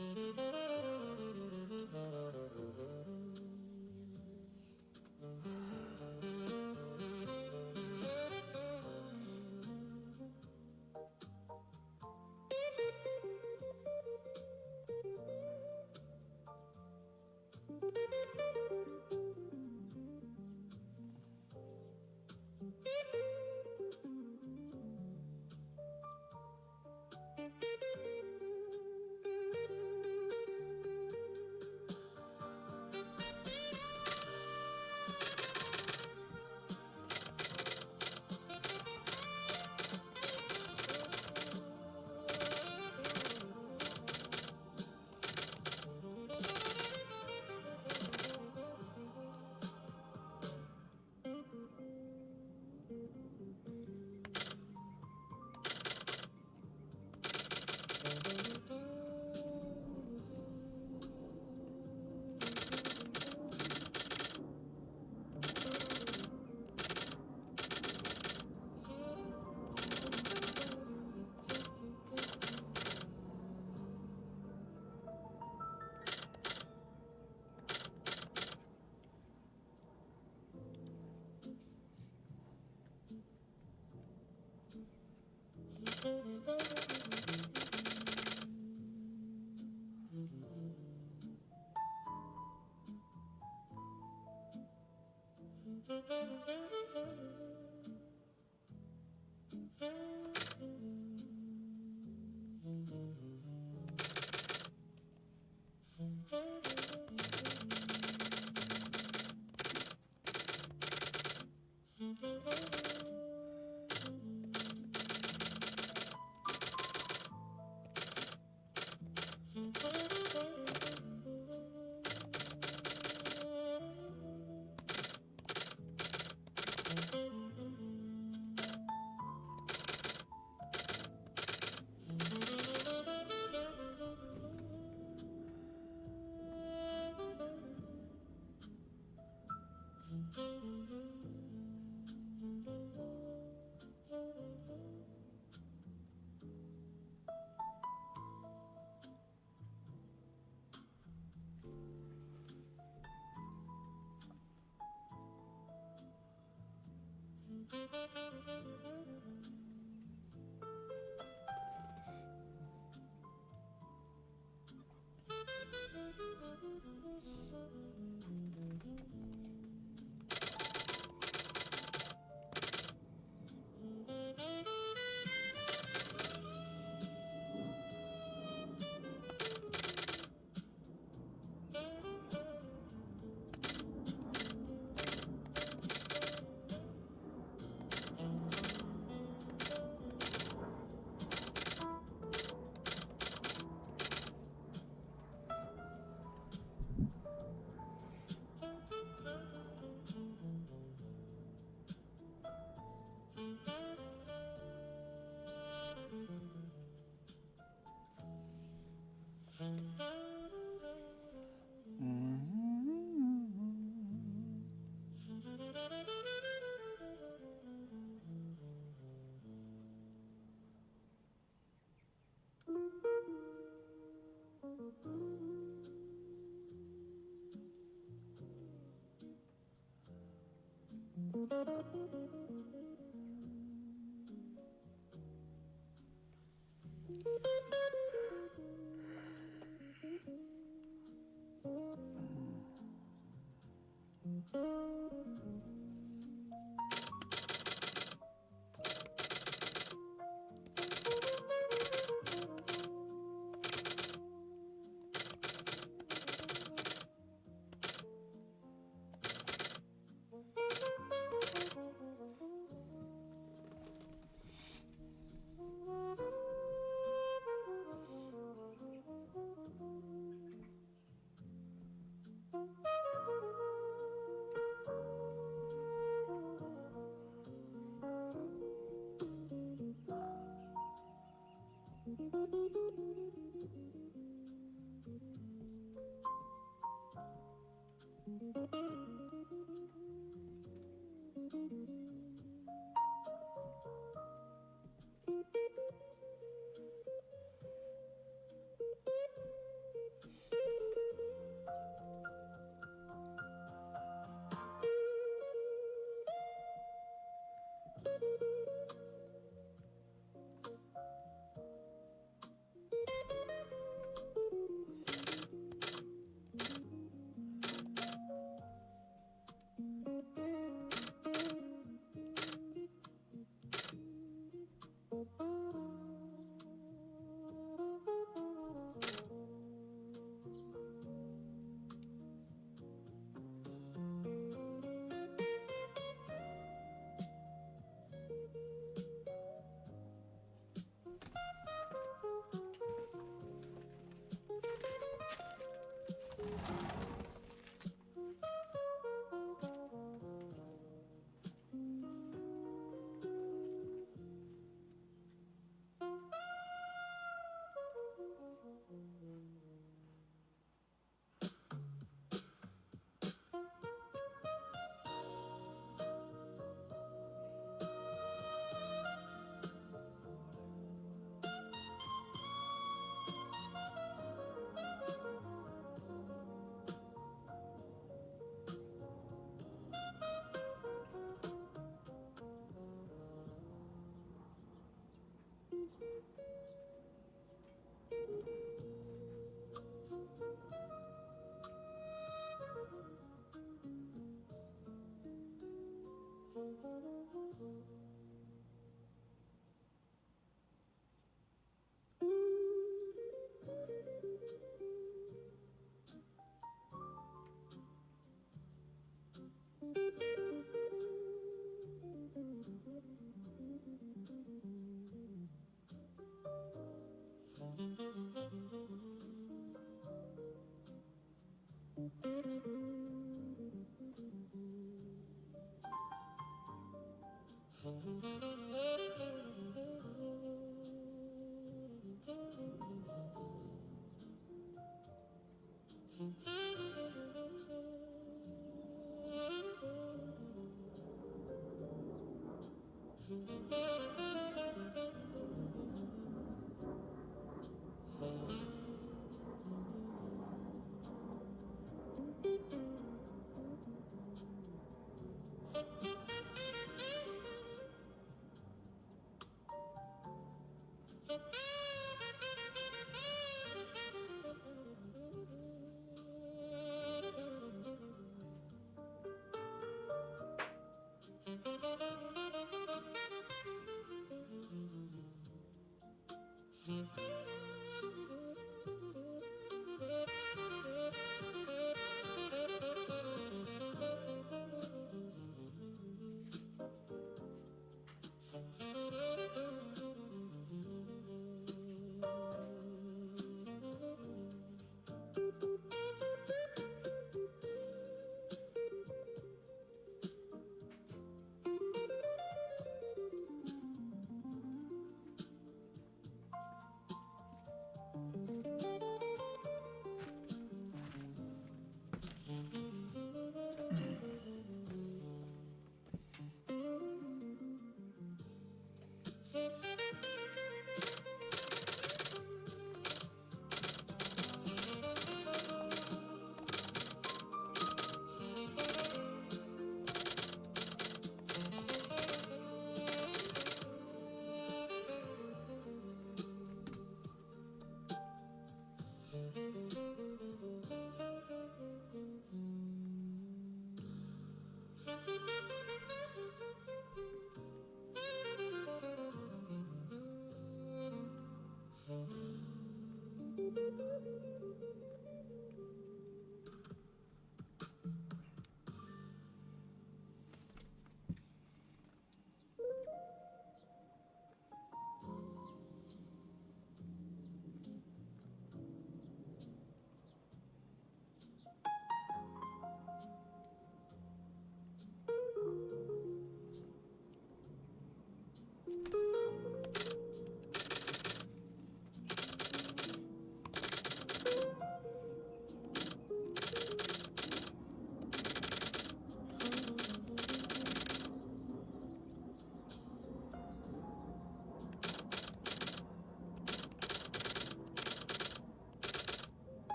Mm-hmm.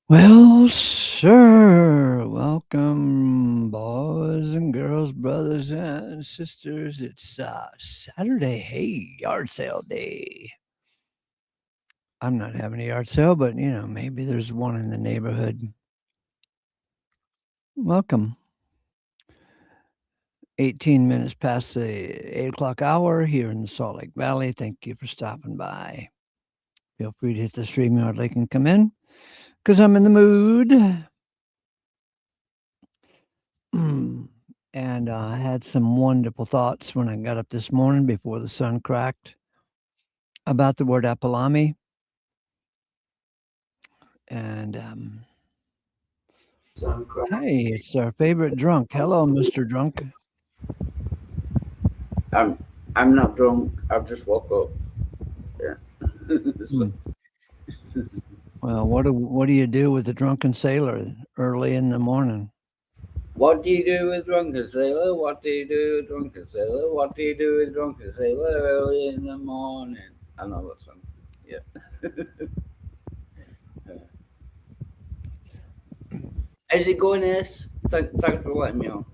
Well, sure. Welcome, boys and girls, brothers and sisters. It's Saturday. Hey, yard sale day. I'm not having a yard sale, but maybe there's one in the neighborhood. Welcome. 18 minutes past the 8 o'clock hour here in the Salt Lake Valley. Thank you for stopping by. Feel free to hit the StreamYard link and come in because I'm in the mood. And I had some wonderful thoughts when I got up this morning before the sun cracked about the word APPOLUMI. And Hey, it's our favorite drunk. Hello, Mr. Drunk. I'm I'm not drunk. I've just woke up. Yeah. So, Hmm. Well, what do you do with a drunken sailor early in the morning? what do you do with drunken sailor? What do you do with drunken sailor? What do you do with drunken sailor early in the morning? I know that song. Yeah. How's it going, Ace? Thanks for letting me on.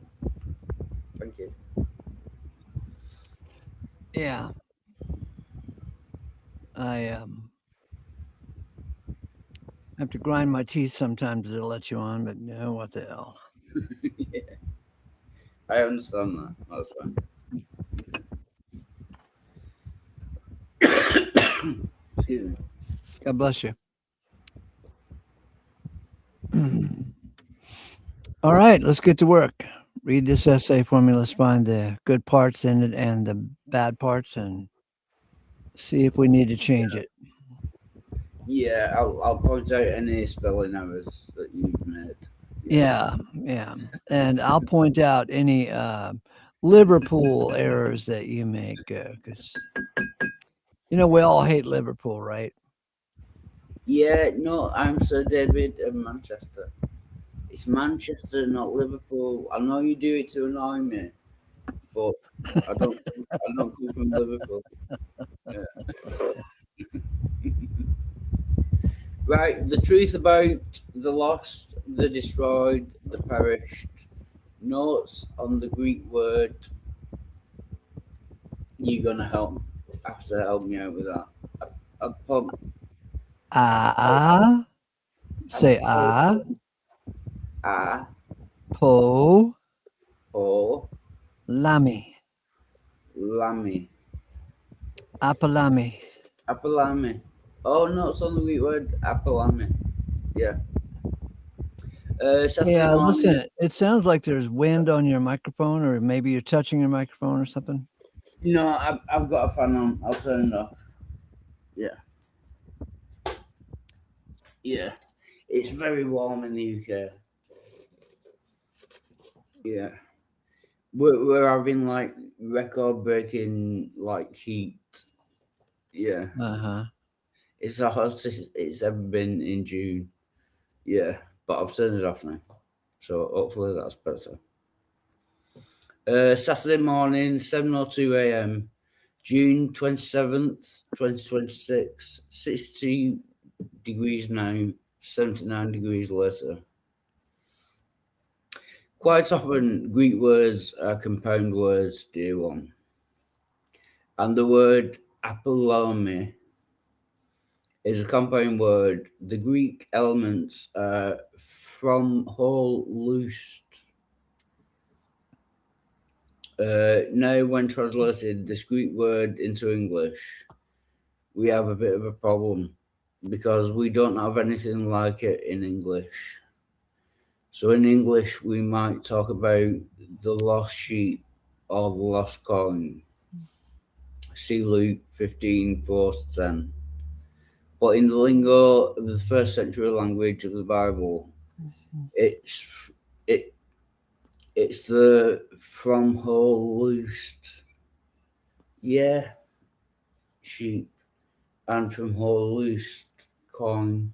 Thank you. Yeah, I have to grind my teeth sometimes to let you on, but no, what the hell? Yeah, I understand that. That's fine. Excuse me. God bless you. All right, let's get to work. Read this essay for me. Let's find the good parts in it and the bad parts and see if we need to change it. Yeah, I'll point out any spelling errors that you've made. Yeah. Yeah, yeah. And I'll point out any Liverpool errors that you make because, we all hate Liverpool, right? Yeah, no, I'm Sir David of Manchester. It's Manchester, not Liverpool. I know you do it to annoy me, but I don't. I don't come from Liverpool. Yeah. Right. The truth about the lost, the destroyed, the perished. Notes on the Greek word. You're gonna have to help me out with that. Apom, Ah, say apo, a, po, o, lami, lami, apalami. apolami. Oh no, it's on the Greek word apolami. Yeah. Hey, Saturday morning. listen, it sounds like there's wind on your microphone, or maybe you're touching your microphone or something. No, I've got a fan on. I'll turn it off. Yeah, yeah. It's very warm in the UK. Yeah, we're having like record breaking like heat. Yeah, Uh huh. it's the hottest it's ever been in June. Yeah, but I've turned it off now, so hopefully that's better. Saturday morning, 7:02 a.m., June 27th, 2026. 62 degrees now, 79 degrees later. Quite often, Greek words are compound words, dear one. And the word APPOLUMI is a compound word. The Greek elements are from, whole, loosed. Now, when translated this Greek word into English, we have a bit of a problem because we don't have anything like it in English. So, in English, we might talk about the lost sheep or the lost coin. See Luke 15, 4 to 10. But in the lingo of the first century language of the Bible, it's it it's the from whole loosed, yeah, sheep, and from whole loosed coin.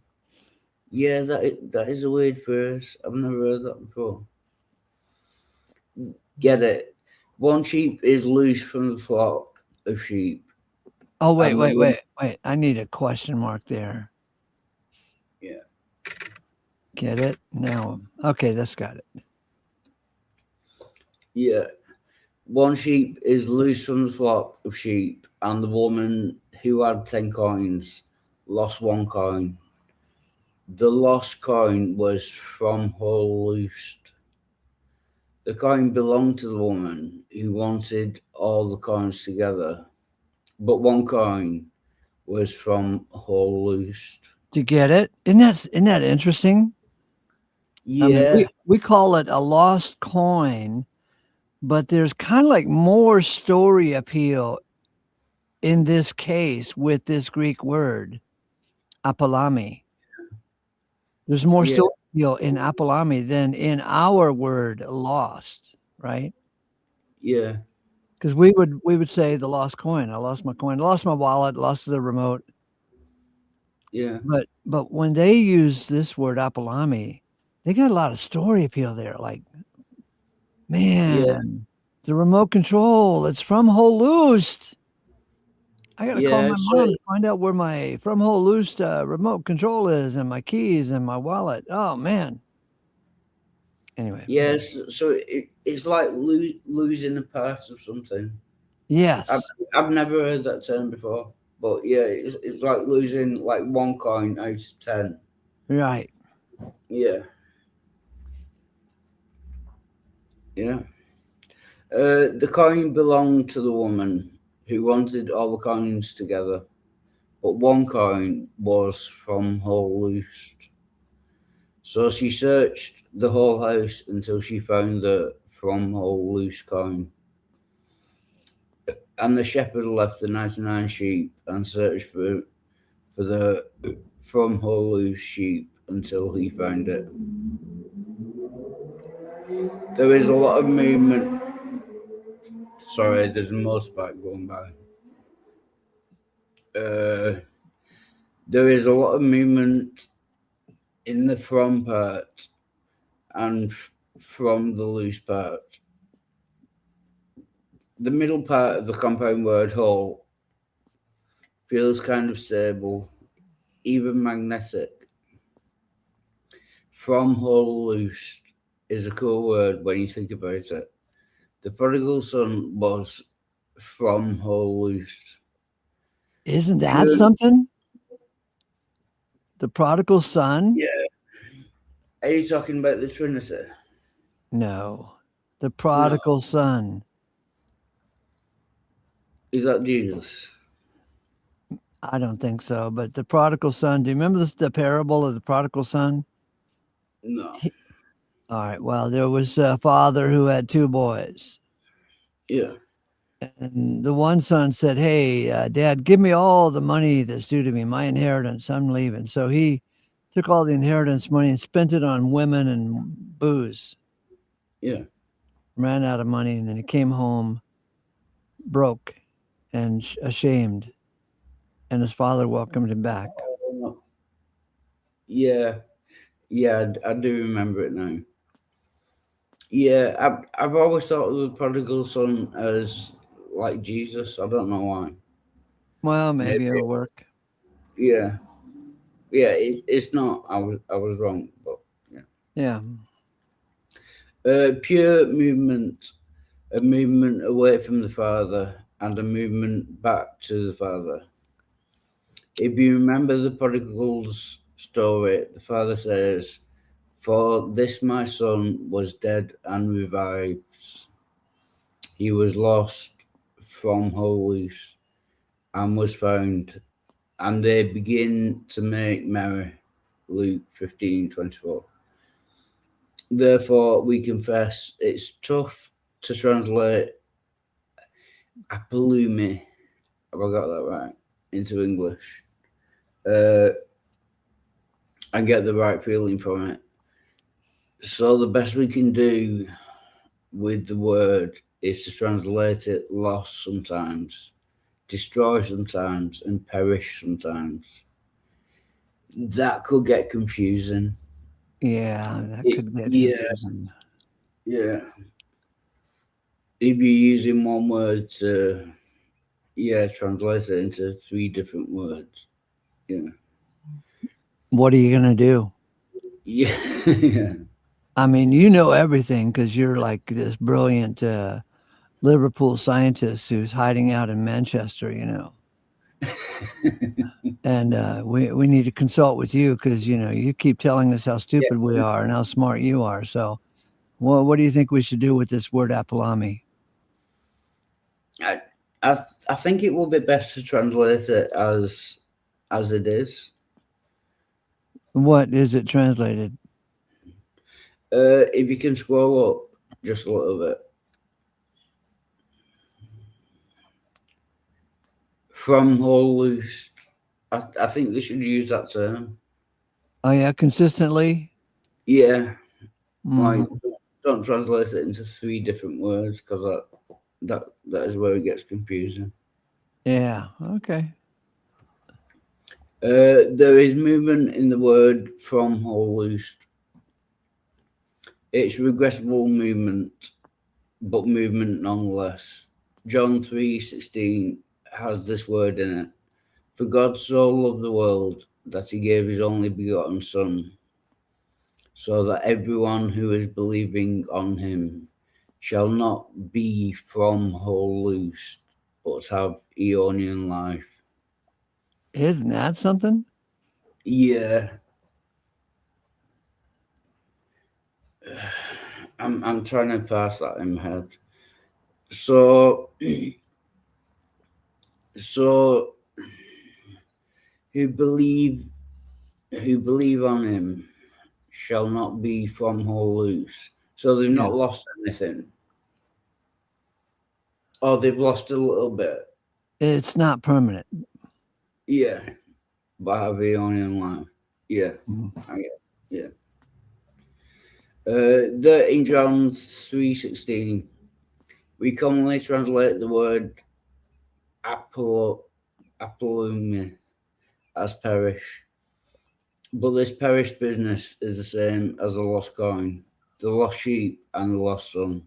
Yeah, that is a weird phrase. I've never heard that before. Get it? One sheep is loose from the flock of sheep, Oh, wait, and the wait, woman. wait, wait. I need a question mark there. Yeah, Get it? No. Okay, that's got it. yeah. One sheep is loose from the flock of sheep, and the woman who had 10 coins lost one coin. The lost coin was from her loosed. The coin belonged to the woman who wanted all the coins together, but one coin was from her loosed. Do you get it? Isn't that interesting? I mean, Yeah, we call it a lost coin, but there's kind of like more story appeal in this case with this Greek word, apolami. There's more yeah, story in APPOLUMI than in our word lost, right? Yeah, Because we would say the lost coin. I lost my coin. I lost my wallet. Lost the remote. yeah, But when they use this word APPOLUMI, they got a lot of story appeal there. Like, yeah, man, the remote control. It's from Holoost. I gotta call yeah. my So mom to find out where my from Holoost remote control is and my keys and my wallet. Oh man. Anyway, yes, so it's like losing a part of something. I've yes, I've never heard that term before, but yeah, it's like losing like one coin out of 10. right. Yeah, yeah. The coin belonged to the woman who wanted all the coins together, but one coin was from her loosed. So she searched the whole house until she found the from her loose coin. And the shepherd left the 99 sheep and searched for the from her loose sheep until he found it. There is a lot of movement. Sorry, there's a motorbike going by. Uh, there is a lot of movement in the from part and from the loose part. The middle part of the compound word whole feels kind of stable, even magnetic. From whole loose is a cool word when you think about it. The prodigal son was from whole loose. Isn't that Pure, something? The prodigal son? yeah. Are you talking about the Trinity? No. The No. prodigal son. Is that Jesus? I don't think so. But the prodigal son, do you remember the parable of the prodigal son? No. He, all right. Well, there was a father who had two boys. Yeah. And the one son said, "Hey, Dad, give me all the money that's due to me, my inheritance. I'm leaving." So he took all the inheritance money and spent it on women and booze, Yeah. ran out of money, and then he came home broke and ashamed. And his father welcomed him back. Yeah. Yeah. I do remember it now. Yeah. I've always thought of the prodigal son as like Jesus. I don't know why. Well, maybe Maybe. it'll work. Yeah. Yeah. It's not. I was wrong. But yeah. Yeah. Pure movement, a movement away from the Father and a movement back to the Father. If you remember the prodigal's story, the Father says, "For this my son was dead and revives. He was lost from loose and was found." And they begin to make merry. Luke 15:24. Therefore, we confess it's tough to translate APPOLUMI, have I got that right, into English, uh, and get the right feeling from it. So the best we can do with the word is to translate it lost sometimes, destroy sometimes, and perish sometimes. That could get confusing. Yeah. That could get Yeah, confusing. yeah. If you're using one word to, yeah, translate it into three different words. Yeah. What are you going to do? Yeah. Yeah. I mean, you know everything because you're like this brilliant Liverpool scientist who's hiding out in Manchester. And we need to consult with you because you keep telling us how stupid we are and how smart you are. So, what do you think we should do with this word Apolami? I, I think it will be best to translate it as it is. What is it translated? If you can scroll up just a little bit. From whole loose. I think they should use that term. Oh yeah, consistently. Yeah, like Hmm. don't translate it into three different words because that is where it gets confusing. Yeah. Okay. There is movement in the word from whole loose. It's regrettable movement, but movement nonetheless. John 3:16 has this word in it. For God so loved the world that he gave his only begotten Son, so that everyone who is believing on him shall not be from whole loose, but have Aeonian life. Isn't that something? Yeah, I'm trying to pass that in my head. So, so who believe who believe on him shall not be from whole loose. So they've Yeah. not lost anything, or they've lost a little bit. It's not permanent. Yeah, but have Aeonian life. Yeah, Mhm. I get. Yeah. In John 3:16, we commonly translate the word apollo, APPOLUMI as perish, but this perish business is the same as the lost coin, the lost sheep, and the lost son.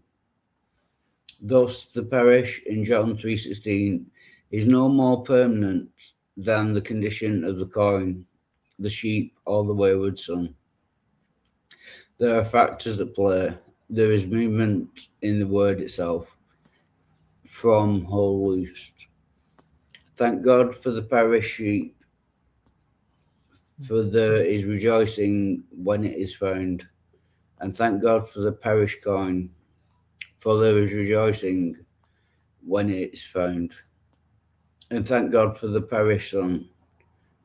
Thus, the perish in John 3:16 is no more permanent than the condition of the coin, the sheep, or the wayward son. There are factors at play. There is movement in the word itself, from whole loosed. Thank God for the parish sheep, for there is rejoicing when it is found. And thank God for the parish coin, for there is rejoicing when it is found. And thank God for the parish son,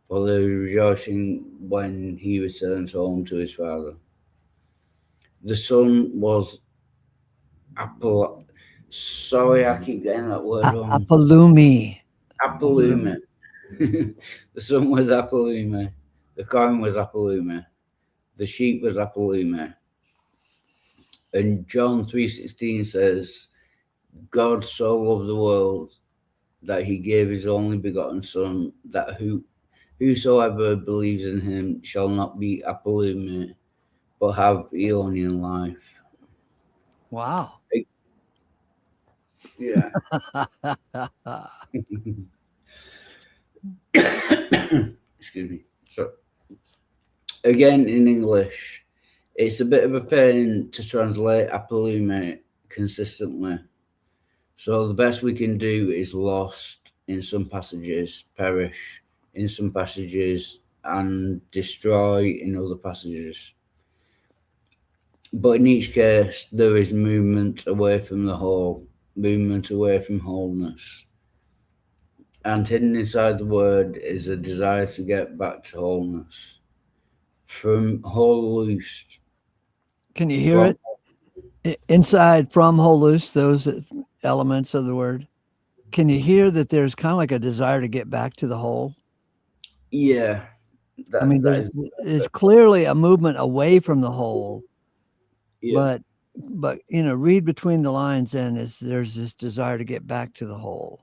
for there is rejoicing when he returns home to his father. The son was Apple. Sorry, I keep getting that word wrong. Apolumi. Appaloomi. The son was Appaloomi. The coin was Appaloomi. The sheep was Appaloomi. And John 3:16 says, God so loved the world that he gave his only begotten Son, that whosoever believes in him shall not be Appaloomi, but have Aeonian life. Wow. Yeah. Excuse me. So again in English, it's a bit of a pain to translate Appaloomi consistently. So the best we can do is lost in some passages, perish in some passages, and destroy in other passages. But in each case, there is movement away from the whole, movement away from wholeness. And hidden inside the word is a desire to get back to wholeness. From whole loosed, Can you hear from, it? Inside from holus, those elements of the word. Can you hear that there's kind of like a desire to get back to the whole? yeah, I mean, that is, there's clearly a movement away from the whole, yeah, but read between the lines and is there's this desire to get back to the whole.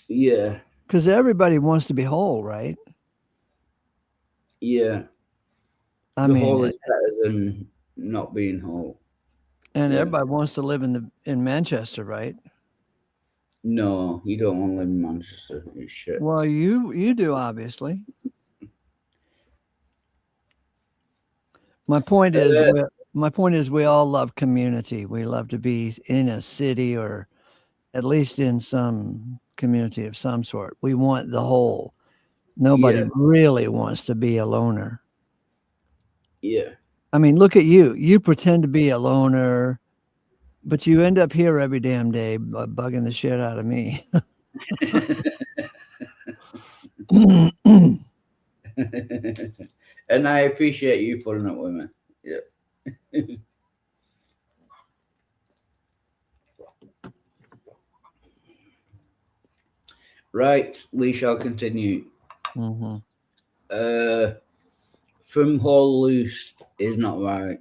yeah, Because everybody wants to be whole, right? yeah. I The mean, whole is better than not being whole. and Yeah. everybody wants to live in Manchester, right? No, you don't want to live in Manchester. It's shit. Well, you do obviously. My point is Uh, we my point is we all love community. We love to be in a city or at least in some community of some sort. We want the whole. Nobody yeah, really wants to be a loner. yeah. I mean, look at you. You pretend to be a loner, but you end up here every damn day bugging the shit out of me. And I appreciate you putting up with me. Yeah. Right, we shall continue. Mhm. Uh, From whole loose is not right.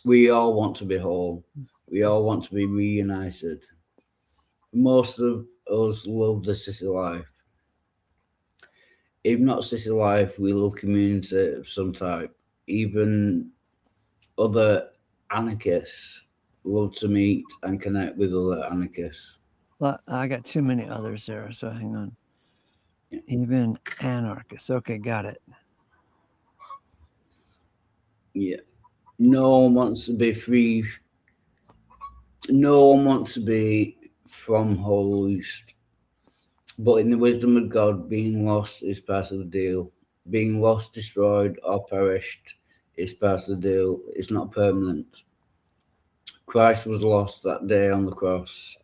We all want to be whole. We all want to be reunited. Most of us love the city life. If not city life, we love community of some type. Even other anarchists love to meet and connect with other anarchists. Well, I got too many others there, so hang on. Even anarchists. Okay, got it. Yeah. No one wants to be free. No one wants to be from whole loose. But in the wisdom of God, being lost is part of the deal. Being lost, destroyed, or perished is part of the deal. It's not permanent. Christ was lost that day on the cross.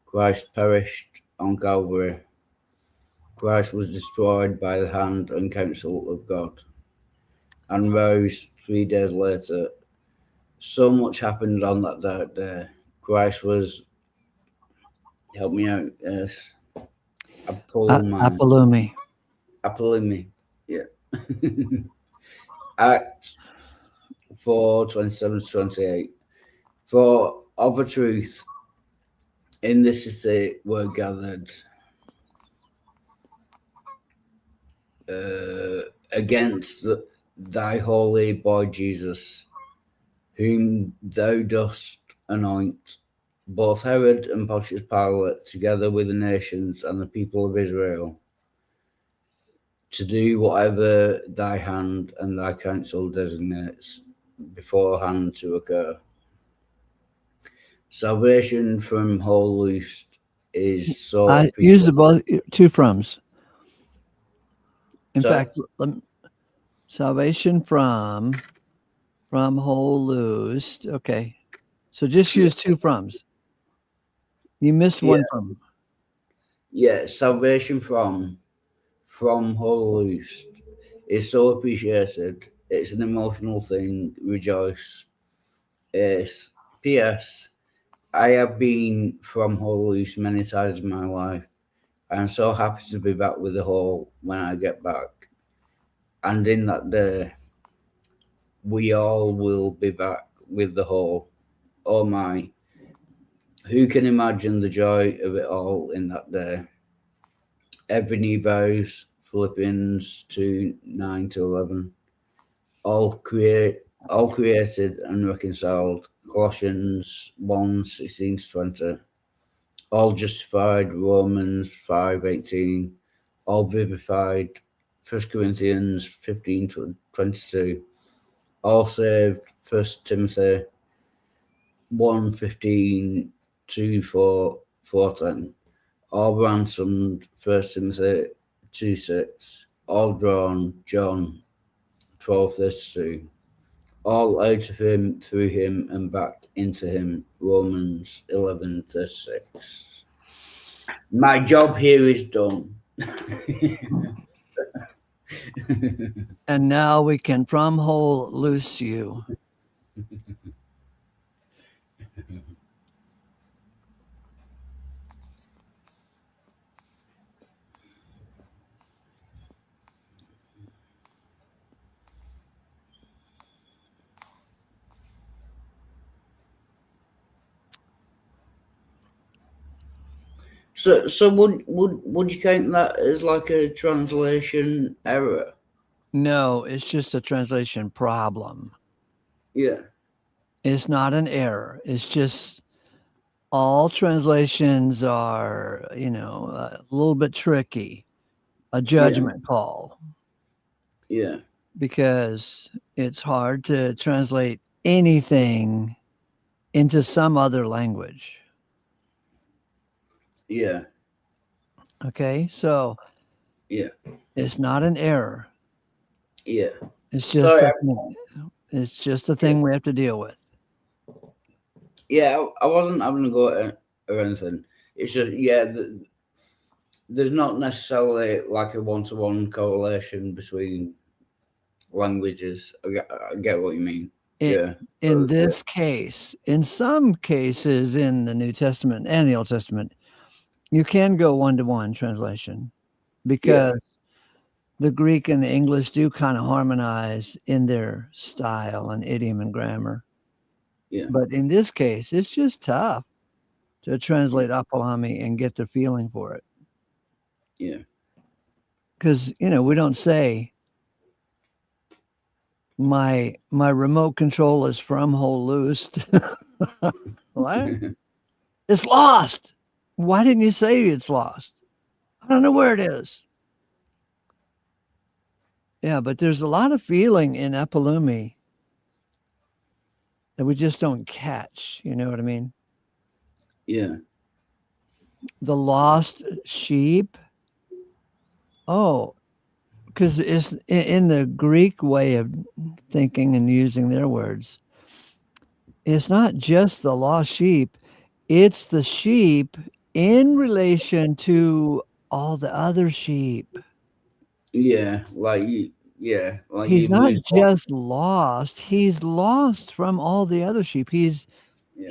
Christ perished on Calvary. Christ was destroyed by the hand and counsel of God and rose 3 days later. So much happened on that dark day. Christ was, help me out, yes, APPOLUMI. APPOLUMI. APPOLUMI, yeah. Acts 4 27 to 28. For of a truth, in this city were gathered against thy holy boy Jesus, whom thou dost anoint, both Herod and Pontius Pilate, together with the nations and the people of Israel, to do whatever thy hand and thy counsel designates beforehand to occur. Salvation from whole loosed is so I use the both two froms. In So, fact, salvation from whole loosed. Okay, so just yeah, use two froms. You missed yeah, one from. yeah, salvation from whole loosed is so appreciated. It's an emotional thing. Rejoice. It's P.S. I have been from whole loose many times in my life. I am so happy to be back with the whole when I get back. And in that day, we all will be back with the whole. Oh my, who can imagine the joy of it all in that day? Every knee bows, Philippians 2 9 to 11. All, all created and reconciled, Colossians 1 16 to 20. All justified, Romans 5 18. All vivified, 1 Corinthians 15 to 22. All saved, 1 Timothy 1 15 2 4 410. All ransomed, 1 Timothy 2 6. All drawn, John 12:32. All out of him, through him, and back into him, Romans 11:36. My job here is done. And now we can from whole loose you. So would you count that as like a translation error? No, it's just a translation problem. Yeah, It's not an error. It's just all translations are, a little bit tricky, a yeah, judgment call, yeah, because it's hard to translate anything into some other language. yeah, Okay, so yeah, it's not an error. yeah. It's just Sorry, a thing. It's just a yeah, thing we have to deal with. yeah. I wasn't having a go at it or anything. It's just yeah. There's not necessarily like a one-to-one correlation between languages. I get what you mean. It, Yeah, in this case, in some cases in the New Testament and the Old Testament, you can go one to one translation yeah, because the Greek and the English do kind of harmonize in their style and idiom and grammar. Yeah. But in this case, it's just tough to Yeah. translate APPOLUMI and get the feeling for it. Yeah. Because, we don't say my remote control is from hole loosed. What? It's lost. Why didn't you say it's lost? I don't know where it is. Yeah, but there's a lot of feeling in APPOLUMI that we just don't catch. You know what I mean? Yeah. The lost sheep. Oh, because it's in the Greek way of thinking and using their words. It's not just the lost sheep, it's the sheep in relation to all the other sheep. Yeah. Like you. Yeah. Like He's you not lose one. just lost, he's lost from all the other sheep. Yeah.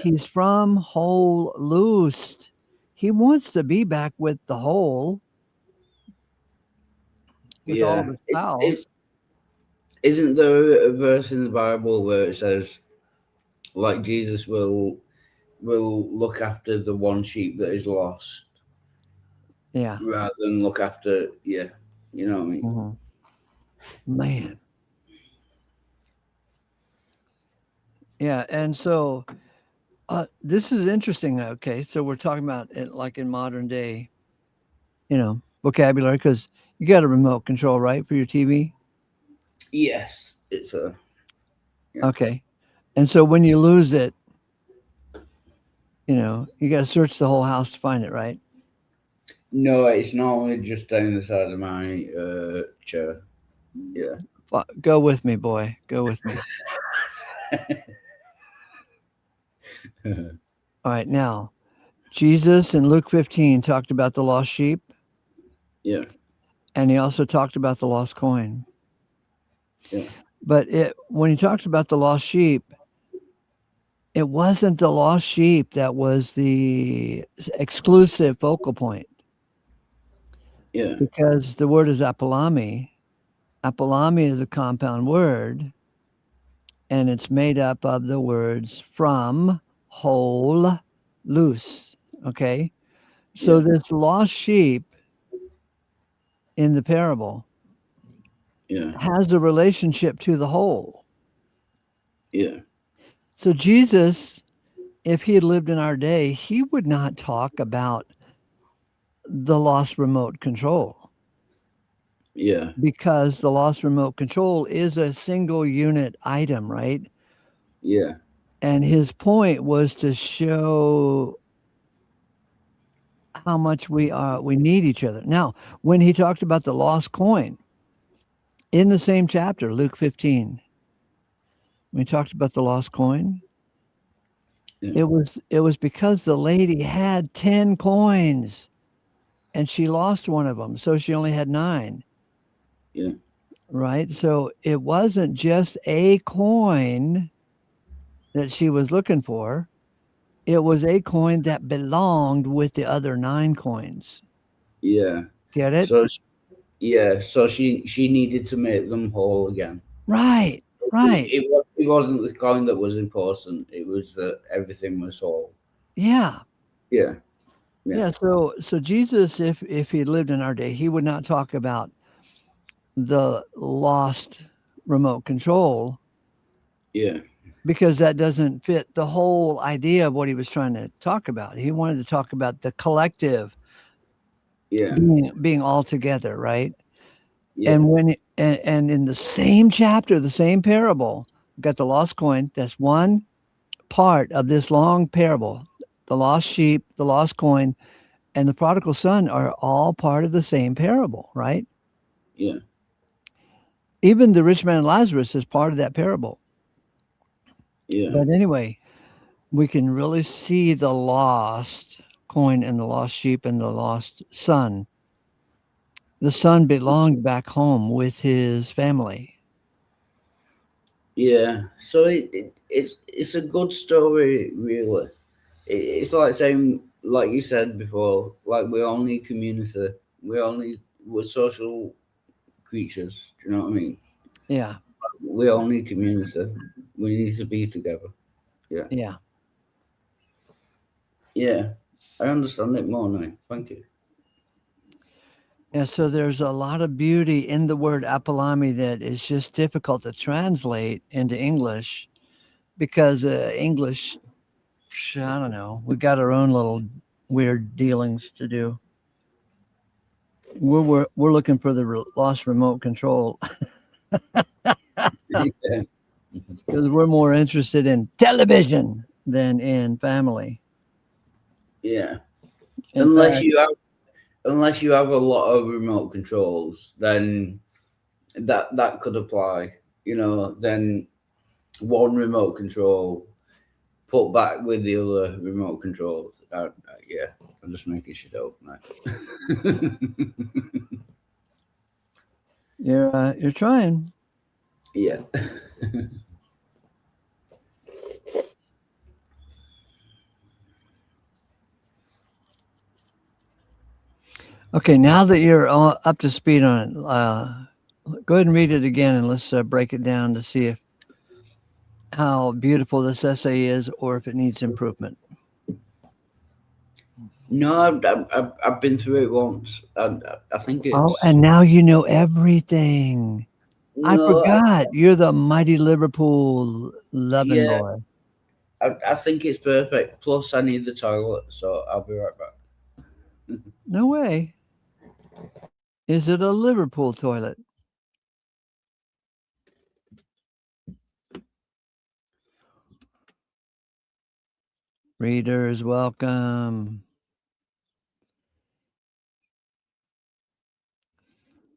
He's from whole loosed. He wants to be back with the whole, with all of Yeah. his It pals. isn't there a verse in the Bible where it says like Jesus will look after the one sheep that is lost Yeah. rather than look after, yeah, you know what I mean? Mhm. Man. Yeah. And so this is interesting. Okay. So we're talking about it like in modern day, vocabulary, because you got a remote control, right, for your TV? Yes, it's a yeah. Okay. And so when you lose it, you got to search the whole house to find it, right? No, it's not only just down the side of my chair. Yeah. Go with me, boy. Go with me. All right. Now, Jesus in Luke 15 talked about the lost sheep, Yeah. and he also talked about the lost coin. Yeah. But when he talked about the lost sheep, it wasn't the lost sheep that was the exclusive focal point, Yeah. because the word is apolami. Apolami is a compound word, and it's made up of the words from, whole, loose. Okay. So Yeah. this lost sheep in the parable Yeah. has a relationship to the whole. Yeah. So Jesus, if he had lived in our day, he would not talk about the lost remote control, Yeah. because the lost remote control is a single unit item, right? Yeah. And his point was to show how much we need each other. Now, when he talked about the lost coin in the same chapter, Luke 15, when he talked about the lost coin, Yeah. it was because the lady had 10 coins and she lost one of them, so she only had 9, Yeah. right? So it wasn't just a coin that she was looking for. It was a coin that belonged with the other 9 coins. Yeah. Get it? So yeah, so she needed to make them whole again. Right. Right. It wasn't the coin that was important. It was that everything was whole. Yeah. Yeah. Yeah. Yeah, so Jesus, if he lived in our day, he would not talk about the lost remote control, Yeah. because that doesn't fit the whole idea of what he was trying to talk about. He wanted to talk about the collective Yeah. being all together, right? Yeah. And in the same chapter, the same parable, we've got the lost coin. That's one part of this long parable. The lost sheep, the lost coin, and the prodigal son are all part of the same parable, right? Yeah. Even the rich man and Lazarus is part of that parable. Yeah. But anyway, we can really see the lost coin and the lost sheep and the lost son. The son belonged back home with his family. Yeah. So it's a good story, really. It's like saying, like you said before, like we all need community. We all need we're social creatures. Do you know what I mean? Yeah. We all need community. We need to be together. Yeah, Yeah. yeah. I understand it more now. Thank you. Yeah. So there's a lot of beauty in the word APPOLUMI that is just difficult to translate into English because English, I don't know, we got our own little weird dealings to do. We're looking for the lost remote control Yeah, because we're more interested in television than in family. yeah. In Unless fact, you have, unless you have a lot of remote controls, then that could apply. You know, then one remote control put back with the other remote controls. Yeah, I'm just making shit up now. you're trying. Yeah. Okay, now that you're up to speed on it, go ahead and read it again, and let's break it down to see if how beautiful this essay is, or if it needs improvement. No, I've been through it once. I think Oh, it's and now you know everything. I no. forgot. You're the mighty Liverpool loving Yeah, boy. I think it's perfect. Plus, I need the toilet, so I'll be right back. No way. Is it a Liverpool toilet? Readers, welcome.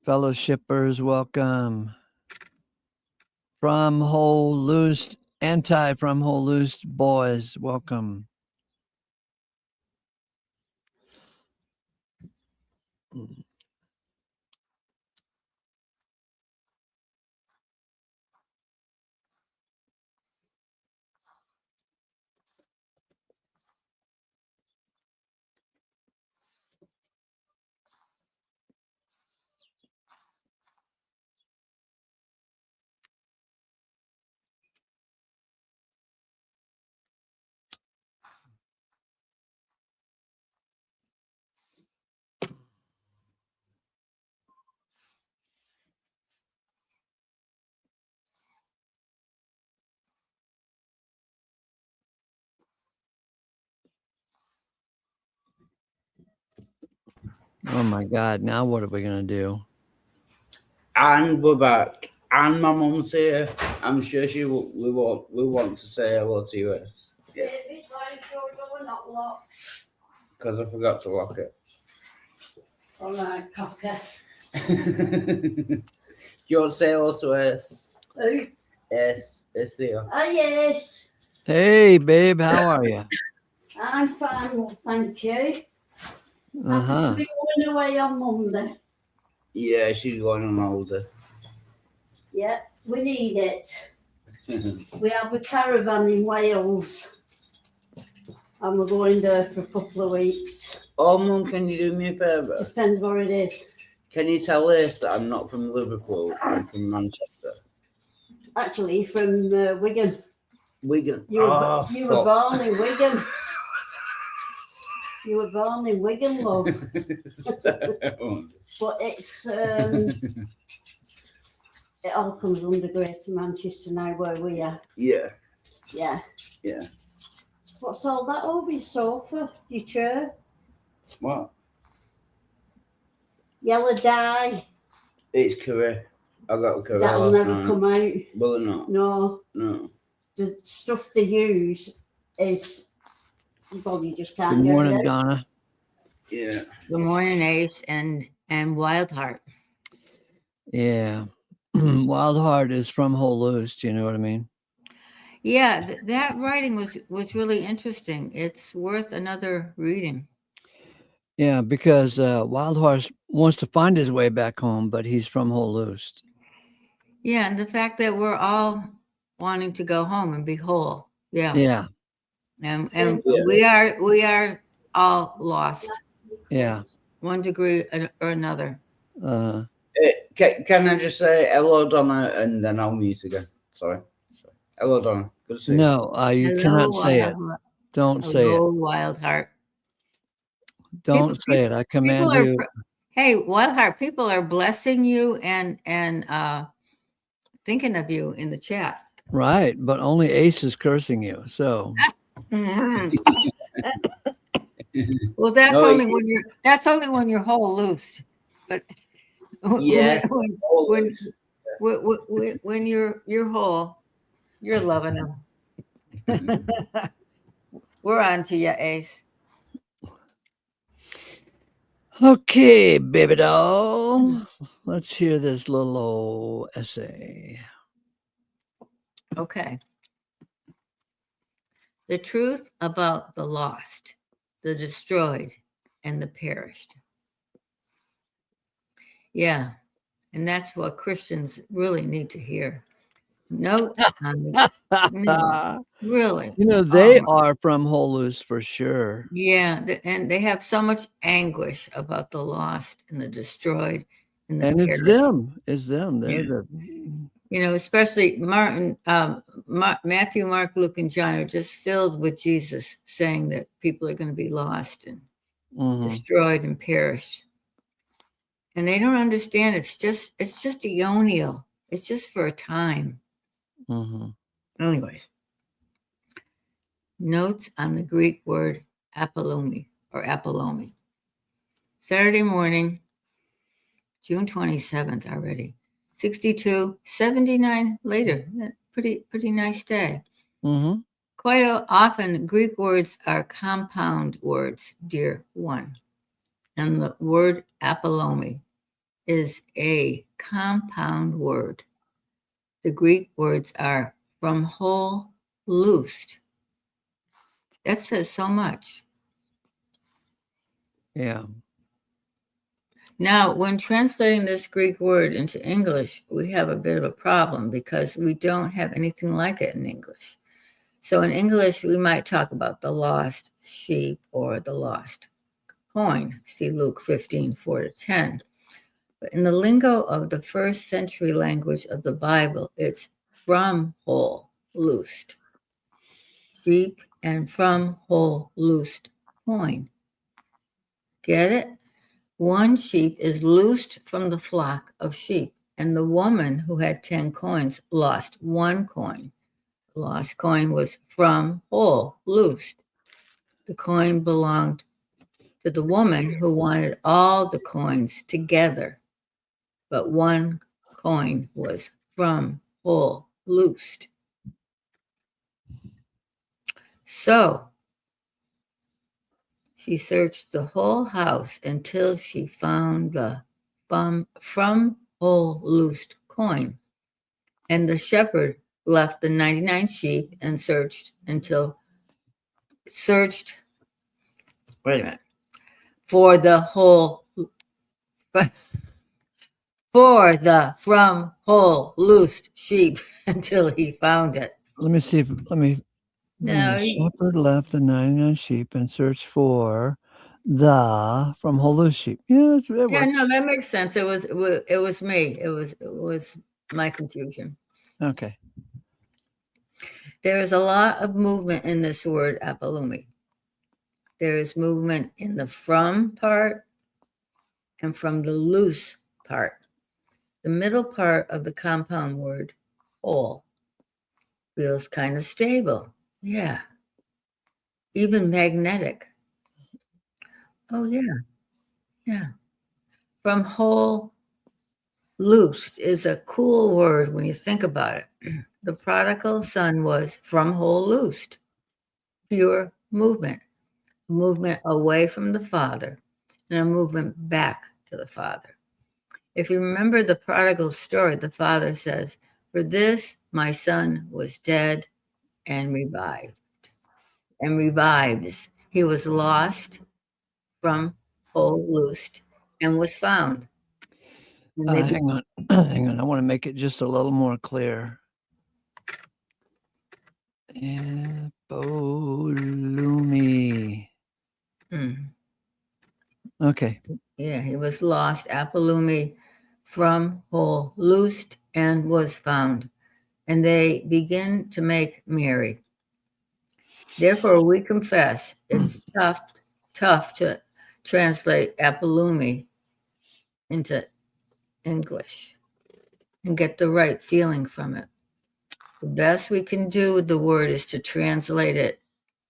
Fellowshippers, welcome. From Whole Loosed, anti From Whole Loosed boys, welcome. Oh my God, now what are we going to do? And we're back. And my mum's here. I'm sure we want to say hello to you. Yeah. Because I forgot to lock it. All right, cocker. Do you want to say hello to us? Who? Yes, it's Theo. Ah, yes. Hey, babe, how are you? I'm fine, well, thank you. Uh Happy to huh. be going away on Monday. Yeah, she's going on holiday. Yeah, we need it. We have a caravan in Wales. And we're going there for a couple of weeks. Oh, Mum, can you do me a favour? Depends where it is. Can you tell us that I'm not from Liverpool, I'm from Manchester? Actually, from Wigan. Wigan. You were born in Wigan. You were born in Wigan, love. But it's it all comes under Greater Manchester now where we are. Yeah. Yeah. Yeah. What's all that over your sofa? Your chair? What? Yellow dye. It's Korea. I got a Korea That'll last never night. come out. Will it not? No. No. The stuff they use is, well, you just Good can't get morning, it out. Donna. Yeah. Good morning, Ace and Wildheart. Yeah. Wild Heart is from Whole Loosed, you know what I mean? Yeah, that writing was really interesting. It's worth another reading. Yeah, because Wild Heart wants to find his way back home, but he's from Whole Loosed. Yeah, and the fact that we're all wanting to go home and be whole. Yeah. Yeah. And Yeah. we are all lost, Yeah. one degree or another. Uh, Can I just say hello, Donna, and then I'll mute again? Sorry. Hello, Donna. Good to see you. No, you Hello, cannot say it. Wild, Don't say it. hello, Wild Heart. Don't say it. I command People you. Hey, Wild Heart, people are blessing you and thinking of you in the chat. Right, but only Ace is cursing you. So Mhm. Well, that's No, only when you're whole loose. But Yeah. when you're whole, you're loving them. We're on to you, Ace. okay, baby doll. Let's hear this little old essay. Okay. The truth about the lost, the destroyed, and the perished. Yeah, and that's what Christians really need to hear. Notes on no, really. You know, Oh they my, are from Holus for sure. yeah, and they have so much anguish about the lost and the destroyed and the And it's perished. them. It's them. They're Yeah. the You know, especially Martin, Matthew, Mark, Luke, and John are just filled with Jesus saying that people are going to be lost and mhm, destroyed and perished. And they don't understand it's just Ionial. It's just for a time. mhm. Anyways, notes on the Greek word APPOLUMI or APPOLOMI. Saturday morning, June 27th already. 62, 79 later. Pretty nice day. Mhm. Quite often, Greek words are compound words, dear one. And the word APPOLOMI is a compound word. The Greek words are from whole, loosed. That says so much. Yeah. Now, when translating this Greek word into English, we have a bit of a problem because we don't have anything like it in English. So in English, we might talk about the lost sheep or the lost coin. See Luke 15, 4-10. But in the lingo of the first century language of the Bible, it's from whole, loosed. Sheep and from whole, loosed coin. Get it? One sheep is loosed from the flock of sheep, and the woman who had 10 coins lost one coin. The lost coin was from whole, loosed. The coin belonged to the woman who wanted all the coins together, but one coin was from whole, loosed. So she searched the whole house until she found the from whole loosed coin. And the shepherd left the 99 sheep and searched, wait a minute, for the whole, for the from whole loosed sheep until he found it. Let me see No, the shepherd left the 99 sheep and searched for the from Holus sheep. Yeah, it yeah, works. no, that makes sense. It was me. It was my confusion. Okay. There is a lot of movement in this word APPOLUMI. There is movement in the from part and from the loose part. The middle part of the compound word, whole, feels kind of stable. Yeah. Even magnetic. Oh, yeah. Yeah. From whole, loosed is a cool word when you think about it. The prodigal son was from whole, loosed. Pure movement. A movement away from the father and a movement back to the father. If you remember the prodigal story, the father says, "For this my son was dead and revived." And revives. He was lost, from whole, loosed, and was found. And they Hang on. Hang on. I want to make it just a little more clear. APPOLUMI. Mm. Okay. Yeah, he was lost. APPOLUMI from, whole, loosed, and was found. And they begin to make merry. Therefore, we confess it's tough to translate APPOLUMI into English and get the right feeling from it. The best we can do with the word is to translate it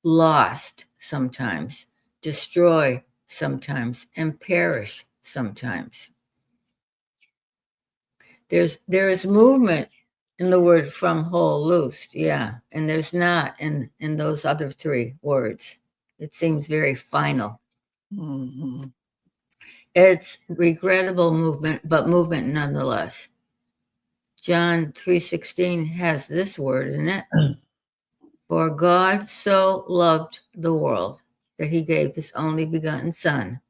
lost sometimes, destroy sometimes, and perish sometimes. There is movement in the word from, whole, loosed, yeah, and there's not in those other three words. It seems very final. Mm-hmm. It's regrettable movement, but movement nonetheless. John 3:16 has this word in it. For God so loved the world that he gave his only begotten Son,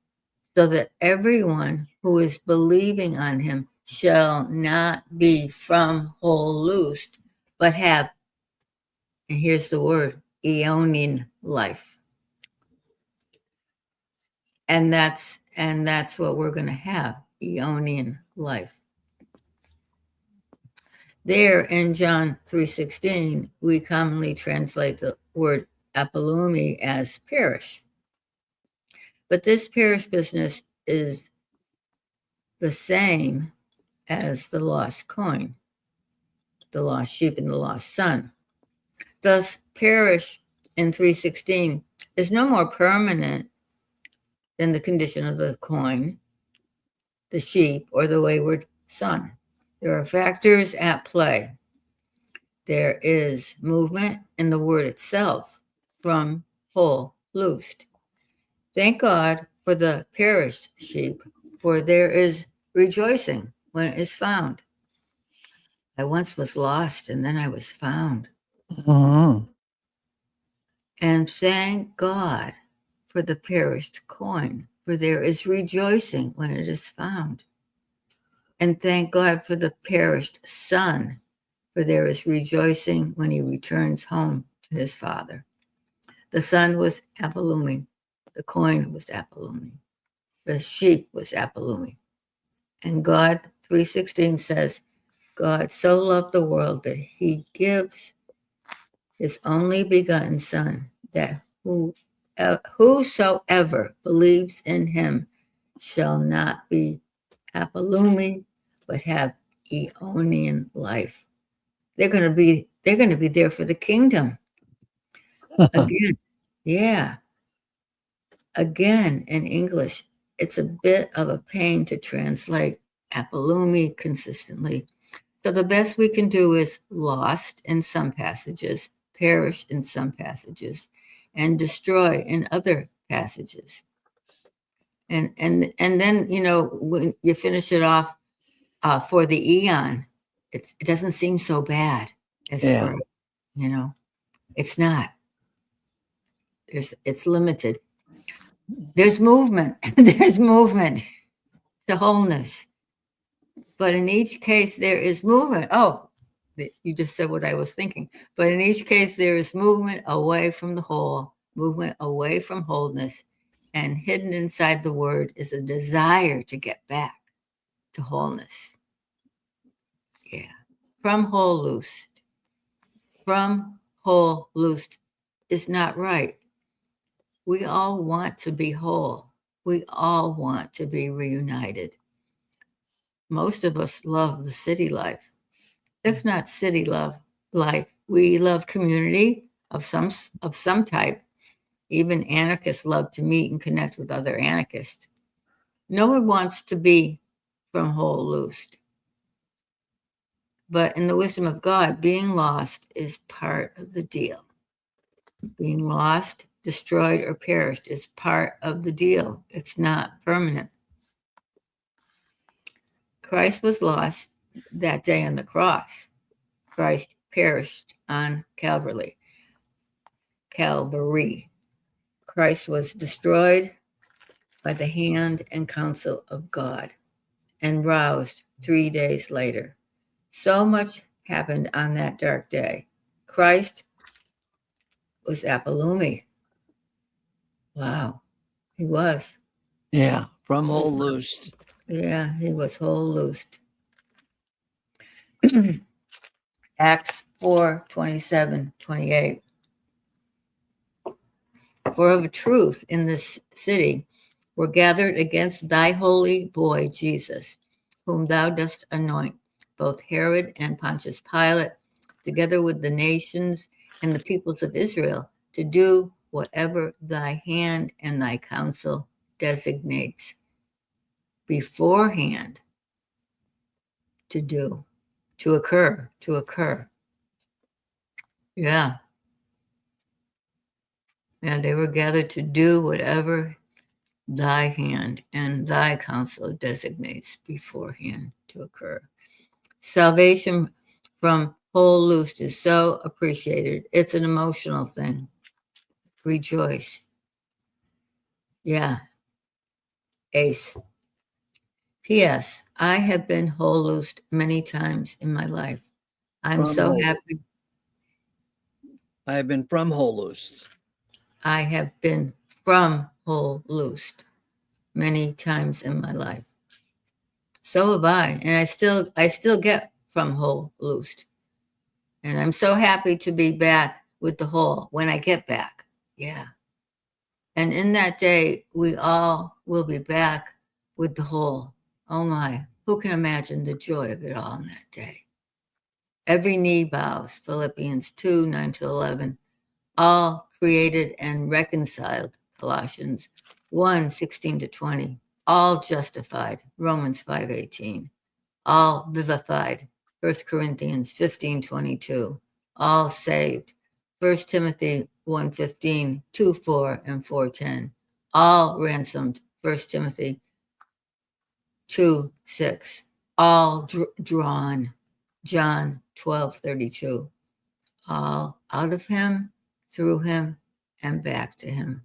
so that everyone who is believing on him shall not be from, whole, loosed, but have, and here's the word, aeonian life. And that's what we're going to have, aeonian life. There in John 3:16, we commonly translate the word APPOLUMI as perish. But this perish business is the same as the lost coin, the lost sheep, and the lost son. Thus, perish in 3:16 is no more permanent than the condition of the coin, the sheep, or the wayward son. There are factors at play. There is movement in the word itself, from, whole, loosed. Thank God for the perished sheep, for there is rejoicing when it is found. I once was lost, and then I was found. Mm-hmm. And thank God for the perished coin, for there is rejoicing when it is found. And thank God for the perished son, for there is rejoicing when he returns home to his father. The son was APPOLUMI. The coin was APPOLUMI. The sheep was APPOLUMI. And God 3:16 says, God so loved the world that he gives his only begotten son, that whosoever believes in him shall not be APPOLUMI, but have aeonian life. They're going to be there for the kingdom. Again, yeah. Again, in English, it's a bit of a pain to translate APPOLUMI consistently. So the best we can do is lost in some passages, perish in some passages, and destroy in other passages. And then, when you finish it off for the eon, it doesn't seem so bad as Yeah. for, it's not. It's limited. There's movement. There's movement to wholeness. But in each case, there is movement. Oh, you just said what I was thinking. But in each case, there is movement away from the whole, movement away from wholeness. And hidden inside the word is a desire to get back to wholeness. Yeah. From, whole, loosed. From, whole, loosed is not right. We all want to be whole. We all want to be reunited. Most of us love the city life. If not city life, we love community of some type. Even anarchists love to meet and connect with other anarchists. No one wants to be from, whole, loosed. But in the wisdom of God, being lost is part of the deal. Being lost, destroyed, or perished is part of the deal. It's not permanent. Christ was lost that day on the cross. Christ perished on Calvary. Christ was destroyed by the hand and counsel of God and roused 3 days later. So much happened on that dark day. Christ was APPOLUMI. Wow, he was. Yeah. From, whole, loosed. Yeah, he was whole, loosed. Acts 4, 27, 28. For of a truth in this city were gathered against thy holy boy Jesus, whom thou dost anoint, both Herod and Pontius Pilate, together with the nations and the peoples of Israel, to do whatever thy hand and thy counsel designates beforehand to do, to occur. Yeah. And they were gathered to do whatever thy hand and thy counsel designates beforehand to occur. Salvation from whole loosed is so appreciated. It's an emotional thing. Rejoice. Yeah. Ace. P.S. I have been whole loosed many times in my life. I'm From so whole. happy. I have been from Holus. I have been from whole loosed many times in my life. So have I, and I still get from whole loosed, and I'm so happy to be back with the whole when I get back. Yeah, and in that day we all will be back with the whole. Oh my, who can imagine the joy of it all in that day? Every knee bows. Philippians 2, 9-11. All created and reconciled. Colossians 1, 16-20. All justified. Romans 5:18. All vivified. 1 Corinthians 15:22. All saved. 1 Timothy 1:15, 2:4, and 4:10. All ransomed. 1 Timothy 2:6. All drawn. John 12:32. All out of him, through him, and back to him.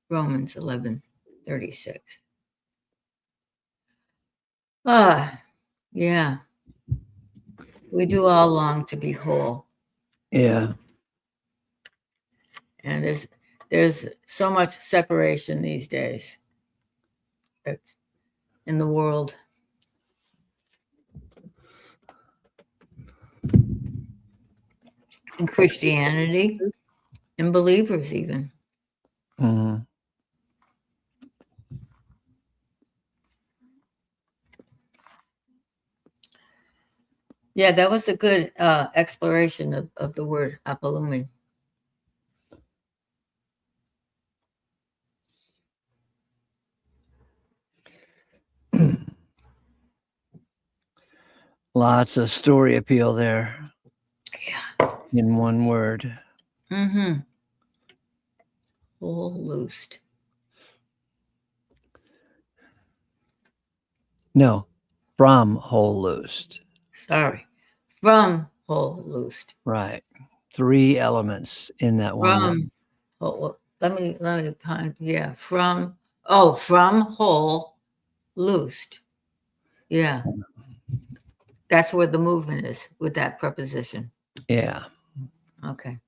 Romans 11:36. Yeah. We do all long to be whole. Yeah. And there's so much separation these days. It's in the world. In Christianity, in believers even. Mm-hmm. Yeah, that was a good exploration of the word APPOLUMI. Lots of story appeal there. Yeah. In one word. Mm-hmm. Whole loosed. No, from whole loosed. Sorry. From whole loosed. Right. 3 elements in that one word. Let me find, yeah, from whole loosed. Yeah. That's where the movement is with that preposition. Yeah. Okay.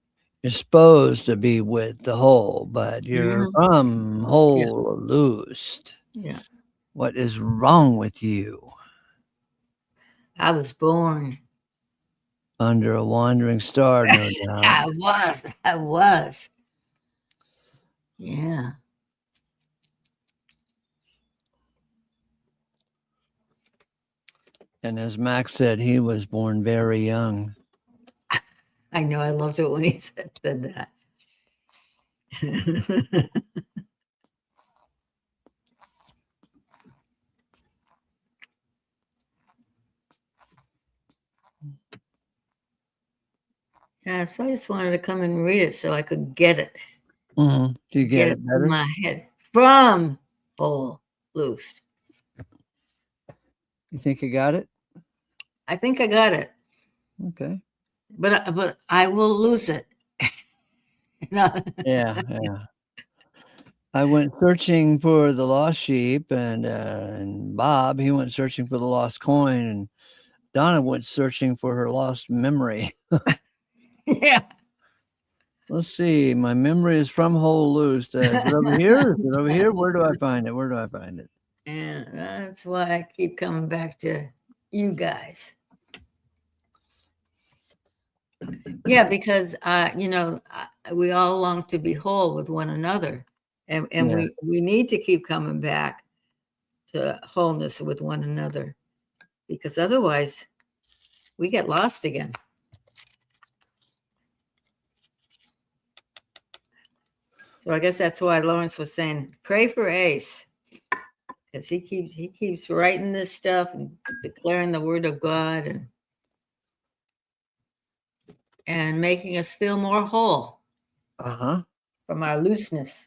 You're supposed to be with the whole, but you're from whole loosed. Yeah. What is wrong with you? I was born. Under a wandering star, no doubt. I was. Yeah. And as Max said, he was born very young. I know. I loved it when he said that. Yeah, so I just wanted to come and read it so I could get it. Mm-hmm. Do you get it in better? my head. From whole loosed. You think you got it? I think I got it. Okay. But I will lose it. No. Yeah, yeah. I went searching for the lost sheep, and Bob, he went searching for the lost coin, and Donna went searching for her lost memory. Yeah. Let's see. My memory is from whole loosed. Is it over here? Is it over here? Where do I find it? Where do I find it? And that's why I keep coming back to you guys. Yeah, because we all long to be whole with one another, and Yeah. we need to keep coming back to wholeness with one another, because otherwise we get lost again. So I guess that's why Lawrence was saying, pray for Ace, because he keeps writing this stuff and declaring the word of God and making us feel more whole Uh-huh. from our looseness.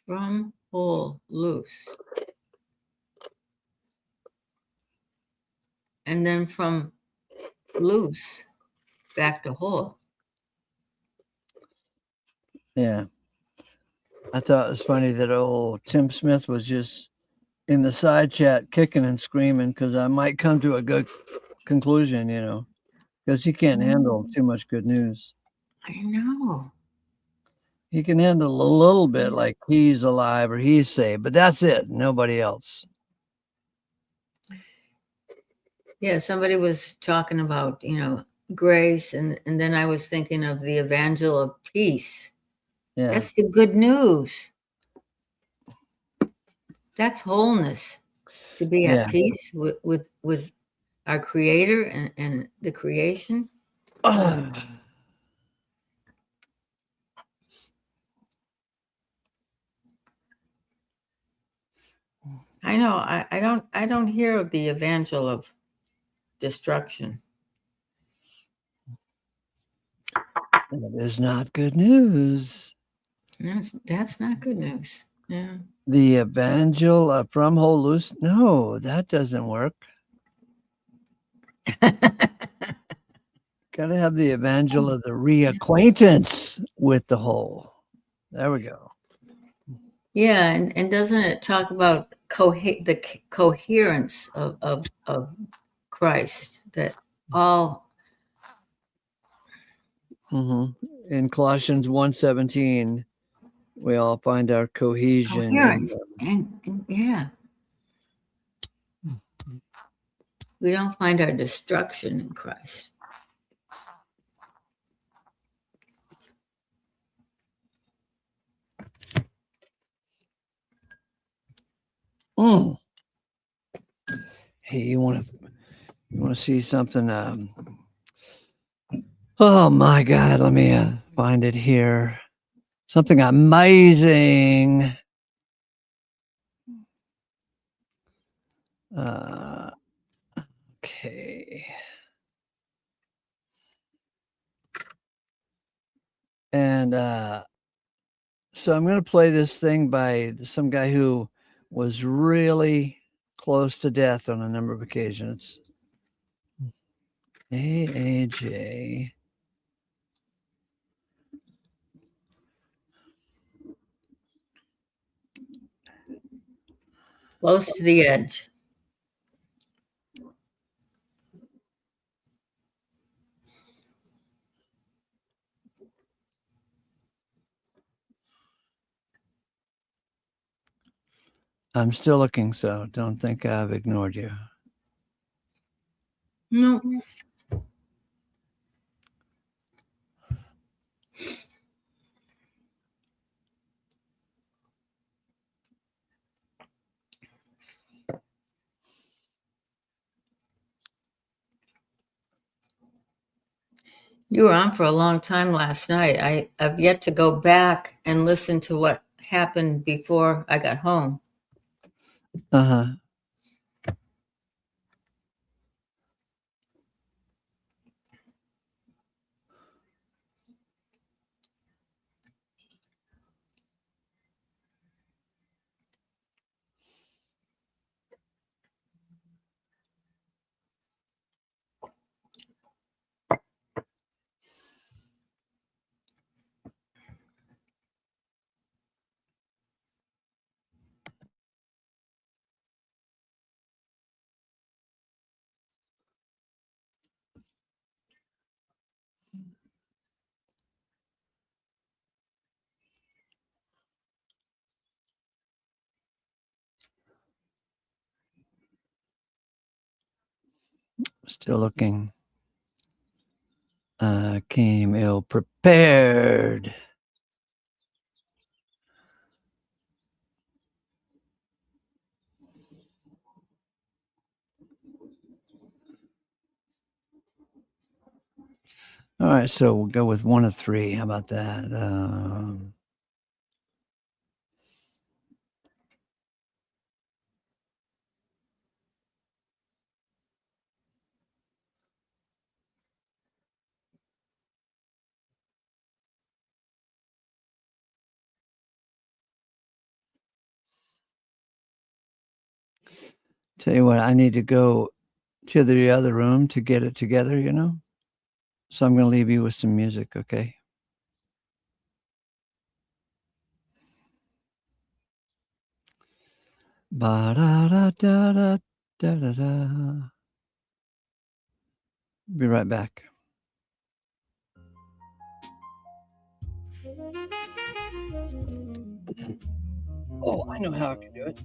From whole, loose. And then from loose back to whole. Yeah. I thought it was funny that old Tim Smith was just in the side chat kicking and screaming because I might come to a good conclusion, because he can't handle too much good news. I know. He can handle a little bit like he's alive or he's saved, but that's it. Nobody else. Yeah, somebody was talking about, grace, and then I was thinking of the evangel of peace. Yeah. That's the good news. That's wholeness. To be at peace with our creator and the creation. I know. I don't hear of the evangel of destruction. It is not good news. That's not good news. Yeah. The evangel from Holus. No, that doesn't work. Got to have the evangel of the reacquaintance with the whole. There we go. Yeah, and doesn't it talk about the coherence of Christ, that all In Colossians 1:17, we all find our cohesion. coherence and yeah. We don't find our destruction in Christ. Hey, you want to see something? Oh my God, let me find it here. Something amazing. Okay. And so I'm going to play this thing by some guy who was really close to death on a number of occasions. AAJ. Close to the edge. I'm still looking, so don't think I've ignored you. No. You were on for a long time last night. I've yet to go back and listen to what happened before I got home. Uh-huh. Still looking. Came ill prepared. All right, so we'll go with one of three. How about that? Tell you what, I need to go to the other room to get it together, you know? So I'm going to leave you with some music, okay? Ba da da da da da da da. Be right back. Oh, I know how I can do it.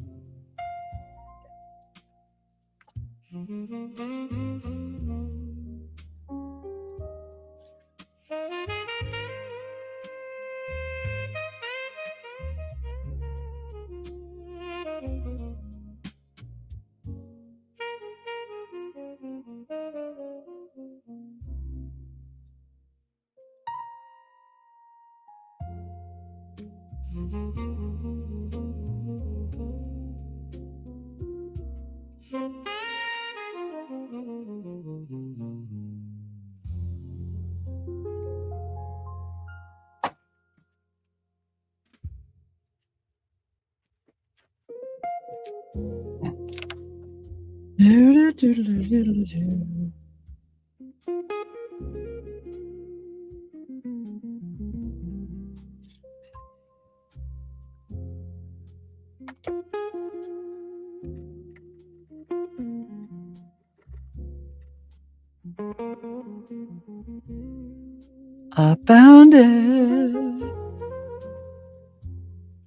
I found it.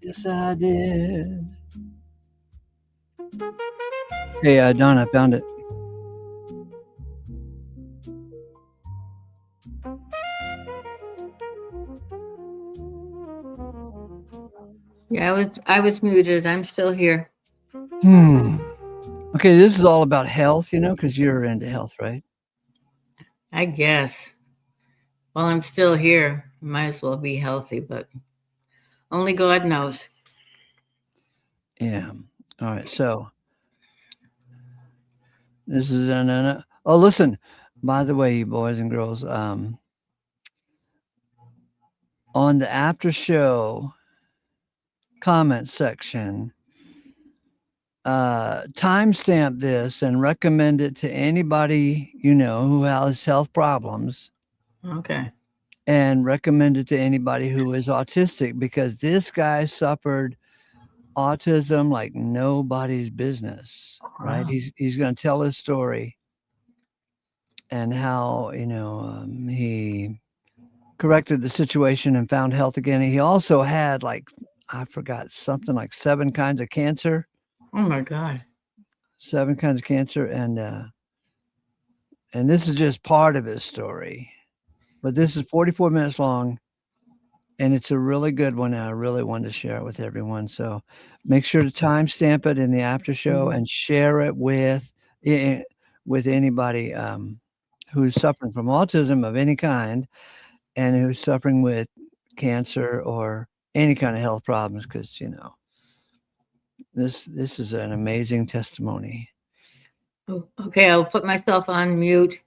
Yes, I did. Hey, Don, I found it. Yeah, I was muted. I'm still here. Okay, this is all about health, you know, because you're into health, right? I guess. Well, I'm still here. Might as well be healthy, but only God knows. Yeah. All right. So this is oh, listen. By the way, you boys and girls, on the after show comment section, timestamp this and recommend it to anybody you know who has health problems. Okay. And recommend it to anybody who is autistic, because this guy suffered autism like nobody's business, right? Wow. He's going to tell his story and how, you know, he corrected the situation and found health again. He also had, like, I forgot, something like 7 kinds of cancer. Oh my God. 7 kinds of cancer, and this is just part of his story. But this is 44 minutes long, and it's a really good one, and I really wanted to share it with everyone. So make sure to timestamp it in the after show and share it with anybody who's suffering from autism of any kind and who's suffering with cancer or any kind of health problems, because, you know, this is an amazing testimony. Oh, okay, I'll put myself on mute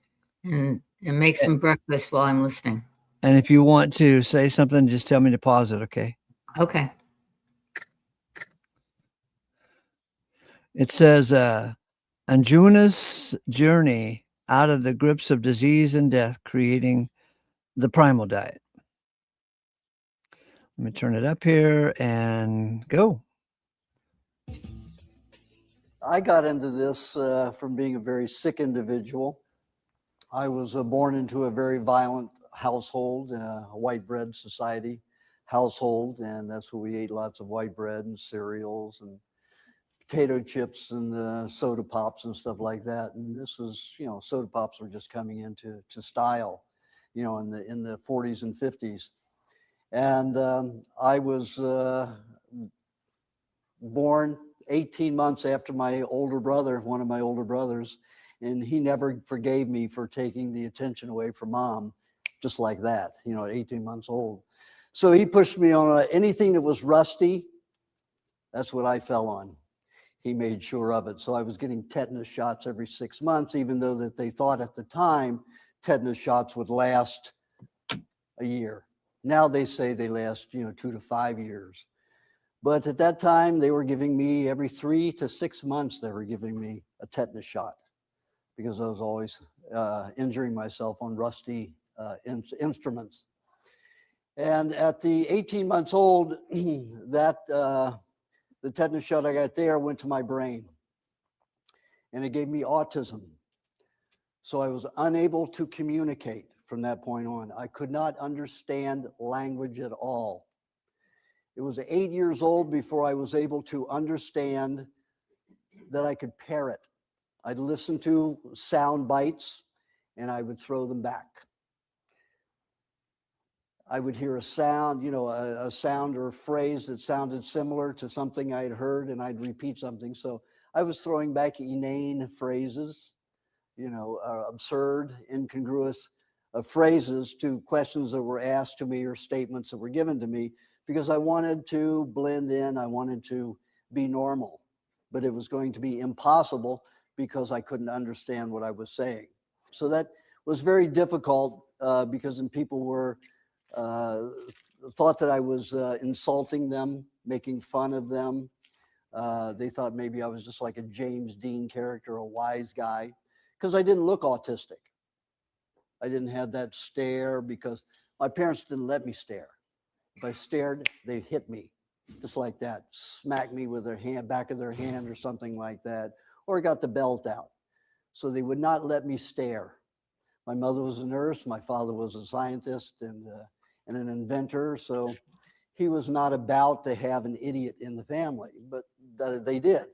and make some breakfast while I'm listening. And if you want to say something, just tell me to pause it, okay? Okay. It says, Anjuna's journey out of the grips of disease and death, creating the primal diet. Let me turn it up here and go. I got into this from being a very sick individual. I was born into a very violent household, a white bread society household, and that's where we ate lots of white bread and cereals and potato chips and soda pops and stuff like that. And this was, soda pops were just coming into style, in the 40s and 50s. And I was born 18 months after my older brother, one of my older brothers, and he never forgave me for taking the attention away from mom, just like that, at 18 months old. So he pushed me on anything that was rusty. That's what I fell on. He made sure of it. So I was getting tetanus shots every 6 months, even though that they thought at the time tetanus shots would last a year. Now they say they last, 2 to 5 years. But at that time, they were giving me every 3 to 6 months, they were giving me a tetanus shot because I was always injuring myself on rusty instruments. And at the 18 months old, the tetanus shot I got there went to my brain, and it gave me autism. So I was unable to communicate from that point on. I could not understand language at all. It was 8 years old before I was able to understand that I could parrot. I'd listen to sound bites and I would throw them back. I would hear a sound, a sound or a phrase that sounded similar to something I'd heard, and I'd repeat something. So I was throwing back inane phrases, absurd, incongruous phrases to questions that were asked to me or statements that were given to me, because I wanted to blend in, I wanted to be normal, but it was going to be impossible because I couldn't understand what I was saying. So that was very difficult because then people were thought that I was insulting them, making fun of them. They thought maybe I was just like a James Dean character, a wise guy, because I didn't look autistic. I didn't have that stare because my parents didn't let me stare. If I stared, they hit me, just like that, smack me with their hand, back of their hand or something like that, or got the belt out. So they would not let me stare. My mother was a nurse, my father was a scientist and an inventor, so he was not about to have an idiot in the family, but they did,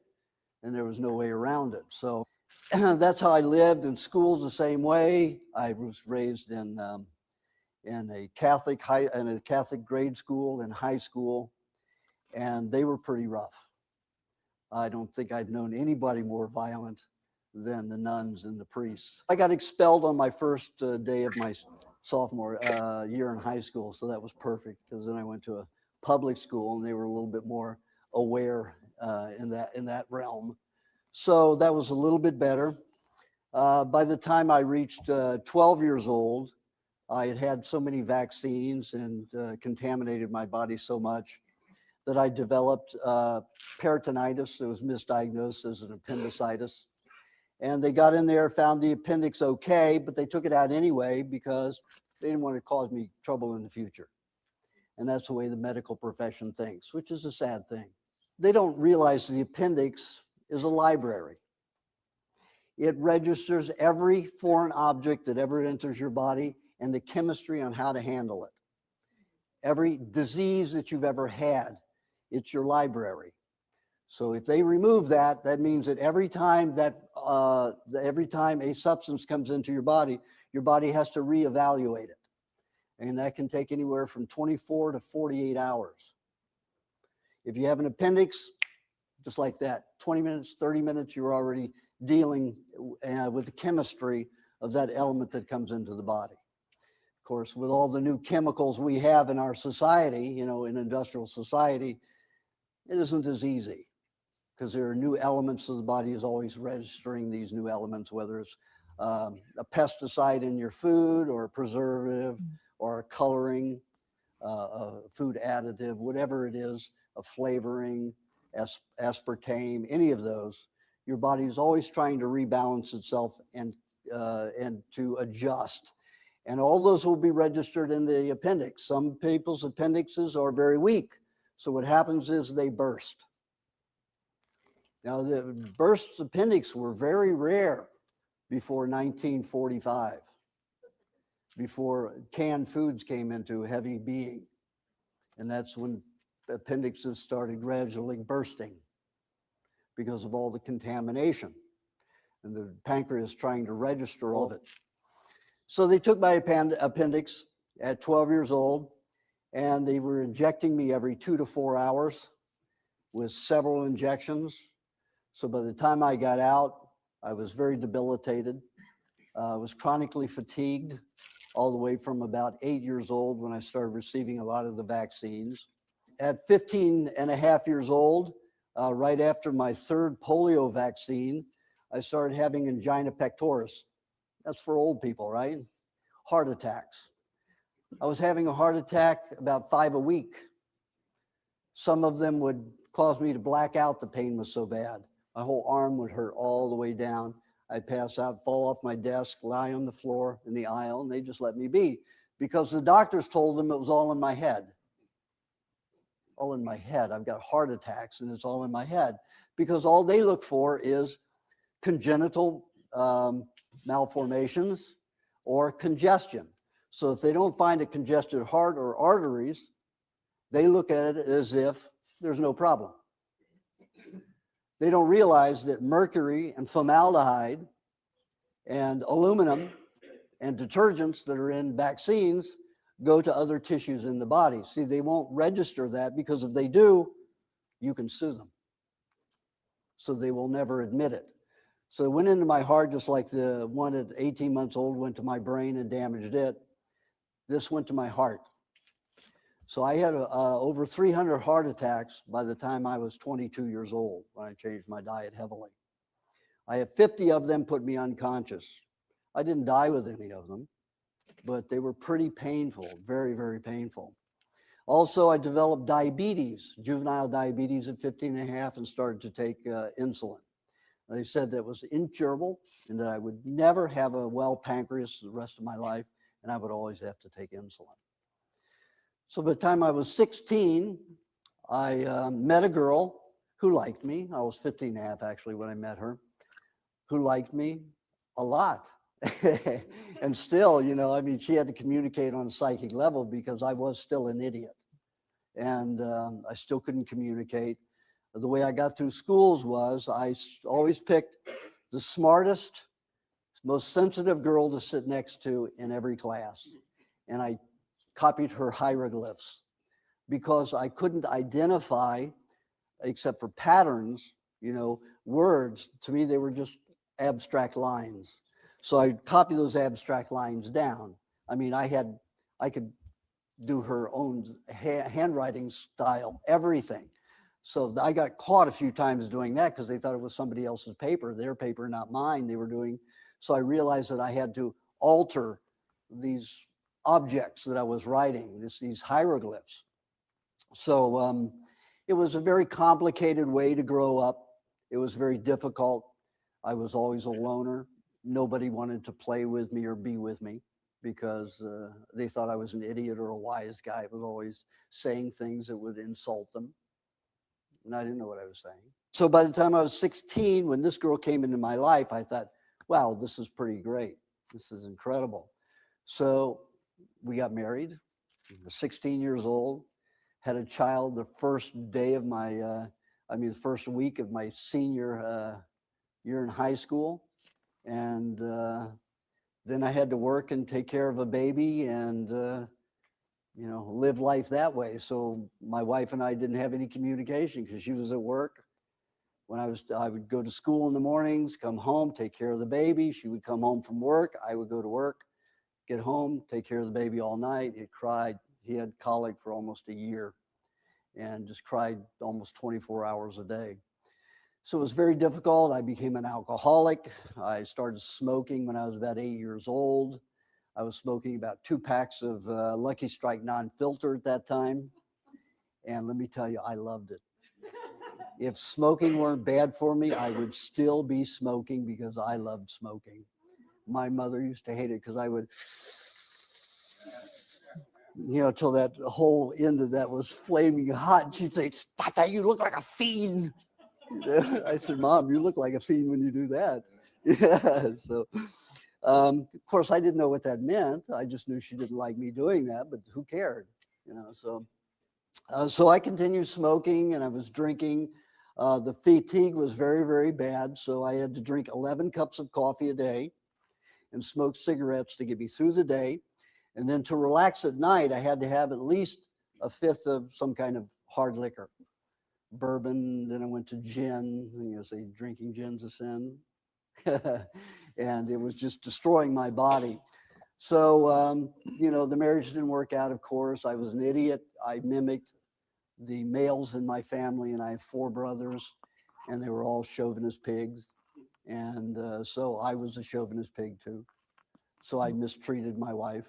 and there was no way around it. So that's how I lived. In schools the same way. I was raised in a Catholic grade school and high school, and they were pretty rough. I don't think I'd known anybody more violent than the nuns and the priests. I got expelled on my first day of my sophomore year in high school, so that was perfect, because then I went to a public school and they were a little bit more aware in that realm. So that was a little bit better. By the time I reached 12 years old, I had had so many vaccines and contaminated my body so much that I developed peritonitis. It was misdiagnosed as an appendicitis. And they got in there, found the appendix okay, but they took it out anyway because they didn't want to cause me trouble in the future. And that's the way the medical profession thinks, which is a sad thing. They don't realize the appendix is a library. It registers every foreign object that ever enters your body and the chemistry on how to handle it. Every disease that you've ever had, it's your library. So if they remove that, that means that every time a substance comes into your body has to reevaluate it. And that can take anywhere from 24 to 48 hours. If you have an appendix, just like that, 20 minutes, 30 minutes, you're already dealing with the chemistry of that element that comes into the body. Of course, with all the new chemicals we have in our society, in industrial society, it isn't as easy, because there are new elements, so the body is always registering these new elements, whether it's a pesticide in your food or a preservative or a coloring, a food additive, whatever it is, a flavoring, aspartame, any of those. Your body is always trying to rebalance itself and to adjust. And all those will be registered in the appendix. Some people's appendixes are very weak. So what happens is they burst. Now, the burst appendix were very rare before 1945, before canned foods came into heavy being. And that's when appendixes started gradually bursting, because of all the contamination and the pancreas trying to register all of it. So they took my appendix at 12 years old, and they were injecting me every 2 to 4 hours with several injections. So by the time I got out, I was very debilitated. I was chronically fatigued all the way from about 8 years old when I started receiving a lot of the vaccines. At 15 and a half years old, right after my third polio vaccine, I started having angina pectoris. That's for old people, right? Heart attacks. I was having a heart attack about 5 a week. Some of them would cause me to black out. The pain was so bad. My whole arm would hurt all the way down. I'd pass out, fall off my desk, lie on the floor in the aisle, and they just let me be because the doctors told them it was all in my head. All in my head. I've got heart attacks and it's all in my head because all they look for is congenital malformations or congestion. So if they don't find a congested heart or arteries, they look at it as if there's no problem. They don't realize that mercury and formaldehyde and aluminum and detergents that are in vaccines go to other tissues in the body. See, they won't register that because if they do, you can sue them. So they will never admit it. So it went into my heart just like the one at 18 months old went to my brain and damaged it. This went to my heart. So I had over 300 heart attacks by the time I was 22 years old when I changed my diet heavily. I had 50 of them put me unconscious. I didn't die with any of them, but they were pretty painful, very, very painful. Also, I developed diabetes, juvenile diabetes at 15 and a half and started to take insulin. They said that was incurable and that I would never have a well pancreas the rest of my life and I would always have to take insulin. So by the time I was 16, I met a girl who liked me. I was 15 and a half actually when I met her, who liked me a lot. And still, you know, I mean, she had to communicate on a psychic level because I was still an idiot. And I still couldn't communicate. The way I got through schools was I always picked the smartest, most sensitive girl to sit next to in every class. And I copied her hieroglyphs because I couldn't identify, except for patterns, you know, words. To me, they were just abstract lines. So I copied those abstract lines down. I mean, I could do her own handwriting style, everything. So I got caught a few times doing that because they thought it was somebody else's paper, their paper, not mine. They were doing. So I realized that I had to alter these objects that I was writing, these hieroglyphs. So it was a very complicated way to grow up. It was very difficult. I was always a loner. Nobody wanted to play with me or be with me because they thought I was an idiot or a wise guy. I was always saying things that would insult them. And I didn't know what I was saying. So by the time I was 16, when this girl came into my life, I thought, wow, this is pretty great. This is incredible. So we got married. I was 16 years old, had a child the first day of my, the first week of my senior year in high school. And then I had to work and take care of a baby and, live life that way. So my wife and I didn't have any communication because she was at work. I would go to school in the mornings, come home, take care of the baby. She would come home from work. I would go to work, get home, take care of the baby all night. He cried. He had colic for almost a year and just cried almost 24 hours a day. So it was very difficult. I became an alcoholic. I started smoking when I was about 8 years old. I was smoking about 2 packs of Lucky Strike non-filter at that time. And let me tell you, I loved it. If smoking weren't bad for me, I would still be smoking because I loved smoking. My mother used to hate it because I would, till that whole end of that was flaming hot. And she'd say, "Stop that, you look like a fiend." I said, "Mom, you look like a fiend when you do that." Yeah, so, of course, I didn't know what that meant. I just knew she didn't like me doing that, but who cared? So I continued smoking and I was drinking. The fatigue was very, very bad. So I had to drink 11 cups of coffee a day and smoke cigarettes to get me through the day. And then to relax at night, I had to have at least a fifth of some kind of hard liquor, bourbon. Then I went to gin. You know, say drinking gin's a sin. And it was just destroying my body. So, you know, the marriage didn't work out, of course. I was an idiot. I mimicked the males in my family, and I have 4 brothers, and they were all chauvinist pigs. And so I was a chauvinist pig too. So I mistreated my wife.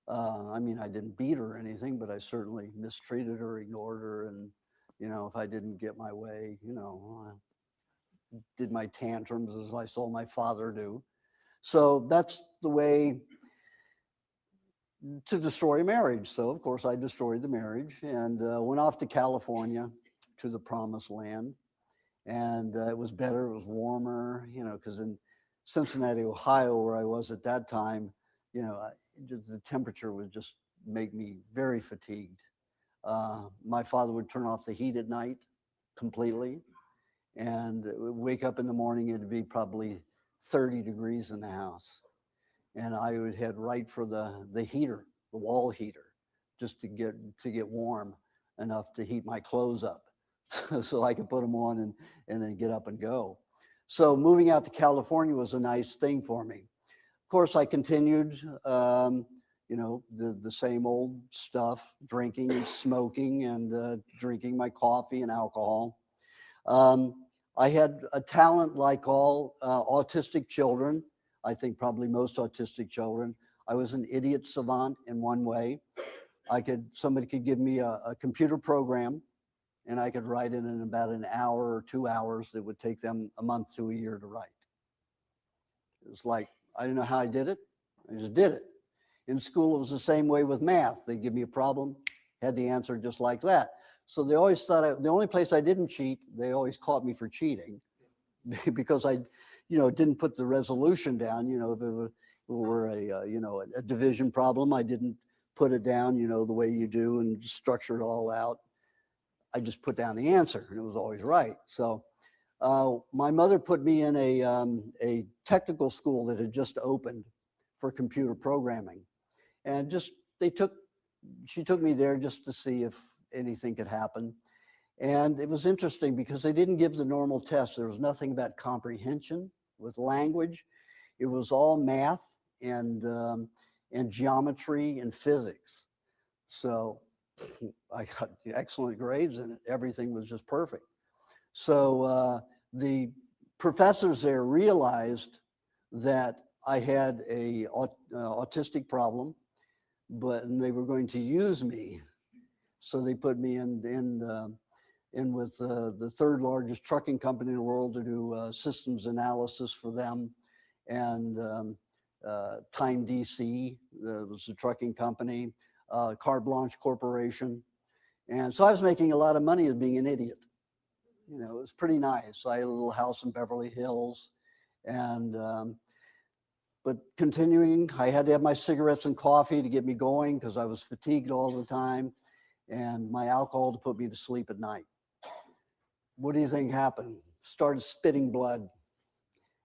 I mean, I didn't beat her or anything, but I certainly mistreated her, ignored her. And, you know, if I didn't get my way, you know, I did my tantrums as I saw my father do. So that's the way to destroy a marriage. So, of course, I destroyed the marriage and went off to California, to the promised land. And it was better, it was warmer, you know, because in Cincinnati, Ohio, where I was at that time, you know, the temperature would just make me very fatigued. My father would turn off the heat at night completely, and wake up in the morning, it'd be probably 30 degrees in the house. And I would head right for the heater, the wall heater, just to get warm enough to heat my clothes up so I could put them on and then get up and go. So moving out to California was a nice thing for me. Of course, I continued, you know, the same old stuff, drinking and smoking and drinking my coffee and alcohol. I had a talent like all autistic children. I think probably most autistic children. I was an idiot savant in one way. Somebody could give me a computer program, and I could write it in about an hour or 2 hours. That would take them a month to a year to write. It was like, I didn't know how I did it. I just did it. In school, it was the same way with math. They'd give me a problem, had the answer just like that. So they always thought the only place I didn't cheat, they always caught me for cheating because I, you know, didn't put the resolution down. You know, if it were a, you know, a division problem, I didn't put it down, you know, the way you do and structure it all out. I just put down the answer and it was always right. So my mother put me in a technical school that had just opened for computer programming. And she took me there just to see if anything could happen. And it was interesting because they didn't give the normal test. There was nothing about comprehension with language. It was all math and geometry and physics. So I got excellent grades and everything was just perfect. So the professors there realized that I had a autistic problem, but they were going to use me. So they put me in with the 3rd largest trucking company in the world to do systems analysis for them. And Time DC was the trucking company, Carte Blanche Corporation. And so I was making a lot of money as being an idiot. You know, it was pretty nice. I had a little house in Beverly Hills. And but continuing, I had to have my cigarettes and coffee to get me going because I was fatigued all the time, and my alcohol to put me to sleep at night. What do you think happened? Started spitting blood,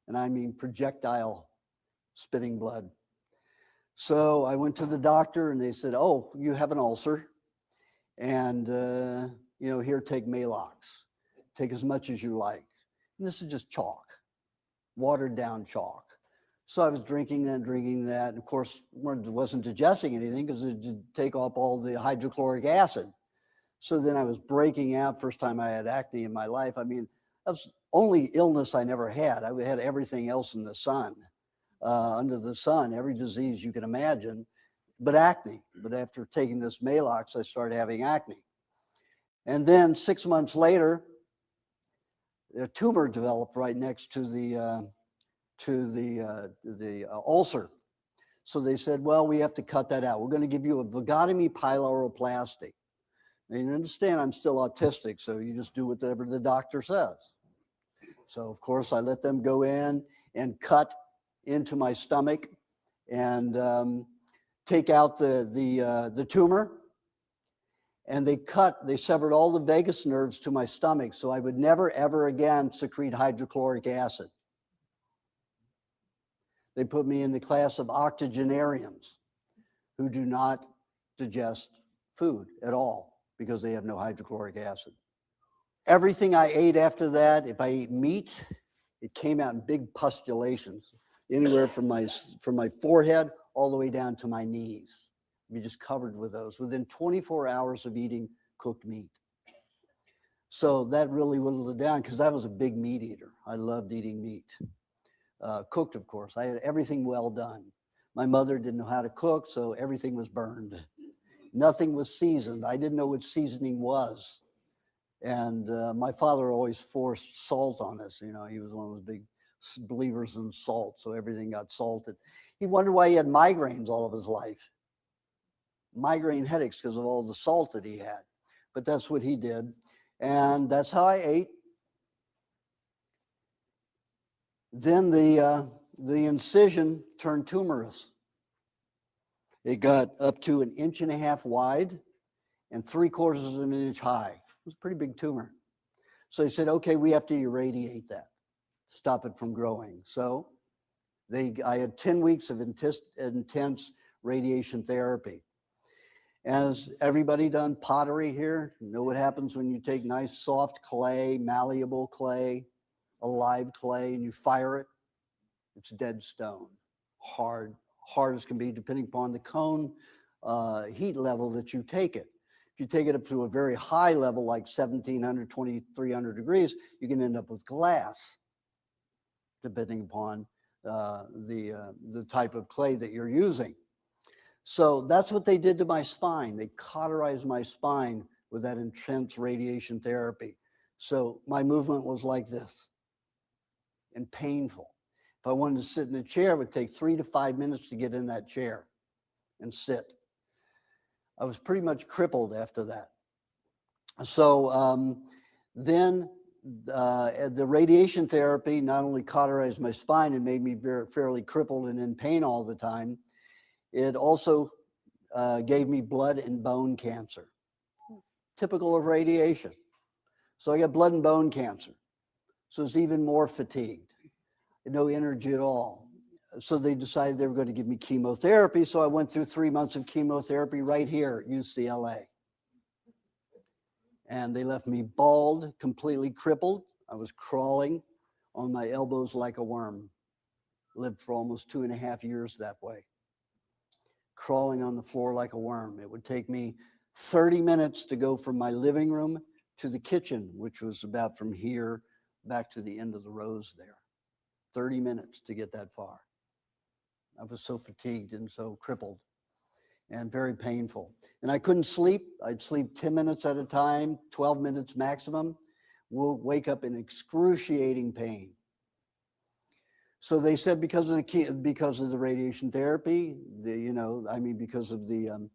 and I mean projectile spitting blood. So I went to the doctor, and they said, "Oh, you have an ulcer, and you know, here, take Maalox. Take as much as you like." And this is just chalk, watered down chalk. So I was drinking that. And of course, wasn't digesting anything because it did take up all the hydrochloric acid. So then I was breaking out. First time I had acne in my life. I mean, that was only illness I never had. I had everything else in the sun, under the sun, every disease you can imagine, but acne. But after taking this Maalox, I started having acne. And then 6 months later, a tumor developed right next to the ulcer. So they said, well, we have to cut that out. We're going to give you a vagotomy pyloroplasty. Now, you understand I'm still autistic, so you just do whatever the doctor says. So, of course, I let them go in and cut into my stomach and take out the tumor. And they severed all the vagus nerves to my stomach, so I would never, ever again secrete hydrochloric acid. They put me in the class of octogenarians who do not digest food at all because they have no hydrochloric acid. Everything I ate after that, if I ate meat, it came out in big pustulations, anywhere from my forehead all the way down to my knees. Be just covered with those within 24 hours of eating cooked meat. So that really whittled it down because I was a big meat eater. I loved eating meat. Cooked, of course. I had everything well done. My mother didn't know how to cook, so everything was burned. Nothing was seasoned. I didn't know what seasoning was. And my father always forced salt on us. You know, he was one of those big believers in salt, so everything got salted. He wondered why he had migraines all of his life. Migraine headaches because of all the salt that he had. But that's what he did. And that's how I ate. Then the incision turned tumorous. It got up to 1.5 inches wide and 3/4 of an inch high. It was a pretty big tumor. So they said, okay, we have to irradiate that, stop it from growing. So I had 10 weeks of intense radiation therapy. Has everybody done pottery here? You know what happens when you take nice soft clay, malleable clay, a live clay, and you fire it? It's dead stone, hard as can be, depending upon the cone heat level that you take it. If you take it up to a very high level, like 1700, 2300 degrees, you can end up with glass, depending upon the type of clay that you're using. So that's what they did to my spine. They cauterized my spine with that intense radiation therapy. So my movement was like this and painful. If I wanted to sit in a chair, it would take 3 to 5 minutes to get in that chair and sit. I was pretty much crippled after that. So then the radiation therapy not only cauterized my spine and made me fairly crippled and in pain all the time, it also gave me blood and bone cancer, typical of radiation. So I got blood and bone cancer. So it's even more fatigued, no energy at all. So they decided they were going to give me chemotherapy. So I went through 3 months of chemotherapy right here at UCLA. And they left me bald, completely crippled. I was crawling on my elbows like a worm. Lived for almost 2.5 years that way. Crawling on the floor like a worm. It would take me 30 minutes to go from my living room to the kitchen, which was about from here back to the end of the rows there. 30 minutes to get that far. I was so fatigued and so crippled and very painful. And I couldn't sleep. I'd sleep 10 minutes at a time, 12 minutes maximum. We'll wake up in excruciating pain. So they said because of the radiation therapy, because of the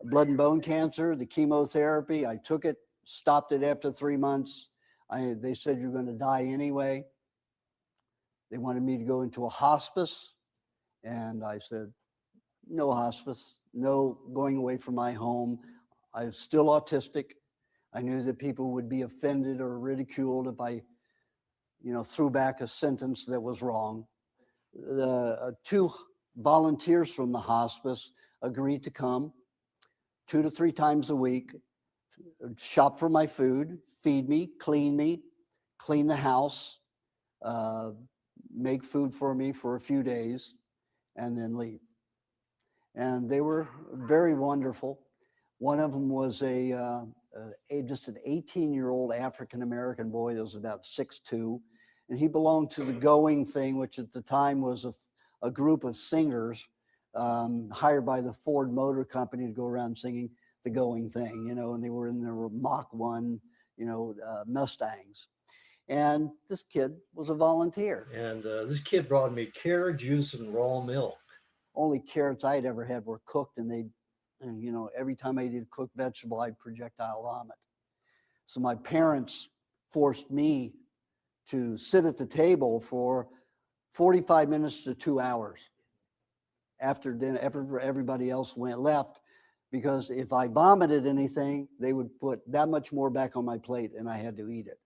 blood and bone cancer, the chemotherapy, I took it, stopped it after 3 months. They said you're going to die anyway. They wanted me to go into a hospice, and I said, no hospice, no going away from my home. I was still autistic. I knew that people would be offended or ridiculed if I, threw back a sentence that was wrong. The 2 volunteers from the hospice agreed to come 2 to 3 times a week, shop for my food, feed me, clean the house, make food for me for a few days, and then leave. And they were very wonderful. One of them was just an 18-year-old African-American boy that was about 6'2", and he belonged to the Going thing, which at the time was a group of singers hired by the Ford Motor Company to go around singing the Going thing, and they were in their Mach 1, Mustangs. And this kid was a volunteer. And this kid brought me carrot juice and raw milk. Only carrots I'd ever had were cooked, and every time I ate a cooked vegetable, I'd projectile vomit. So my parents forced me to sit at the table for 45 minutes to 2 hours after dinner, after everybody else left. because if I vomited anything, they would put that much more back on my plate and I had to eat it.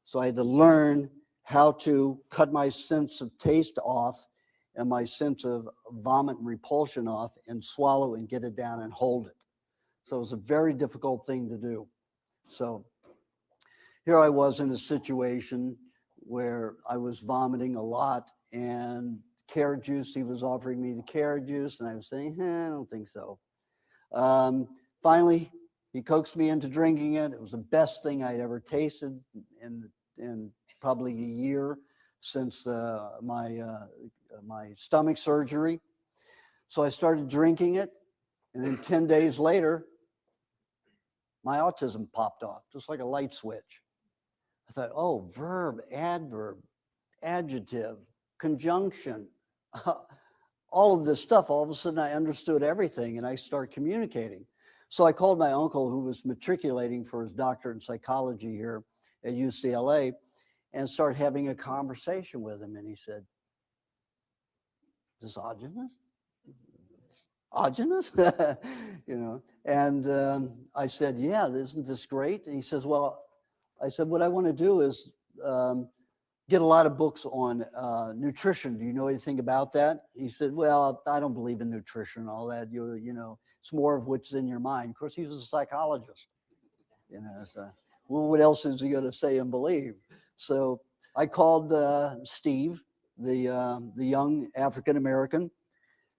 So I had to learn how to cut my sense of taste off and my sense of vomit and repulsion off and swallow and get it down and hold it. So it was a very difficult thing to do. So here I was in a situation where I was vomiting a lot, and carrot juice, he was offering me the carrot juice, and I was saying, I don't think so. Finally, he coaxed me into drinking it. It was the best thing I'd ever tasted in probably a year since my stomach surgery. So I started drinking it, and then 10 days later, my autism popped off, just like a light switch. I thought, oh, verb, adverb, adjective, conjunction, all of this stuff. All of a sudden, I understood everything, and I started communicating. So I called my uncle, who was matriculating for his doctorate in psychology here at UCLA, and started having a conversation with him. And he said, "Is this Ogenus?" And I said, "Yeah, isn't this great?" And he says, "Well," I said, "what I want to do is get a lot of books on nutrition. Do you know anything about that?" He said, "Well, I don't believe in nutrition and all that. You know, it's more of what's in your mind." Of course, he was a psychologist. So, well, what else is he going to say and believe? So I called Steve, the young African American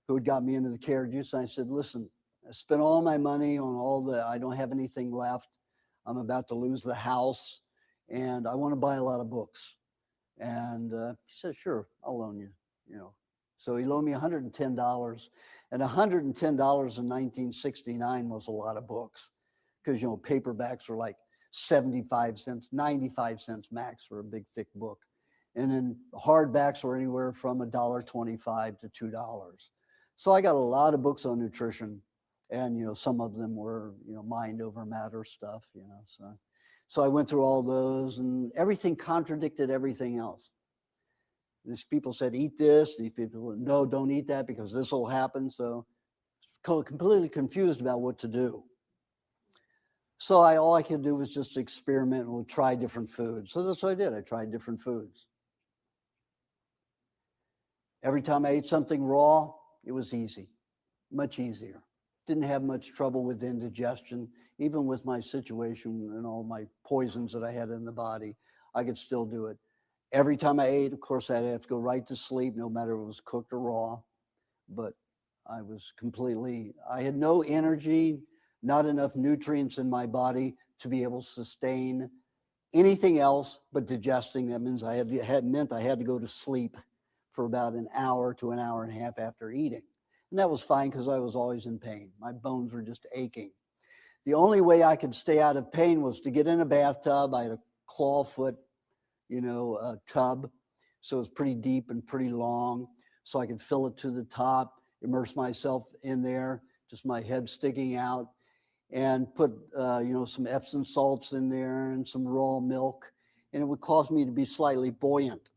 who had got me into the carrot juice. And I said, "Listen, I spent all my money on I don't have anything left. I'm about to lose the house, and I want to buy a lot of books." And he said, "Sure, I'll loan you." So he loaned me $110, and $110 in 1969 was a lot of books, because paperbacks were like 75 cents, 95 cents max for a big thick book, and then hardbacks were anywhere from $1.25 to $2. So I got a lot of books on nutrition, and some of them were mind over matter stuff. So I went through all those, and everything contradicted everything else. These people said, "Eat this." These people, "No, don't eat that because this will happen." So completely confused about what to do. So all I could do was just experiment and try different foods. So that's what I did. I tried different foods. Every time I ate something raw, it was easy, much easier. Didn't have much trouble with indigestion. Even with my situation and all my poisons that I had in the body, I could still do it. Every time I ate, of course, I'd have to go right to sleep, no matter if it was cooked or raw. But I had no energy, not enough nutrients in my body to be able to sustain anything else but digesting. That means I had to go to sleep for about an hour to an hour and a half after eating. And that was fine because I was always in pain. My bones were just aching. The only way I could stay out of pain was to get in a bathtub. I had a clawfoot, tub. So it was pretty deep and pretty long. So I could fill it to the top, immerse myself in there, just my head sticking out, and put, some Epsom salts in there and some raw milk. And it would cause me to be slightly buoyant,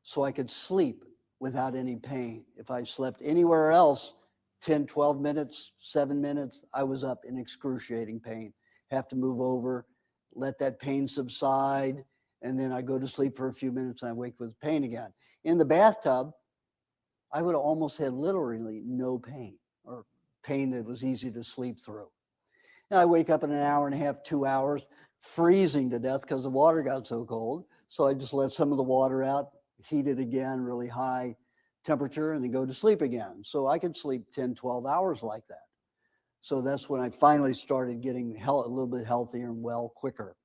so I could sleep without any pain. If I slept anywhere else, 10, 12 minutes, 7 minutes, I was up in excruciating pain. Have to move over, let that pain subside, and then I go to sleep for a few minutes and I wake with pain again. In the bathtub, I would almost have literally no pain, or pain that was easy to sleep through. And I wake up in an hour and a half, 2 hours, freezing to death because the water got so cold. So I just let some of the water out, heat it again, really high temperature, and then go to sleep again. So I could sleep 10, 12 hours like that. So that's when I finally started getting a little bit healthier and well quicker.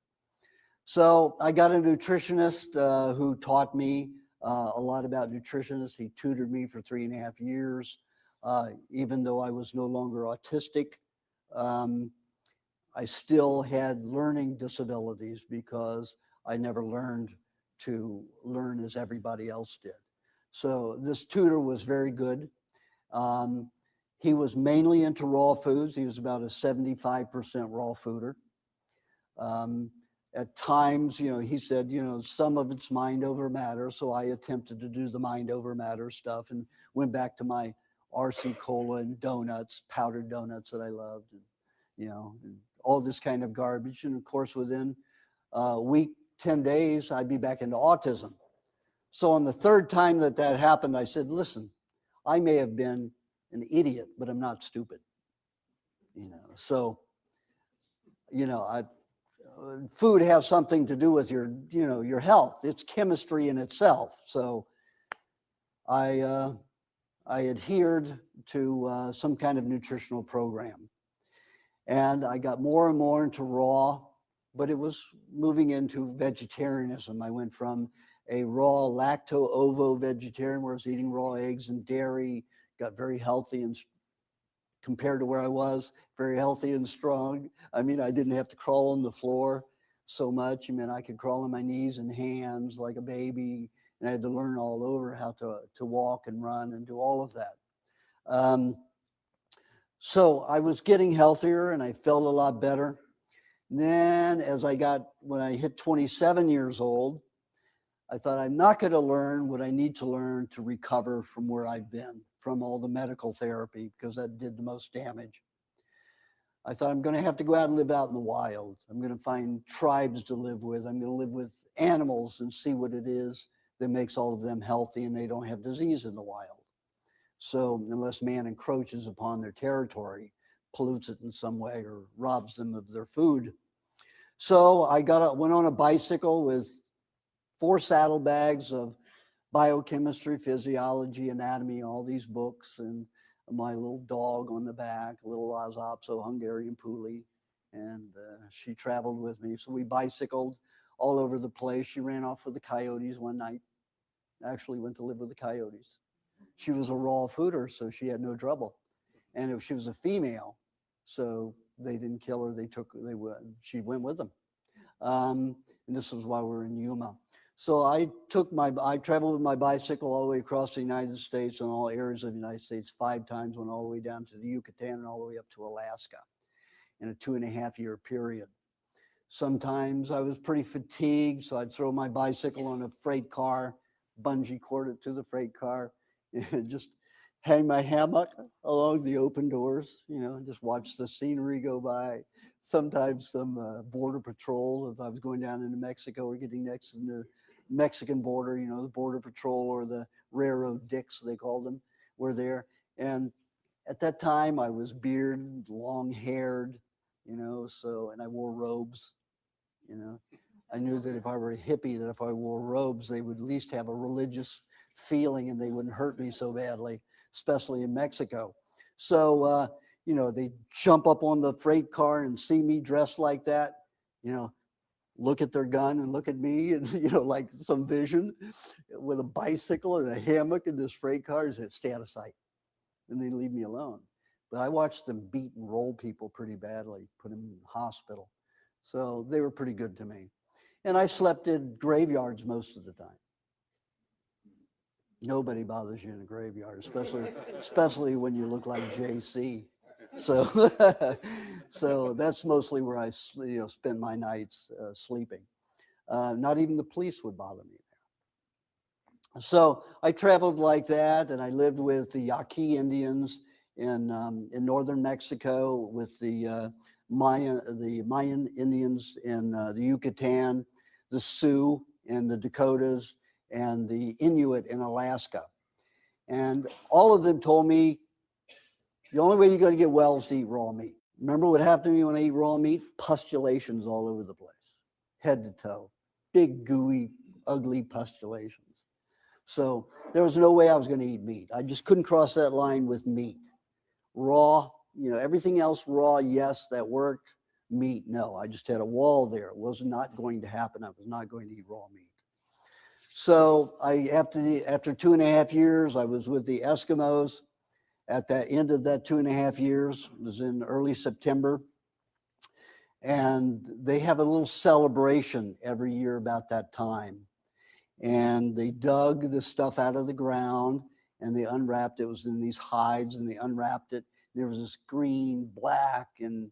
So I got a nutritionist who taught me a lot about nutrition. He tutored me for 3.5 years. Even though I was no longer autistic, I still had learning disabilities because I never learned to learn as everybody else did. So this tutor was very good. He was mainly into raw foods. He was about a 75% raw fooder. At times, he said, some of it's mind over matter. So I attempted to do the mind over matter stuff and went back to my RC Cola and donuts, powdered donuts that I loved, and all this kind of garbage. And of course, within a week, 10 days, I'd be back into autism. So on the third time that happened, I said, listen, I may have been an idiot, but I'm not stupid. So, food has something to do with your health. It's chemistry in itself. So I adhered to some kind of nutritional program. And I got more and more into raw, but it was moving into vegetarianism. I went from a raw lacto-ovo vegetarian where I was eating raw eggs and dairy, got very healthy and compared to where I was, very healthy and strong. I mean, I didn't have to crawl on the floor so much. I mean, I could crawl on my knees and hands like a baby, and I had to learn all over how to walk and run and do all of that. So I was getting healthier and I felt a lot better. And then when I hit 27 years old, I thought I'm not going to learn what I need to learn to recover from where I've been, from all the medical therapy, because that did the most damage. I thought I'm going to have to go out and live out in the wild. I'm going to find tribes to live with. I'm going to live with animals and see what it is that makes all of them healthy and they don't have disease in the wild. So unless man encroaches upon their territory, pollutes it in some way, or robs them of their food. So I went on a bicycle with 4 saddlebags of biochemistry, physiology, anatomy, all these books, and my little dog on the back, a little Lhasa Hungarian Puli, and she traveled with me. So we bicycled all over the place. She ran off with the coyotes one night. Actually went to live with the coyotes. She was a raw fooder, so she had no trouble. And if she was a female, so they didn't kill her. She went with them. And this was while we were in Yuma. So I traveled with my bicycle all the way across the United States and all areas of the United States 5 times, went all the way down to the Yucatan and all the way up to Alaska in a 2.5-year period. Sometimes I was pretty fatigued, so I'd throw my bicycle on a freight car, bungee cord it to the freight car, and just hang my hammock along the open doors, just watch the scenery go by. Sometimes some border patrol, if I was going down into Mexico or getting next to the Mexican border, the border patrol or the railroad dicks, they called them, were there. And at that time I was bearded, long haired, and I wore robes, I knew that if I were a hippie, that if I wore robes, they would at least have a religious feeling and they wouldn't hurt me so badly, especially in Mexico. So, they jump up on the freight car and see me dressed like that, look at their gun and look at me and, like some vision with a bicycle and a hammock in this freight car, and said, stay out of sight. And they leave me alone. But I watched them beat and roll people pretty badly, put them in the hospital. So they were pretty good to me. And I slept in graveyards most of the time. Nobody bothers you in a graveyard, especially when you look like JC. So, so that's mostly where I spend my nights sleeping. Not even the police would bother me there. So I traveled like that, and I lived with the Yaqui Indians in northern Mexico, with the Mayan Indians in the Yucatan, the Sioux in the Dakotas, and the Inuit in Alaska. And all of them told me, the only way you're going to get well is to eat raw meat. Remember what happened to me when I eat raw meat? Pustulations all over the place, head to toe, big, gooey, ugly pustulations. So there was no way I was going to eat meat. I just couldn't cross that line with meat. Raw, everything else raw, yes, that worked. Meat, no. I just had a wall there. It was not going to happen. I was not going to eat raw meat. So after 2.5 years, I was with the Eskimos. At the end of that 2.5 years, it was in early September. And they have a little celebration every year about that time. And they dug the stuff out of the ground and they unwrapped it. It was in these hides, and they unwrapped it. There was this green, black, and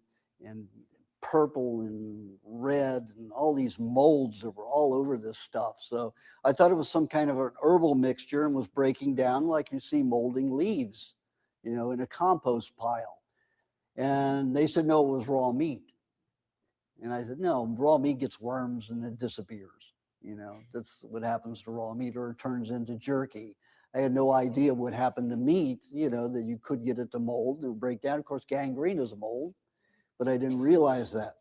purple and red, and all these molds that were all over this stuff. So I thought it was some kind of an herbal mixture and was breaking down like you see molding leaves, in a compost pile. And they said, no, it was raw meat. And I said, no, raw meat gets worms and it disappears. That's what happens to raw meat, or it turns into jerky. I had no idea what happened to meat, that you could get it to mold and break down. Of course, gangrene is a mold, but I didn't realize that.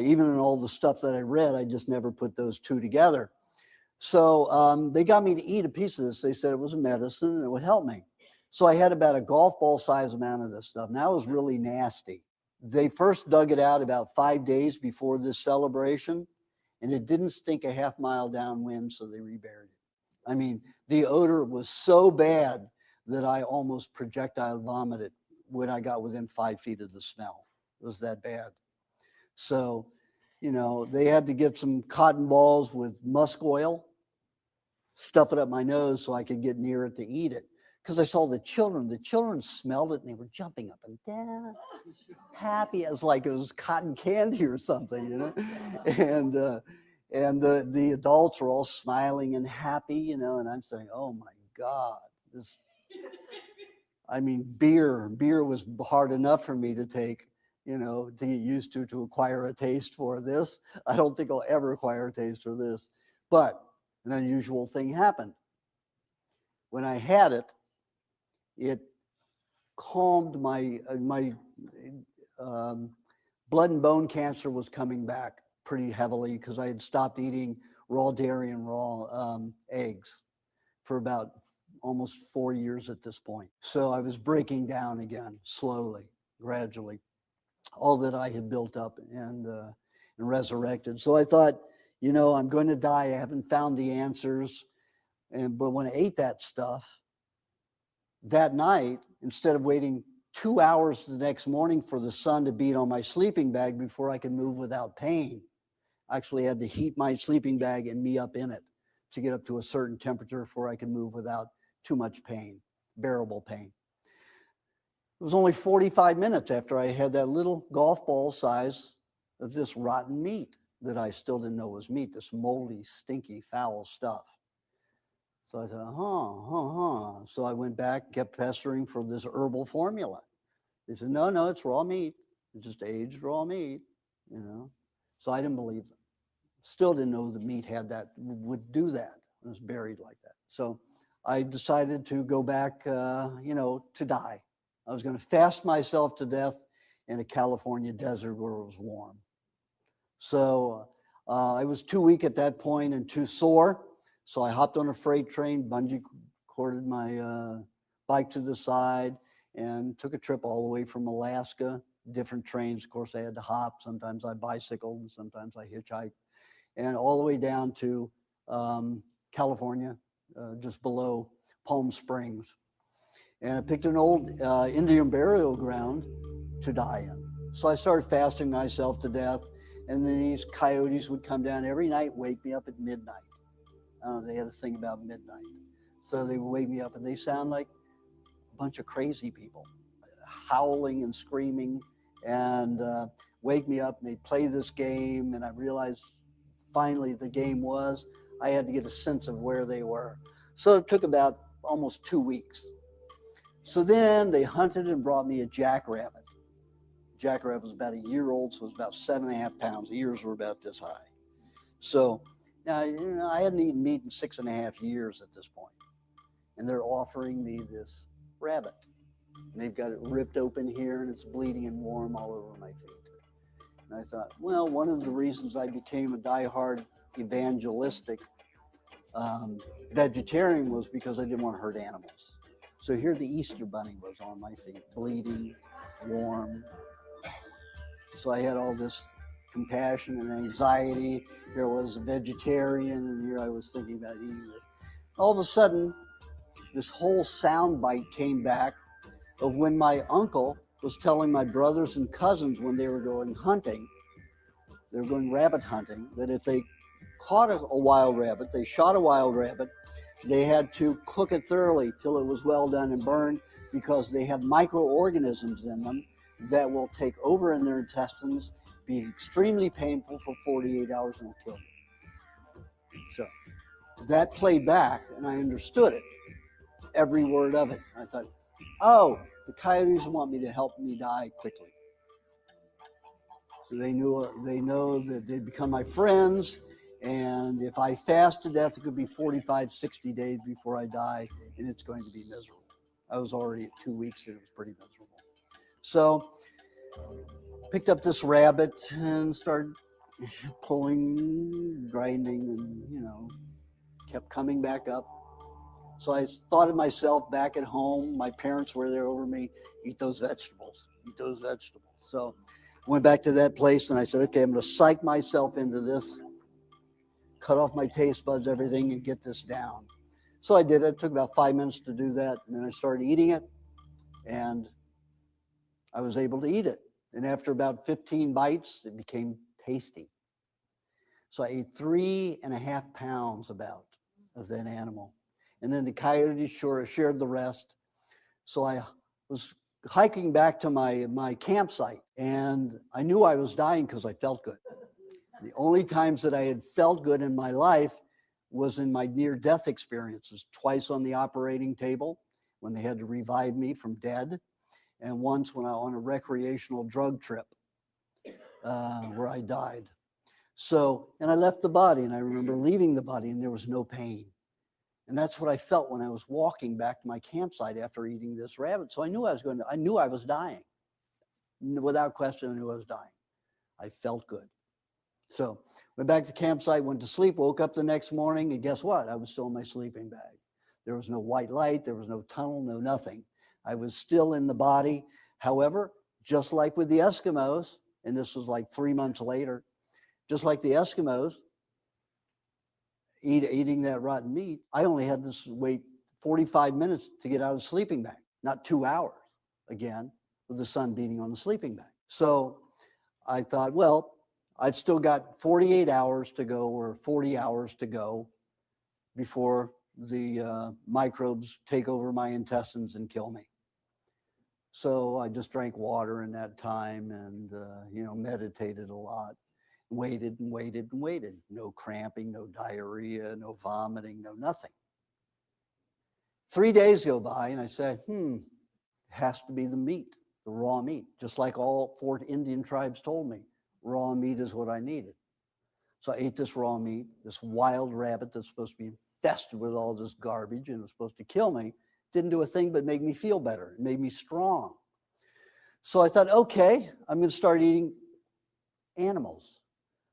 Even in all the stuff that I read, I just never put those two together. So they got me to eat a piece of this. They said it was a medicine and it would help me. So I had about a golf ball size amount of this stuff. Now it was really nasty. They first dug it out about 5 days before this celebration, and it didn't stink a half mile downwind, so they reburied it. I mean, the odor was so bad that I almost projectile vomited when I got within 5 feet of the smell. It was that bad. So, they had to get some cotton balls with musk oil, stuff it up my nose so I could get near it to eat it. Because I saw the children smelled it and they were jumping up and down, happy as like it was cotton candy or something, and the adults were all smiling and happy, and I'm saying, oh my God, beer was hard enough for me to take, to get used to acquire a taste for this. I don't think I'll ever acquire a taste for this, but an unusual thing happened. When I had it, it calmed my blood and bone cancer was coming back pretty heavily because I had stopped eating raw dairy and raw eggs for about almost 4 years at this point. So I was breaking down again, slowly, gradually, all that I had built up and resurrected. So I thought, I'm going to die. I haven't found the answers. But when I ate that stuff, that night, instead of waiting 2 hours the next morning for the sun to beat on my sleeping bag before I could move without pain, I actually had to heat my sleeping bag and me up in it to get up to a certain temperature before I could move without too much pain, bearable pain. It was only 45 minutes after I had that little golf ball size of this rotten meat that I still didn't know was meat, this moldy, stinky, foul stuff. So I said, So I went back, kept pestering for this herbal formula. They said, no, it's raw meat. It's just aged raw meat, So I didn't believe them. Still didn't know the meat would do that. It was buried like that. So I decided to go back, to die. I was going to fast myself to death in a California desert where it was warm. So I was too weak at that point and too sore. So I hopped on a freight train, bungee corded my bike to the side, and took a trip all the way from Alaska, different trains. Of course, I had to hop. Sometimes I bicycled, sometimes I hitchhiked, and all the way down to California, just below Palm Springs. And I picked an old Indian burial ground to die in. So I started fasting myself to death, and then these coyotes would come down every night, wake me up at midnight. They had a thing about midnight. So they would wake me up, and they sound like a bunch of crazy people, howling and screaming, and wake me up, and they'd play this game, and I realized finally the game was, I had to get a sense of where they were. So it took about almost 2 weeks. So then they hunted and brought me a jackrabbit. Jackrabbit was about a year old, so it was about 7.5 pounds. The ears were about this high. So now, I hadn't eaten meat in 6.5 years at this point. And they're offering me this rabbit. And they've got it ripped open here, and it's bleeding and warm all over my feet. And I thought, well, one of the reasons I became a diehard evangelistic vegetarian was because I didn't want to hurt animals. So here the Easter bunny was on my feet, bleeding, warm. So I had all this compassion and anxiety. Here I was a vegetarian, and here I was thinking about eating this. All of a sudden, this whole sound bite came back of when my uncle was telling my brothers and cousins when they were going hunting, they were going rabbit hunting, that if they caught a wild rabbit, they shot a wild rabbit, they had to cook it thoroughly till it was well done and burned, because they have microorganisms in them that will take over in their intestines, be extremely painful for 48 hours, and will kill you. So that played back, and I understood it, every word of it. I thought, oh, the coyotes want me to help me die quickly. So they know that they become my friends. And if I fast to death, it could be 45, 60 days before I die, and it's going to be miserable. I was already at 2 weeks and it was pretty miserable. So picked up this rabbit and started pulling, grinding, and kept coming back up. So I thought of myself back at home. My parents were there over me. Eat those vegetables. Eat those vegetables. So I went back to that place and I said, okay, I'm going to psych myself into this, cut off my taste buds, everything, and get this down. So I did it. It took about 5 minutes to do that. And then I started eating it and I was able to eat it. And after about 15 bites, it became tasty. So I ate 3.5 pounds about of that animal. And then the coyotes shared the rest. So I was hiking back to my campsite and I knew I was dying because I felt good. The only times that I had felt good in my life was in my near-death experiences, twice on the operating table when they had to revive me from dead, and once when I was on a recreational drug trip where I died. So, and I left the body and I remember leaving the body and there was no pain. And that's what I felt when I was walking back to my campsite after eating this rabbit. So I knew I was dying. Without question, I knew I was dying. I felt good. So went back to the campsite, went to sleep, woke up the next morning, and guess what? I was still in my sleeping bag. There was no white light, there was no tunnel, no nothing. I was still in the body. However, just like with the Eskimos, and this was like 3 months later, just like the Eskimos, eating that rotten meat, I only had to wait 45 minutes to get out of the sleeping bag, not 2 hours, again, with the sun beating on the sleeping bag. So I thought, well, I've still got 48 hours to go or 40 hours to go before the microbes take over my intestines and kill me. So I just drank water in that time and, meditated a lot. Waited and waited and waited. No cramping, no diarrhea, no vomiting, no nothing. 3 days go by and I said, it has to be the meat, the raw meat, just like all 4 Indian tribes told me. Raw meat is what I needed. So I ate this raw meat, this wild rabbit that's supposed to be infested with all this garbage and was supposed to kill me. Didn't do a thing but make me feel better. It made me strong. So I thought, okay, I'm going to start eating animals.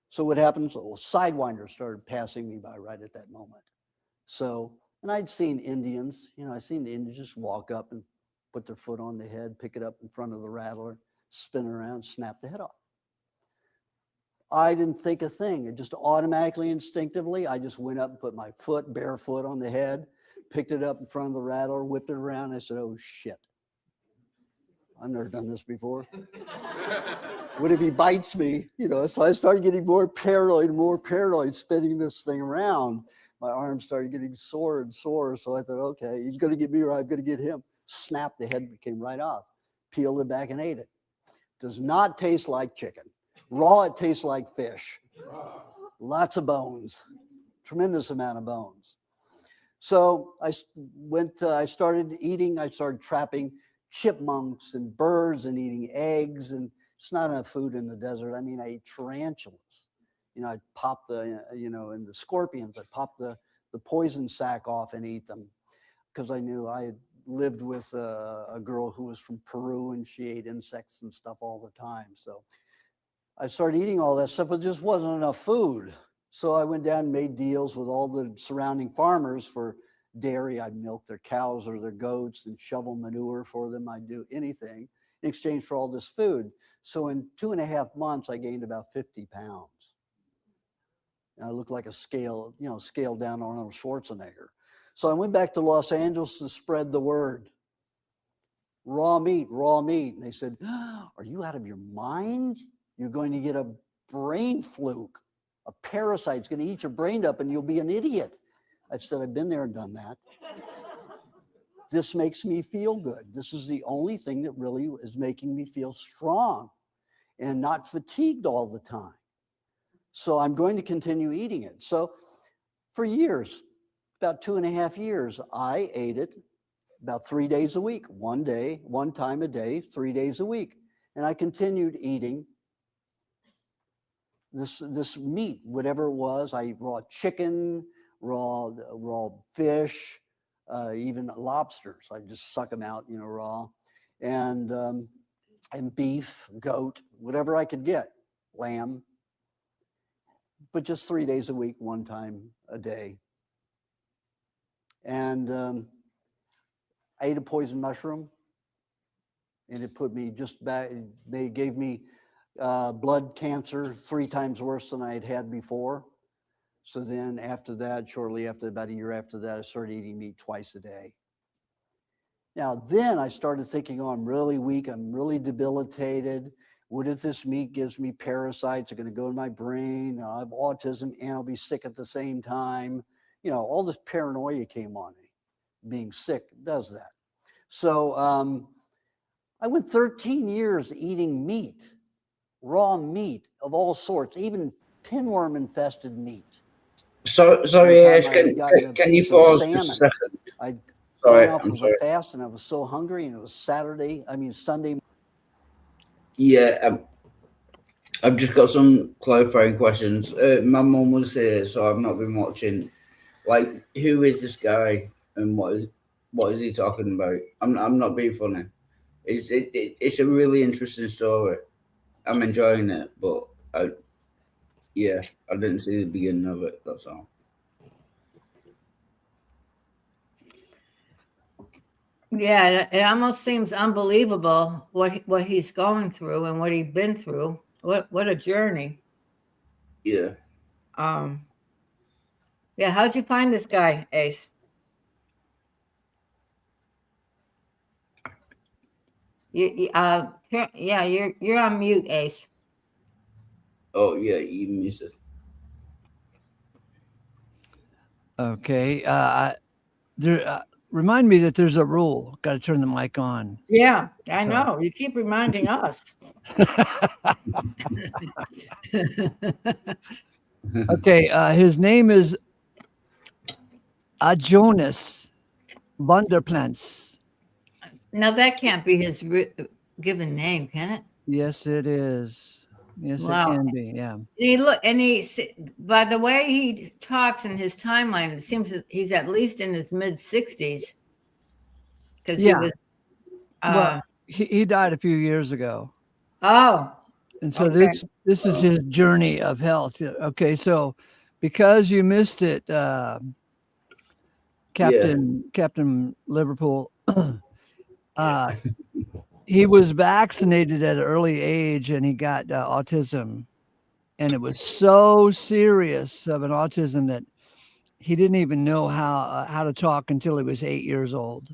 So what happens? Well, sidewinders started passing me by right at that moment. So, and I'd seen Indians, I seen the Indians just walk up and put their foot on the head, pick it up in front of the rattler, spin around, snap the head off. I didn't think a thing. It just automatically, instinctively, I just went up and put my foot, barefoot on the head, picked it up in front of the rattler, whipped it around. I said, oh shit. I've never done this before. What if he bites me? So I started getting more paranoid, spinning this thing around. My arms started getting sore and sore. So I thought, okay, he's going to get me or I'm going to get him. Snapped, the head came right off. Peeled it back and ate it. Does not taste like chicken. Raw, it tastes like fish. Lots of bones. Tremendous amount of bones. So I started eating, I started trapping chipmunks and birds and eating eggs, and it's not enough food in the desert. I mean, I ate tarantulas. I'd pop and the scorpions, I'd pop the poison sac off and eat them because I knew I had lived with a girl who was from Peru and she ate insects and stuff all the time. So I started eating all that stuff, but there just wasn't enough food. So I went down and made deals with all the surrounding farmers for dairy. I'd milk their cows or their goats and shovel manure for them. I'd do anything in exchange for all this food. So in 2.5 months, I gained about 50 pounds. And I looked like a scaled down Arnold Schwarzenegger. So I went back to Los Angeles to spread the word. Raw meat, raw meat. And they said, are you out of your mind? You're going to get a brain fluke. A parasite's going to eat your brain up and you'll be an idiot. I said, I've been there and done that. This makes me feel good. This is the only thing that really is making me feel strong and not fatigued all the time. So I'm going to continue eating it. So for years, about 2.5 years, I ate it about 3 days a week, one time a day, 3 days a week. And I continued eating this meat, whatever it was. I eat raw chicken, raw fish, even lobsters. I just suck them out, raw, and beef, goat, whatever I could get, lamb, but just 3 days a week, one time a day. And I ate a poison mushroom, and it put me just back. They gave me blood cancer 3 times worse than I had had before. So then after that, shortly after, about a year after that, I started eating meat twice a day. Now, then I started thinking, oh, I'm really weak. I'm really debilitated. What if this meat gives me parasites? Are going to go in my brain. I have autism and I'll be sick at the same time. All this paranoia came on me. Being sick does that. So I went 13 years eating meat, raw meat of all sorts, even pinworm infested meat. Sorry, Ace, can you pause just a second? I'd Sorry, gone off I'm of sorry. a fast and I was so hungry, and it was Sunday. Yeah, I've just got some clarifying questions. My mum was here, so I've not been watching. Like, who is this guy, and what is he talking about? I'm not being funny. It's a really interesting story. I'm enjoying it, but I didn't see the beginning of it. That's all. Yeah, it almost seems unbelievable what he's going through and what he's been through. What a journey. Yeah. Yeah, how'd you find this guy, Ace? You're on mute, Ace. Oh yeah, you missed it. Okay. Remind me that there's a rule. Got to turn the mic on. Yeah, I know. You keep reminding us. Okay. His name is Jonas Bunderplants. Now that can't be his given name, can it? Yes, it is. Yes, Wow. it can be. Yeah. By the way he talks in his timeline, it seems that he's at least in his mid-60s. Because Yeah. he was. Well, he died a few years ago. Oh. And so this is his journey of health. Okay, so because you missed it, Captain Liverpool, he was vaccinated at an early age, and he got autism, and it was so serious of an autism that he didn't even know how to talk until he was 8 years old.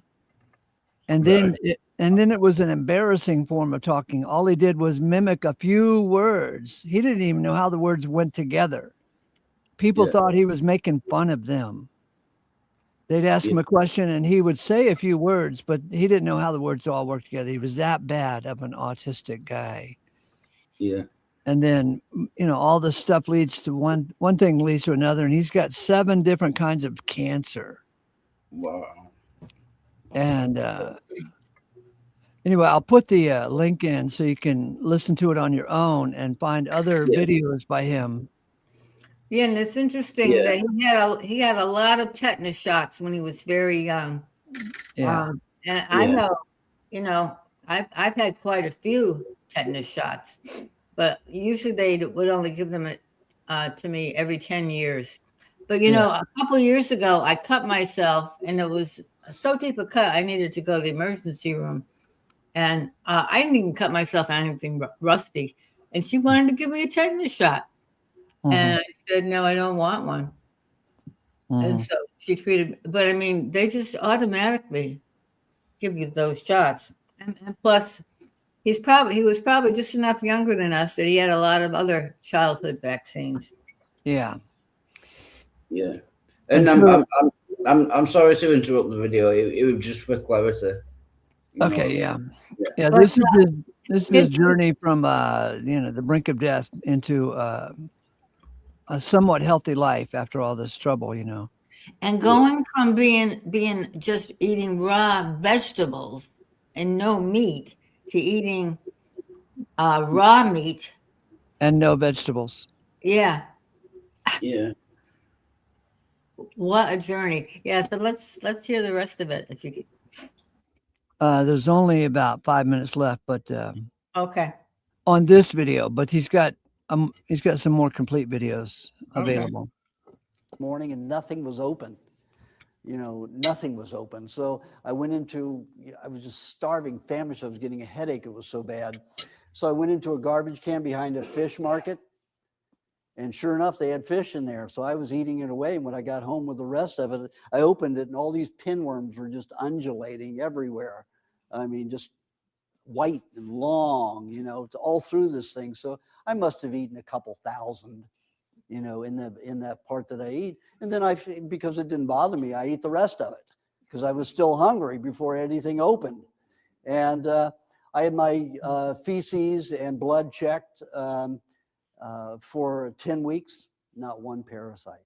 And then it was an embarrassing form of talking. All he did was mimic a few words. He didn't even know how the words went together. People thought he was making fun of them. They'd ask him a question and he would say a few words, but he didn't know how the words all worked together. He was that bad of an autistic guy. Yeah. And then, all this stuff leads to one thing leads to another. And he's got 7 different kinds of cancer. Wow. And anyway, I'll put the link in so you can listen to it on your own and find other videos by him. Yeah, and it's interesting that he had a lot of tetanus shots when he was very young. Yeah. And I know, I've had quite a few tetanus shots, but usually they would only give them to me every 10 years. But a couple of years ago, I cut myself, and it was so deep a cut, I needed to go to the emergency room. And I didn't even cut myself on anything rusty. And she wanted to give me a tetanus shot. Mm-hmm. And I said, no, I don't want one. Mm-hmm. And so she treated, but I mean, they just automatically give you those shots. And plus, he was probably just enough younger than us that he had a lot of other childhood vaccines. Yeah. Yeah. And so, I'm sorry to interrupt the video. It was just for clarity. Okay. Yeah. This is his journey from the brink of death into a somewhat healthy life after all this trouble. And going from being just eating raw vegetables and no meat to eating raw meat. And no vegetables. Yeah. Yeah. What a journey. Yeah, so let's hear the rest of it if you There's only about 5 minutes left, but okay. on this video, but he's got some more complete videos Okay. available. Morning and nothing was open. You know, nothing was open. So I went into, I was just starving, famished. I was getting a headache. It was so bad. So I went into a garbage can behind a fish market. And sure enough, they had fish in there. So I was eating it away. And when I got home with the rest of it, I opened it and all these pinworms were just undulating everywhere. I mean, just white and long, you know, all through this thing. So I must have eaten a couple thousand, you know, in that part that I eat. And then because it didn't bother me, I eat the rest of it because I was still hungry before anything opened. And I had my feces and blood checked for 10 weeks. Not one parasite.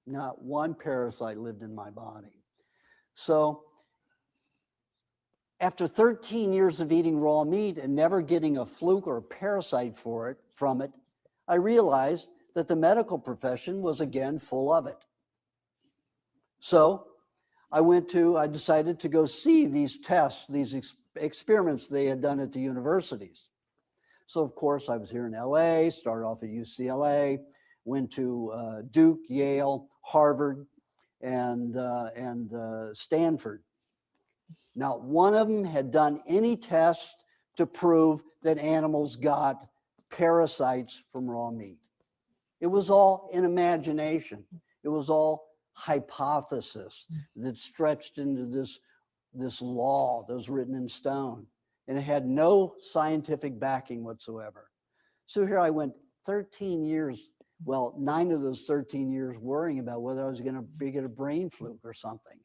Not one parasite lived in my body. So after 13 years of eating raw meat and never getting a fluke or a parasite from it, I realized that the medical profession was again full of it. So I decided to go see these tests, these experiments they had done at the universities. So of course I was here in LA, started off at UCLA, went to Duke, Yale, Harvard, and Stanford. Not one of them had done any test to prove that animals got parasites from raw meat. It was all an imagination. It was all hypothesis that stretched into this law that was written in stone. And it had no scientific backing whatsoever. So here I went 13 years, well, 9 of those 13 years worrying about whether I was going to get a brain fluke or something.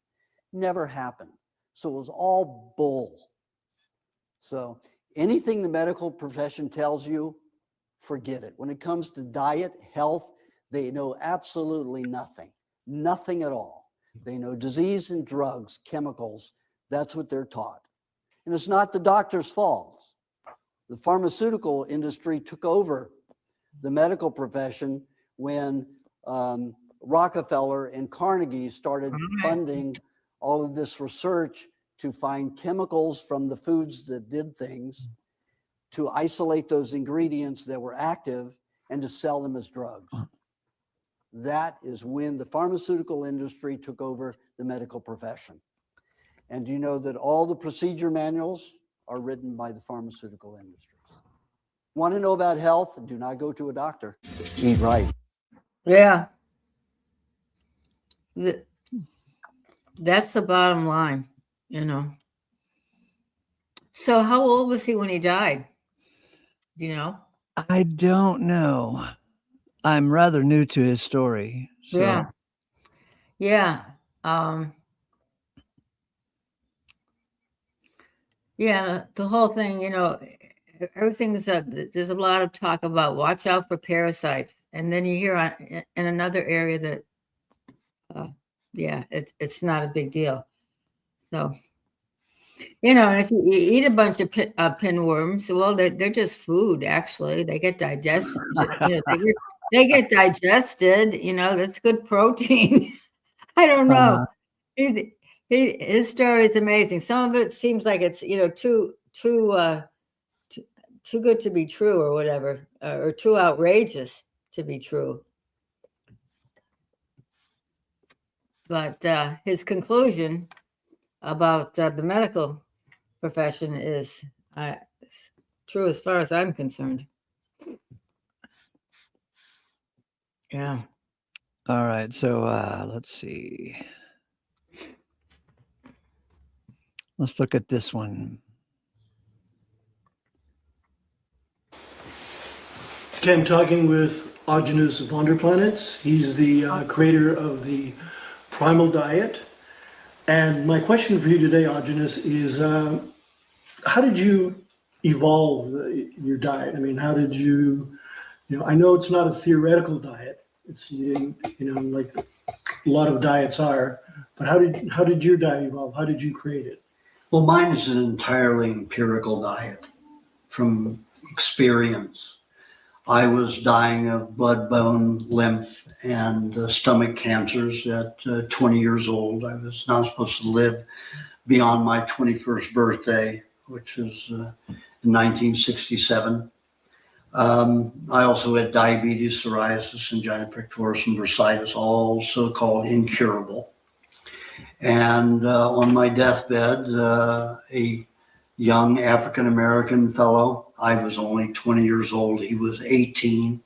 Never happened. So it was all bull. So anything the medical profession tells you, forget it. When it comes to diet, health, they know absolutely nothing, nothing at all. They know disease and drugs, chemicals. That's what they're taught. And it's not the doctor's fault. The pharmaceutical industry took over the medical profession when Rockefeller and Carnegie started funding all of this research to find chemicals from the foods that did things, to isolate those ingredients that were active and to sell them as drugs. That is when the pharmaceutical industry took over the medical profession. And you know that all the procedure manuals are written by the pharmaceutical industries. Want to know about health? Do not go to a doctor. Eat right. Yeah. That's the bottom line, you know. So how old was he when he died? Do you know? I don't know. I'm rather new to his story. So. Yeah. Yeah. Yeah, the whole thing, you know, everything's there's a lot of talk about watch out for parasites. And then you hear in another area that, yeah, it's not a big deal. So, you know, if you eat a bunch of pinworms, well, they're just food, actually. They get digested, you know, they get digested, you know, that's good protein. I don't know. His story is amazing. Some of it seems like it's, you know, too good to be true or whatever, or too outrageous to be true. But his conclusion about the medical profession is true as far as I'm concerned. Yeah. All right. So let's see. Let's look at this one. Okay, I'm talking with Augenus Vonderplanets. He's the creator of the Primal Diet. And my question for you today, Augenus, is how did you evolve your diet? I mean, how did you know, I know it's not a theoretical diet, It's like a lot of diets are. But how did your diet evolve? How did you create it? Well, mine is an entirely empirical diet from experience. I was dying of blood, bone, lymph, and stomach cancers at 20 years old. I was not supposed to live beyond my 21st birthday, which was in 1967. I also had diabetes, psoriasis, angina pectoris, and bursitis, all so-called incurable. And on my deathbed, a young African-American fellow, I was only 20 years old, he was 18,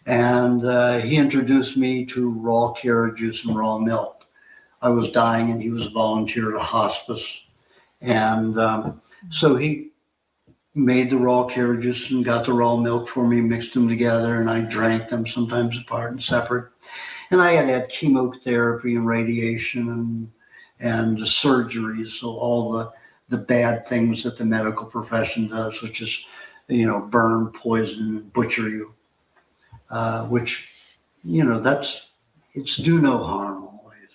and he introduced me to raw carrot juice and raw milk. I was dying and he was a volunteer at a hospice. And so he made the raw carrot juice and got the raw milk for me, mixed them together, and I drank them sometimes apart and separate. And I had chemotherapy and radiation and surgeries, so all the bad things that the medical profession does, which is, burn, poison, and butcher you, which, it's do no harm always.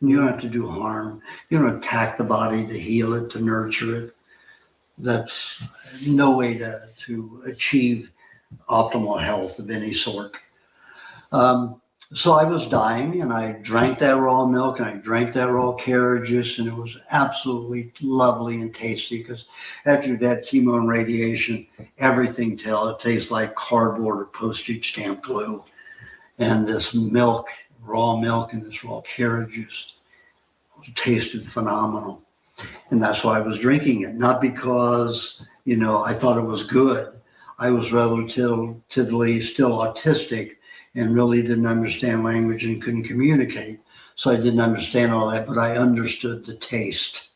You don't have to do harm. You don't attack the body to heal it, to nurture it. That's no way to achieve optimal health of any sort. So I was dying, and I drank that raw milk, and I drank that raw carrot juice, and it was absolutely lovely and tasty, because after you've had chemo and radiation, everything tastes like cardboard or postage stamp glue. And this milk, raw milk, and this raw carrot juice tasted phenomenal. And that's why I was drinking it, not because, I thought it was good. I was relatively still autistic and really didn't understand language and couldn't communicate. So I didn't understand all that, but I understood the taste,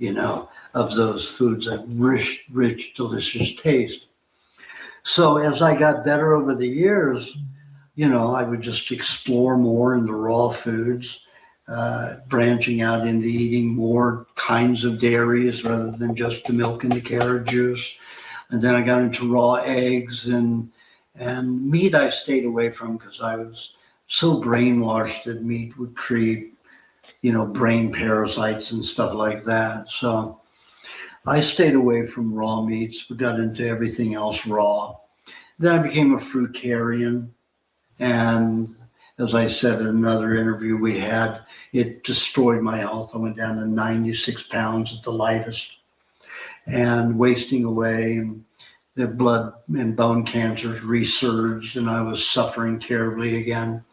of those foods, that rich, delicious taste. So as I got better over the years, I would just explore more into raw foods, branching out into eating more kinds of dairies rather than just the milk and the carrot juice. And then I got into raw eggs, and meat I stayed away from because I was so brainwashed that meat would create, brain parasites and stuff like that. So I stayed away from raw meats, but got into everything else raw. Then I became a fruitarian, and as I said in another interview we had, it destroyed my health. I went down to 96 pounds at the lightest, and wasting away, and the blood and bone cancers resurged, and I was suffering terribly again.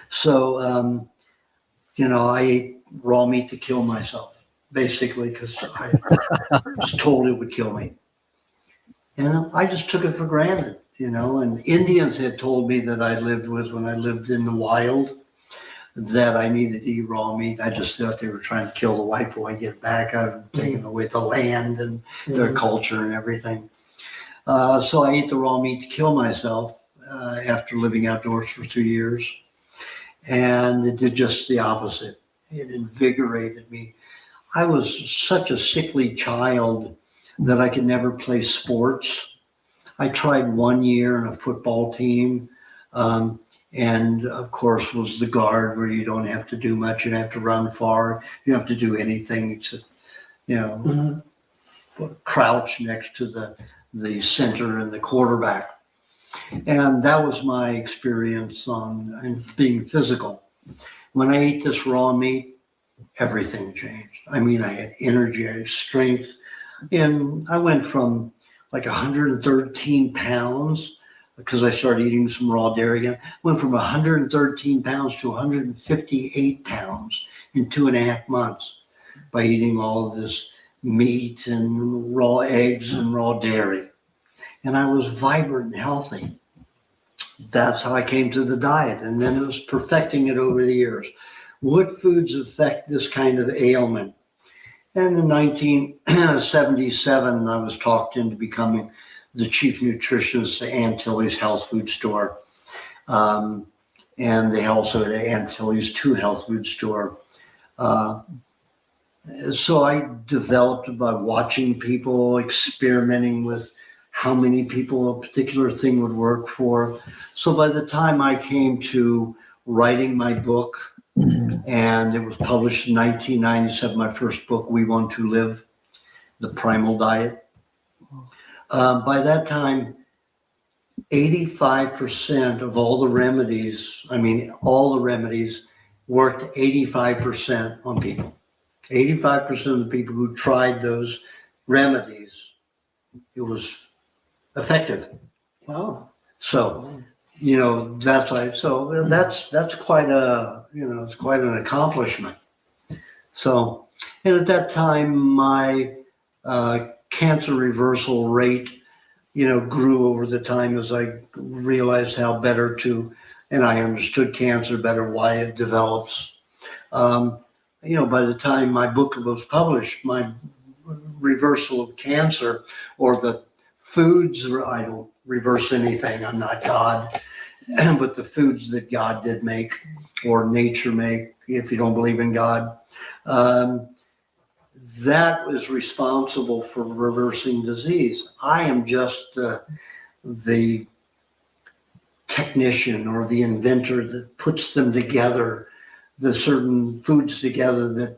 So, I ate raw meat to kill myself, basically, because I was told it would kill me. And I just took it for granted, and Indians had told me that I lived with, when I lived in the wild, that I needed to eat raw meat. I just thought they were trying to kill the white boy, get back out and taking away the land and their culture and everything. So I ate the raw meat to kill myself after living outdoors for 2 years. And it did just the opposite. It invigorated me. I was such a sickly child that I could never play sports. I tried 1 year in a football team, and of course was the guard, where you don't have to do much. You don't have to run far. You don't have to do anything except, crouch next to the center and the quarterback. And that was my experience in being physical. When I ate this raw meat, everything changed. I mean, I had energy, I had strength, and I went from like 113 pounds, because I started eating some raw dairy again, went from 113 pounds to 158 pounds in 2.5 months by eating all of this meat and raw eggs and raw dairy. And I was vibrant and healthy. That's how I came to the diet. And then it was perfecting it over the years. What foods affect this kind of ailment? And in 1977, I was talked into becoming the chief nutritionist at Antilles Health Food Store. And they also had Antilles 2 Health Food Store. So I developed by watching people, experimenting with how many people a particular thing would work for. So by the time I came to writing my book, and it was published in 1997, my first book, We Want to Live, The Primal Diet. By that time, 85% of all the remedies, all the remedies worked 85% on people. 85% of the people who tried those remedies, it was effective. Wow. So, that's why, so that's quite it's quite an accomplishment. So, and at that time, my cancer reversal rate, grew over the time as I realized how better to, and I understood cancer better, why it develops. By the time my book was published, my reversal of cancer, or the foods, I don't reverse anything, I'm not God, but the foods that God did make, or nature make, if you don't believe in God, that is responsible for reversing disease. I am just the technician or the inventor that puts them together, the certain foods together that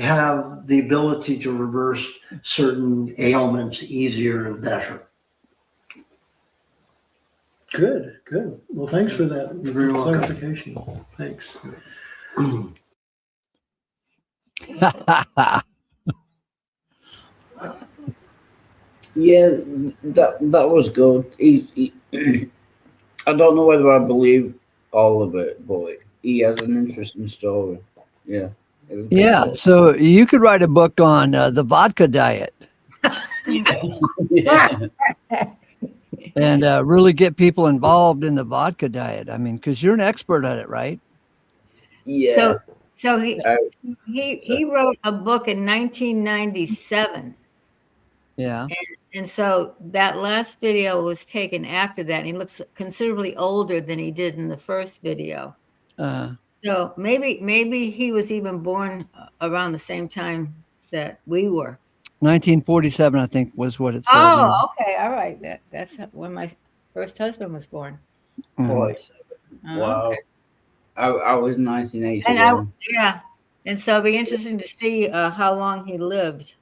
have the ability to reverse certain ailments easier and better. Good, good. Well, thanks for that You're very welcome. clarification. Thanks. Yeah, that was good. I don't know whether I believe all of it, but he has an interesting story. Yeah. It was good Yeah. stuff. So you could write a book on the vodka diet Yeah. and really get people involved in the vodka diet. I mean, because you're an expert at it, right? Yeah. So Uh, he wrote a book in 1997. Yeah. And so that last video was taken after that. And he looks considerably older than he did in the first video. So maybe he was even born around the same time that we were. 1947, I think, was what it said. Oh, okay. All right. That's when my first husband was born. Mhm. 47. Wow. Okay. I was And 1981. yeah. And so it'll be interesting to see how long he lived.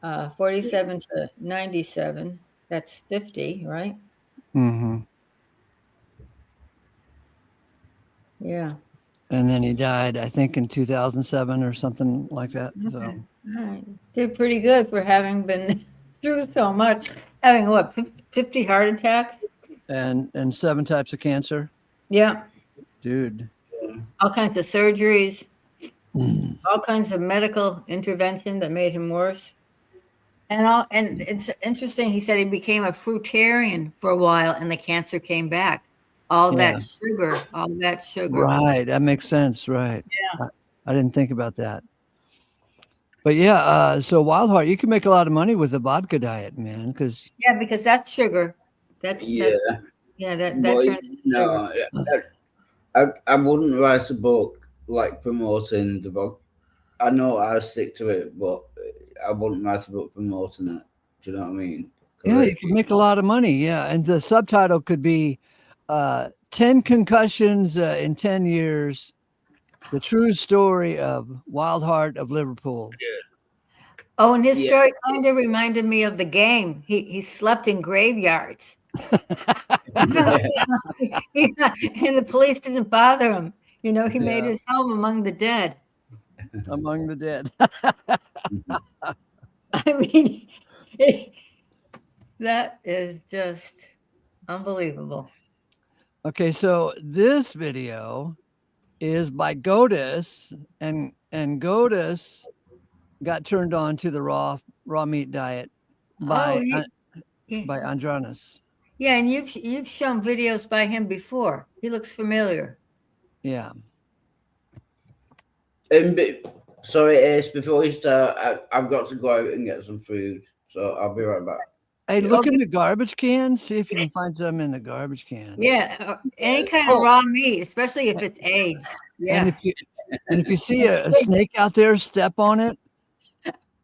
47 to 97. That's 50, right? Mm-hmm. Yeah. And then he died, I think, in 2007 or something like that. So. Okay. All right. Did pretty good for having been through so much. Having what, 50 heart attacks? And 7 types of cancer, Yeah. dude. All kinds of surgeries, Mm. all kinds of medical intervention that made him worse. And it's interesting, he said he became a fruitarian for a while and the cancer came back. All Yeah. that sugar. Right, that makes sense. Right. Yeah. I didn't think about that. But yeah, so Wild Heart, you can make a lot of money with the vodka diet, man. Because Yeah, because that's sugar. That But turns to sugar. no, I wouldn't write a book like promoting the book. I know I stick to it, but I wouldn't write a book promoting it. Do you know what I mean? yeah, you can make a lot of money. Yeah, and the subtitle could be 10 concussions in 10 years. The true story of Wild Heart of Liverpool. Oh, and his Yeah. story kind of reminded me of the game. He slept in graveyards. And the police didn't bother him. He made Yeah. his home among the dead. Among the dead. I mean, that is just unbelievable. Okay, so this video is by Godus, and Godus got turned on to the raw meat diet by by Andranus. Yeah, and you've shown videos by him before. He looks familiar. Yeah. Sorry, Ace, before we start, I've got to go out and get some food. So I'll be right back. Hey, look in the garbage can. See if you can find some in the garbage can. Yeah, any kind of raw meat, especially if it's aged. Yeah. And if you see a snake out there, step on it.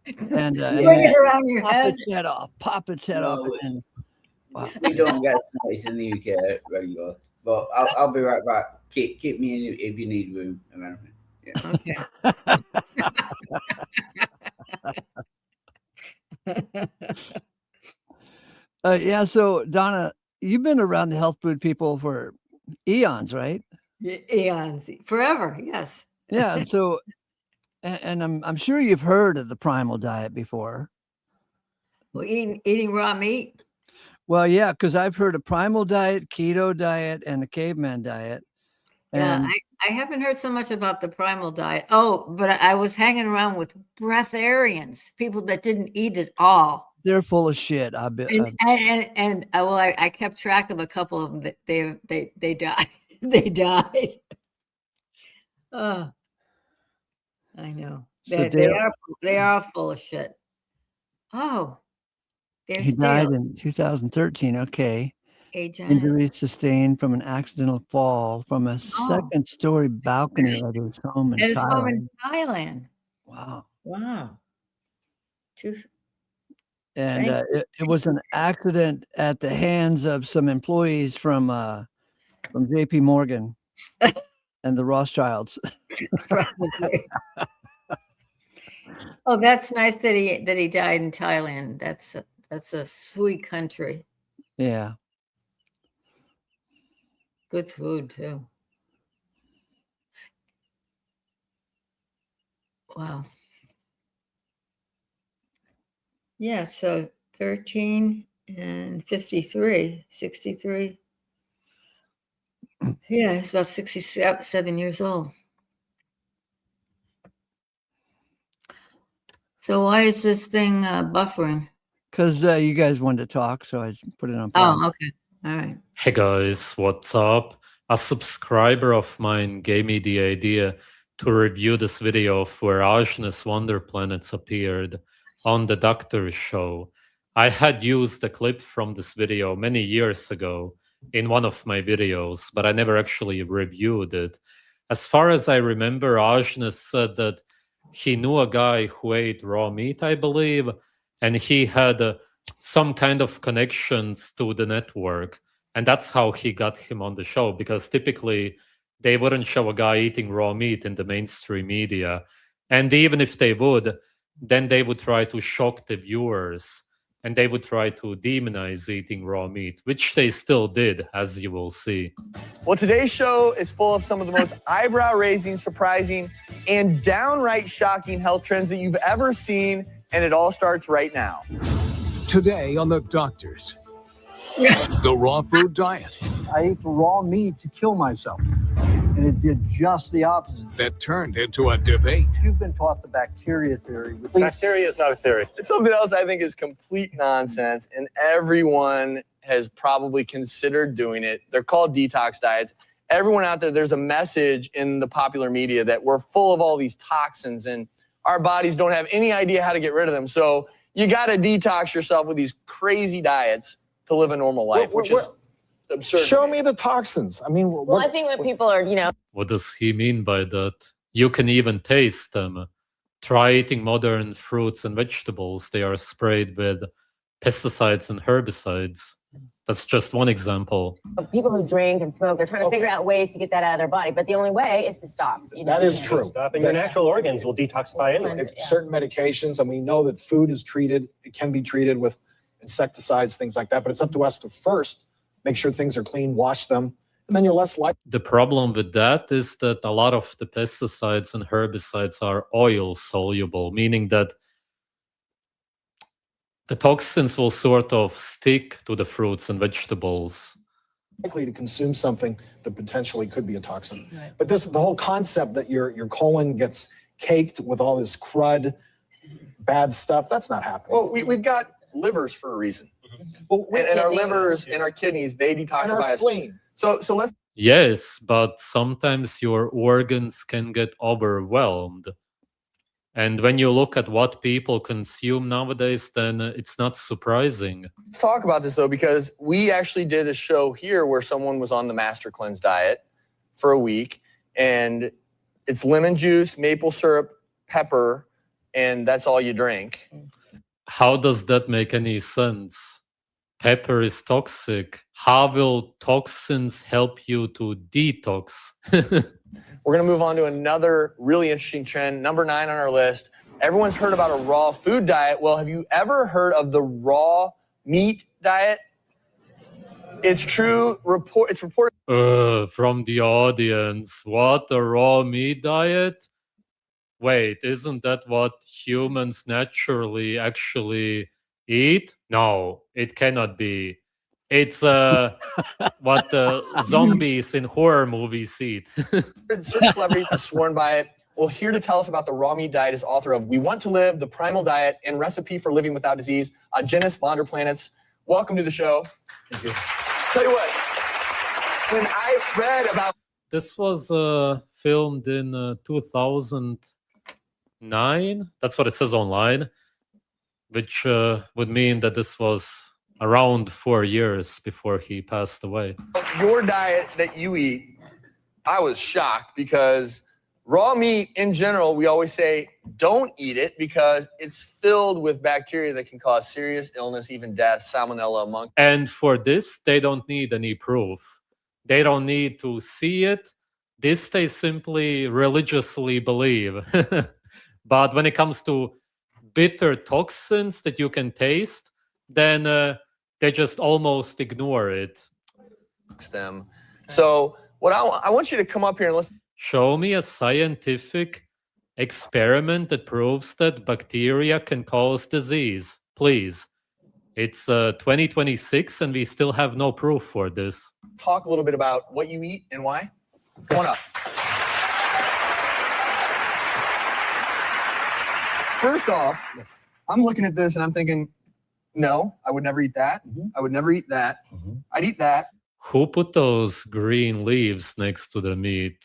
and Swing it around your pop head. its head off, pop its head off, No, and then wow. we don't get snakes in the UK regular. But I'll be right back. Keep me in if you need room around me. Okay. Yeah, so Donna, you've been around the health food people for eons, right? Eons, forever, yes. Yeah, and so and I'm sure you've heard of the primal diet before. Well, eating raw meat. Well, yeah, because I've heard of primal diet, keto diet, and the caveman diet. Yeah, And I haven't heard so much about the primal diet. Oh, but I was hanging around with breatharians, people that didn't eat at all. they're full of shit. I bet. And well, I kept track of a couple of them that they died. They died. Oh, I know. So They are full of shit. Oh, there's he died Dale. in 2013. Okay. Hey, Janet. Injuries sustained from an accidental fall from a second-story balcony at his home in At his home in Thailand. Thailand. Wow. Wow. And it was an accident at the hands of some employees from JP Morgan and the Rothschilds. Oh, that's nice that he died in Thailand. That's a sweet country. Yeah. Good food too. Wow. Yeah, so 13 and 53, 63. Yeah, he's about 67 years old. So why is this thing buffering? Because you guys wanted to talk, so I put it on pause. Oh, okay. All right. Hey guys, what's up? A subscriber of mine gave me the idea to review this video of where Ajna's Wonder Planets appeared on the Doctor's Show. I had used a clip from this video many years ago in one of my videos, but I never actually reviewed it. As far as I remember, Ajna said that he knew a guy who ate raw meat, I believe, and he had some kind of connections to the network. And that's how he got him on the show, because typically they wouldn't show a guy eating raw meat in the mainstream media. And even if they would, then they would try to shock the viewers and they would try to demonize eating raw meat, which they still did, as you will see. Well, today's show is full of some of the most eyebrow-raising, surprising, and downright shocking health trends that you've ever seen, and it all starts right now. Today on The Doctors, the raw food diet. I ate raw meat to kill myself, and it did just the opposite. That turned into a debate. You've been taught the bacteria theory. Bacteria is not a theory. It's something else I think is complete nonsense, and everyone has probably considered doing it. They're called detox diets. Everyone out there, there's a message in the popular media that we're full of all these toxins and our bodies don't have any idea how to get rid of them. So you got to detox yourself with these crazy diets to live a normal life, which is absurd. Show me the toxins. I mean, well, I think when people are, What does he mean by that? You can even taste them. Try eating modern fruits and vegetables. They are sprayed with pesticides and herbicides. That's just one example. People who drink and smoke, they're trying to figure out ways to get that out of their body. But the only way is to stop. That is true. And your natural organs will detoxify anyway. It's certain medications, and we know that food is treated. It can be treated with insecticides, things like that. But it's up to us to first make sure things are clean, wash them, and then you're less likely. The problem with that is that a lot of the pesticides and herbicides are oil soluble, meaning that the toxins will sort of stick to the fruits and vegetables. Likely to consume something that potentially could be a toxin. Right. But the whole concept that your colon gets caked with all this crud, bad stuff, that's not happening. Well, we've got livers for a reason. Well, and our livers and our kidneys, they detoxify and our spleen. So let's. Yes, but sometimes your organs can get overwhelmed. And when you look at what people consume nowadays, then it's not surprising. Let's talk about this, though, because we actually did a show here where someone was on the Master Cleanse diet for a week. And it's lemon juice, maple syrup, pepper, and that's all you drink. How does that make any sense? Pepper is toxic. How will toxins help you to detox? We're going to move on to another really interesting trend, number 9 on our list. Everyone's heard about a raw food diet. Well, have you ever heard of the raw meat diet? It's true. It's reported. From the audience, what, a raw meat diet? Wait, isn't that what humans naturally actually eat? No, it cannot be. It's what zombies in horror movies eat. Certain celebrities have sworn by it. Well, here to tell us about the raw meat diet is author of We Want to Live, The Primal Diet, and Recipe for Living Without Disease, Genus Vonderplanitz. Welcome to the show. Thank you. Tell you what, when I read about... This was filmed in 2009. That's what it says online, which would mean that this was around 4 years before he passed away. Your diet that you eat, I was shocked because raw meat in general, we always say don't eat it because it's filled with bacteria that can cause serious illness, even death, salmonella among. And for this, they don't need any proof. They don't need to see it. This they simply religiously believe. But when it comes to bitter toxins that you can taste, then they just almost ignore it. Them. So what I want you to come up here and listen. Show me a scientific experiment that proves that bacteria can cause disease, please. It's 2026 and we still have no proof for this. Talk a little bit about what you eat and why. Come on up. First off, I'm looking at this and I'm thinking, no, I would never eat that. I would never eat that. I'd eat that. Who put those green leaves next to the meat?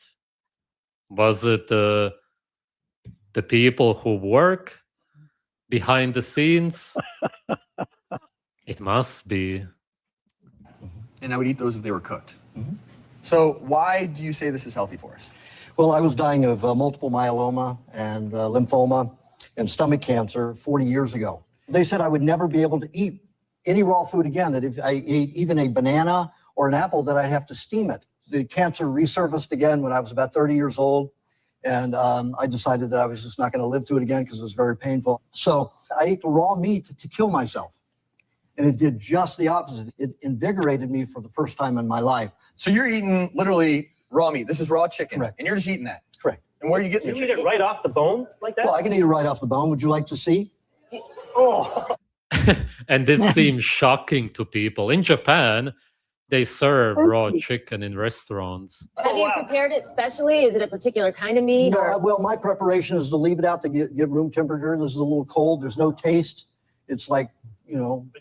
Was it the people who work behind the scenes? It must be. And I would eat those if they were cooked. So why do you say this is healthy for us? Well, I was dying of multiple myeloma and lymphoma and stomach cancer 40 years ago. They said I would never be able to eat any raw food again, that if I ate even a banana or an apple, that I'd have to steam it. The cancer resurfaced again when I was about 30 years old. And I decided that I was just not going to live through it again because it was very painful. So I ate the raw meat to kill myself. And it did just the opposite. It invigorated me for the first time in my life. So you're eating literally raw meat. This is raw chicken. Correct. And you're just eating that. Correct. And where are you getting You eat it right off the bone like that? Well, I can eat it right off the bone. Would you like to see? Oh. And this seems shocking to people. In Japan, they serve raw chicken in restaurants. Have you prepared it specially? Is it a particular kind of meat? No, or? well, my preparation is to leave it out to give room temperature. This is a little cold. There's no taste. It's like,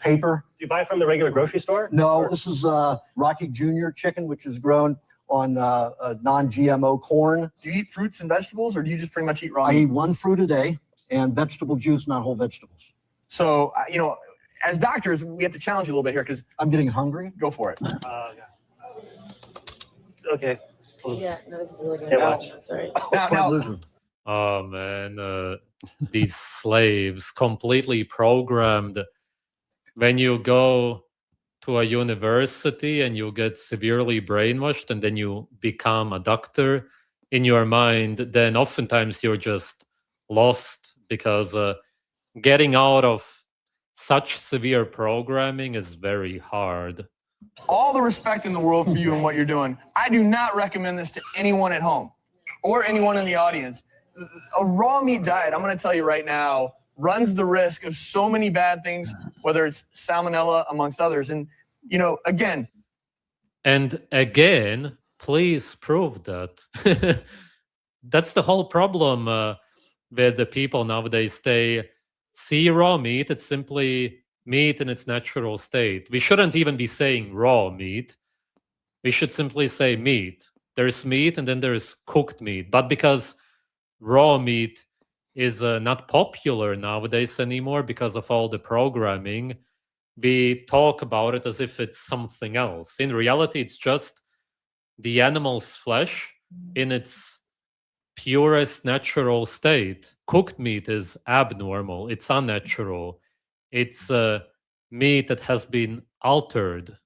paper. Do you buy it from the regular grocery store? No, this is Rocky Junior chicken, which is grown on non-GMO corn. Do you eat fruits and vegetables, or do you just pretty much eat raw I meat? eat one fruit a day and vegetable juice, not whole vegetables. So, as doctors, we have to challenge you a little bit here because I'm getting hungry. Go for it. Okay. Yeah, no, this is really good. Yeah, watch. I'm sorry. Oh man, these slaves completely programmed. When you go to a university and you get severely brainwashed and then you become a doctor in your mind, then oftentimes you're just lost because getting out of such severe programming is very hard. All the respect in the world for you and what you're doing. I do not recommend this to anyone at home or anyone in the audience. A raw meat diet, I'm going to tell you right now, runs the risk of so many bad things, whether it's salmonella amongst others. And, again. And again, please prove that. That's the whole problem with the people nowadays. They see raw meat, it's simply meat in its natural state. We shouldn't even be saying raw meat. We should simply say meat. There's meat and then there's cooked meat. But because raw meat is not popular nowadays anymore because of all the programming, we talk about it as if it's something else. In reality, it's just the animal's flesh in its purest natural state. Cooked meat is abnormal. It's unnatural. It's meat that has been altered.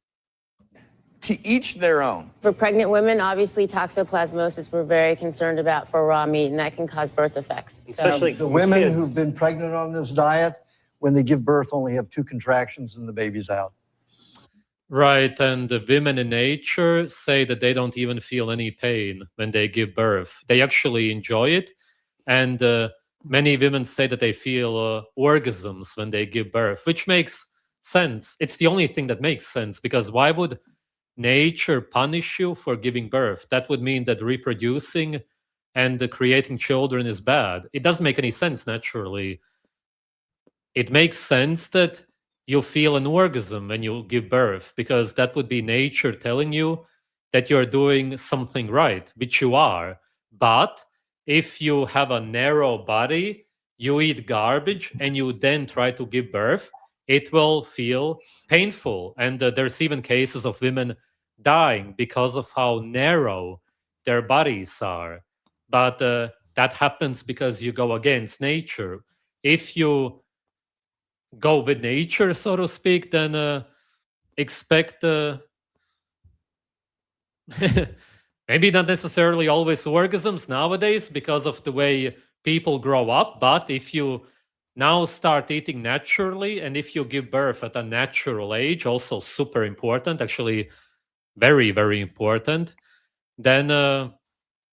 To each their own. For pregnant women, obviously toxoplasmosis we're very concerned about for raw meat, and that can cause birth effects. Especially The women kids. who've been pregnant on this diet, when they give birth, only have 2 contractions and the baby's out. Right, and the women in nature say that they don't even feel any pain when they give birth. They actually enjoy it, and many women say that they feel orgasms when they give birth, which makes sense. It's the only thing that makes sense, because why would nature punish you for giving birth? That would mean that reproducing and creating children is bad. It doesn't make any sense naturally. It makes sense that you feel an orgasm when you give birth, because that would be nature telling you that you're doing something right, which you are. But if you have a narrow body, you eat garbage, and you then try to give birth, it will feel painful. And there's even cases of women dying because of how narrow their bodies are. But that happens because you go against nature. If you go with nature, so to speak, then expect maybe not necessarily always orgasms nowadays because of the way people grow up. But if you now start eating naturally, and if you give birth at a natural age, also super important, actually very, very important, then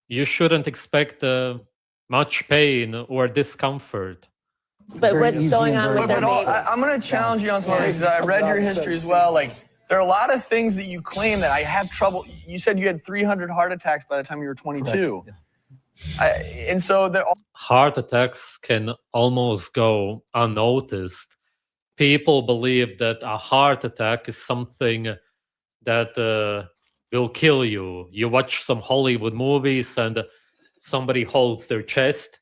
you shouldn't expect much pain or discomfort. But what's going on with their babies? I'm going to challenge you on some of these. I read your history as well. Like, there are a lot of things that you claim that I have trouble. You said you had 300 heart attacks by the time you were 22. And so heart attacks can almost go unnoticed. People believe that a heart attack is something that will kill you. You watch some Hollywood movies and somebody holds their chest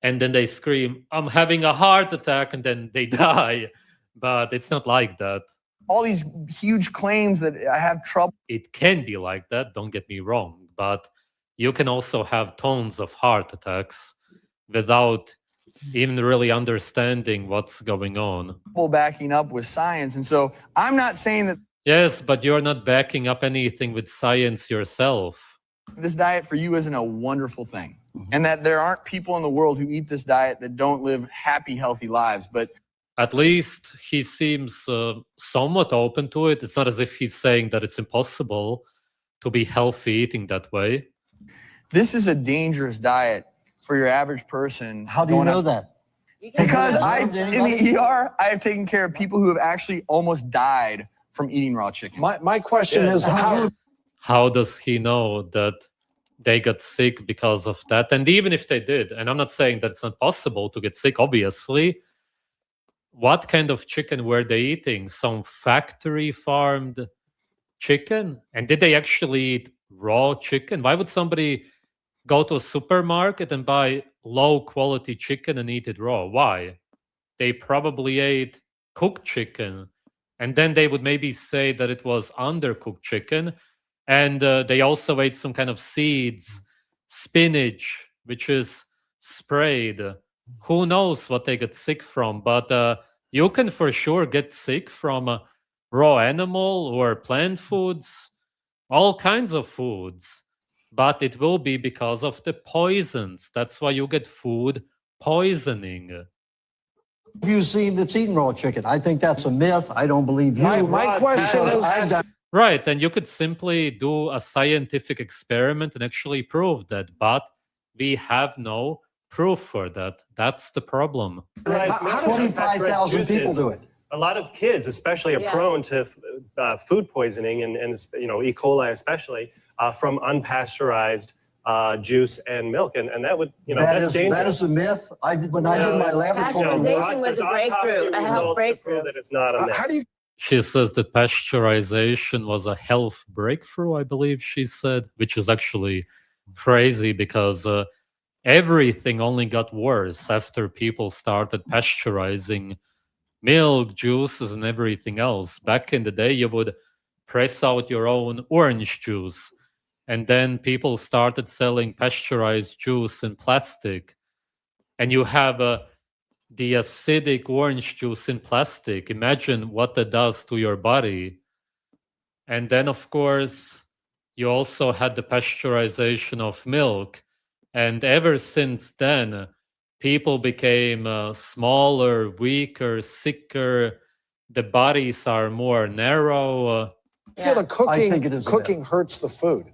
and then they scream, "I'm having a heart attack," and then they die. But it's not like that. all these huge claims that I have trouble. It can be like that, don't get me wrong, but you can also have tons of heart attacks without even really understanding what's going on. Backing up with science. And so I'm not saying that. Yes, but you're not backing up anything with science yourself. This diet for you isn't a wonderful thing. And that there aren't people in the world who eat this diet that don't live happy, healthy lives. But at least he seems somewhat open to it. It's not as if he's saying that it's impossible to be healthy eating that way. This is a dangerous diet for your average person. How do you know that? Because in the ER, I have taken care of people who have actually almost died from eating raw chicken. My question is how does he know that they got sick because of that? And even if they did, and I'm not saying that it's not possible to get sick, obviously, what kind of chicken were they eating? Some factory farmed chicken? And did they actually eat raw chicken? Why would somebody go to a supermarket and buy low quality chicken and eat it raw? Why? They probably ate cooked chicken, and then they would maybe say that it was undercooked chicken. And they also ate some kind of seeds, spinach, which is sprayed. Who knows what they get sick from? But you can for sure get sick from raw animal or plant foods, all kinds of foods. But it will be because of the poisons. That's why you get food poisoning. Have you seen that's eating raw chicken? I think that's a myth. I don't believe you. My question is... Right, and you could simply do a scientific experiment and actually prove that, but we have no proof for that. That's the problem. How 25,000 people do it? A lot of kids, especially, are prone to food poisoning, and E. coli especially, from unpasteurized juice and milk, and that would that's dangerous. That is a myth. When I did my laboratory, pasteurization was a breakthrough, a health breakthrough. That it's not a myth. How do you? She says that pasteurization was a health breakthrough, I believe she said, which is actually crazy because everything only got worse after people started pasteurizing milk, juices, and everything else. Back in the day, you would press out your own orange juice, And then people started selling pasteurized juice in plastic. And you have the acidic orange juice in plastic. Imagine what that does to your body. And then, of course, you also had the pasteurization of milk. And ever since then, people became smaller, weaker, sicker. The bodies are more narrow. I feel the I think it is a cooking hurts the food.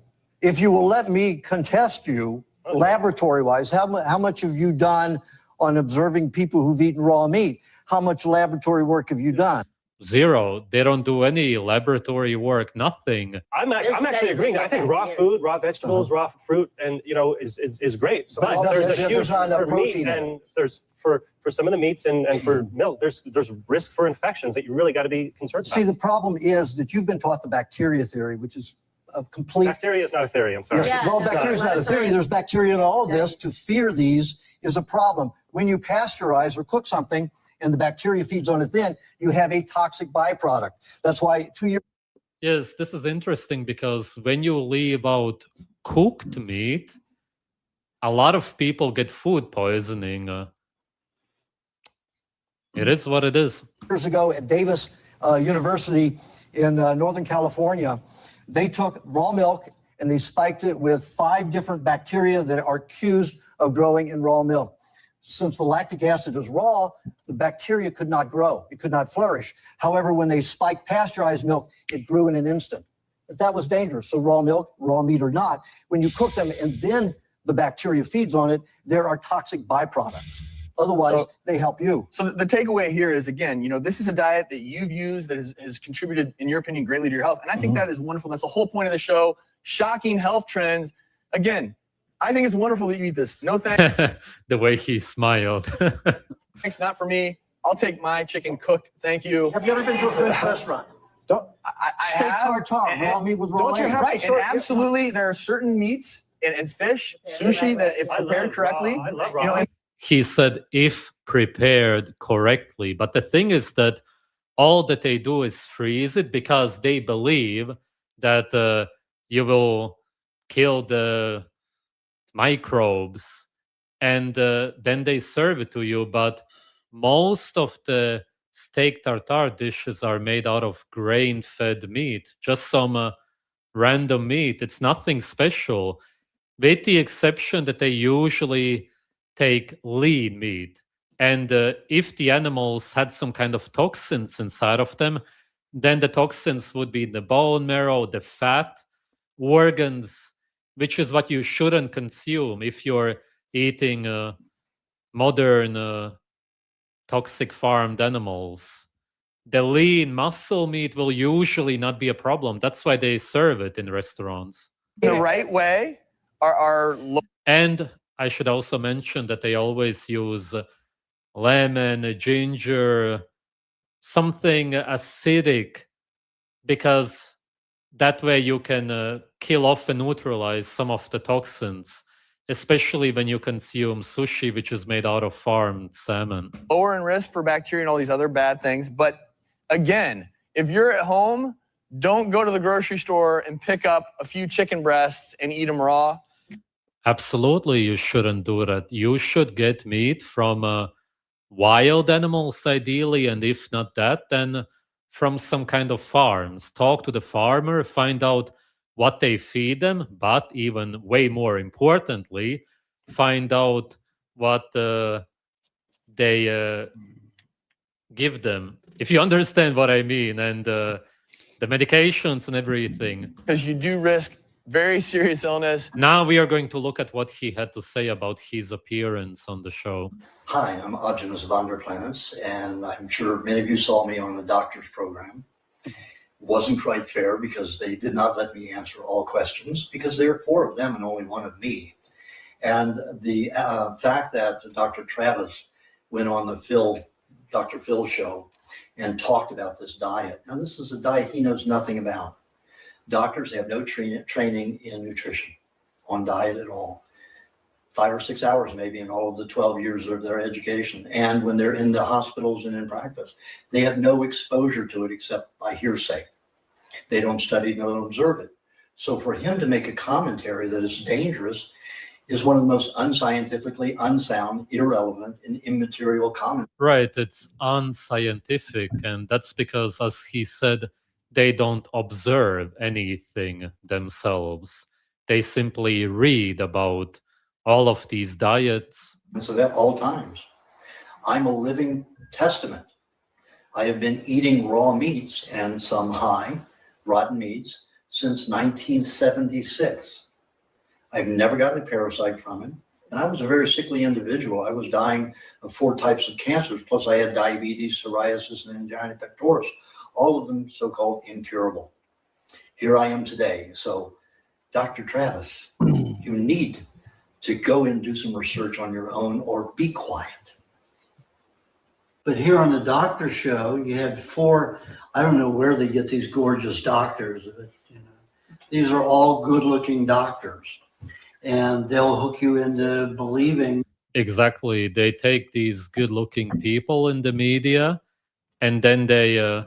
If you will let me contest you, laboratory-wise, how much have you done on observing people who've eaten raw meat? How much laboratory work have you done? Zero. They don't do any laboratory work, nothing. I'm actually agreeing. I think raw food, raw vegetables, raw fruit, and is great. But But there's a there's huge not enough for meat, protein in it. and there's for some of the meats and for milk. There's risk for infections that you really got to be concerned See, about. the problem is that you've been taught the bacteria theory, which is a complete. Bacteria is not a theory. I'm sorry. Yes, well, bacteria is not a theory. There's bacteria in all of this. To fear these is a problem. When you pasteurize or cook something and the bacteria feeds on it, then you have a toxic byproduct. That's why 2 years. Yes, this is interesting because when you leave out cooked meat, a lot of people get food poisoning. It is what it is. Years ago at Davis University in Northern California, they took raw milk and they spiked it with 5 different bacteria that are accused of growing in raw milk. Since the lactic acid is raw, the bacteria could not grow. It could not flourish. However, when they spiked pasteurized milk, it grew in an instant. But that was dangerous. So raw milk, raw meat or not, when you cook them and then the bacteria feeds on it, there are toxic byproducts. Otherwise, they help you. So the takeaway here is, again, this is a diet that you've used that has contributed, in your opinion, greatly to your health. And I think that is wonderful. That's the whole point of the show. Shocking health trends. Again, I think it's wonderful that you eat this. No thanks. The way he smiled. Thanks, not for me. I'll take my chicken cooked. Thank you. Have you ever been to a French restaurant? I Steak have. tartare, raw meat with raw Don't you egg. have right, and absolutely, there are certain meats and fish, sushi, that if prepared correctly, He said, if prepared correctly. But the thing is that all that they do is freeze it because they believe that you will kill the microbes and then they serve it to you. But most of the steak tartare dishes are made out of grain-fed meat, just some random meat. It's nothing special, with the exception that they usually take lean meat. And if the animals had some kind of toxins inside of them, then the toxins would be in the bone marrow, the fat, organs, which is what you shouldn't consume if you're eating modern toxic farmed animals. The lean muscle meat will usually not be a problem. That's why they serve it in restaurants. the right way are And I should also mention that they always use lemon, ginger, something acidic, because that way you can kill off and neutralize some of the toxins, especially when you consume sushi, which is made out of farmed salmon. lower in risk for bacteria and all these other bad things. But again, if you're at home, don't go to the grocery store and pick up a few chicken breasts and eat them raw. Absolutely, you shouldn't do that. You should get meat from wild animals, ideally, and if not that, then from some kind of farms. Talk to the farmer, find out what they feed them, but even way more importantly, find out what they give them. If you understand what I mean, and the medications and everything. Because you do risk very serious illness. Now we are going to look at what he had to say about his appearance on the show. Hi, I'm Augenis von der Planets, and I'm sure many of you saw me on the doctor's program. It wasn't quite fair because they did not let me answer all questions because there are 4 of them and only 1 of me. And the fact that Dr. Travis went on the Dr. Phil show and talked about this diet. Now, this is a diet he knows nothing about. Doctors have no training in nutrition, on diet at all. 5 or 6 hours maybe in all of the 12 years of their education. And when they're in the hospitals and in practice, they have no exposure to it except by hearsay. They don't study, they don't observe it. So for him to make a commentary that is dangerous is one of the most unscientifically unsound, irrelevant, and immaterial comments. Right, it's unscientific, and that's because, as he said, they don't observe anything themselves. They simply read about all of these diets. And so at all times, I'm a living testament. I have been eating raw meats and some high, rotten meats since 1976. I've never gotten a parasite from it. And I was a very sickly individual. I was dying of 4 types of cancers, plus I had diabetes, psoriasis, and angina pectoris, all of them so-called incurable. Here I am today. So, Dr. Travis, you need to go and do some research on your own or be quiet. But here on the doctor show, you had 4, I don't know where they get these gorgeous doctors, but these are all good-looking doctors, and they'll hook you into believing. Exactly. They take these good-looking people in the media, and then they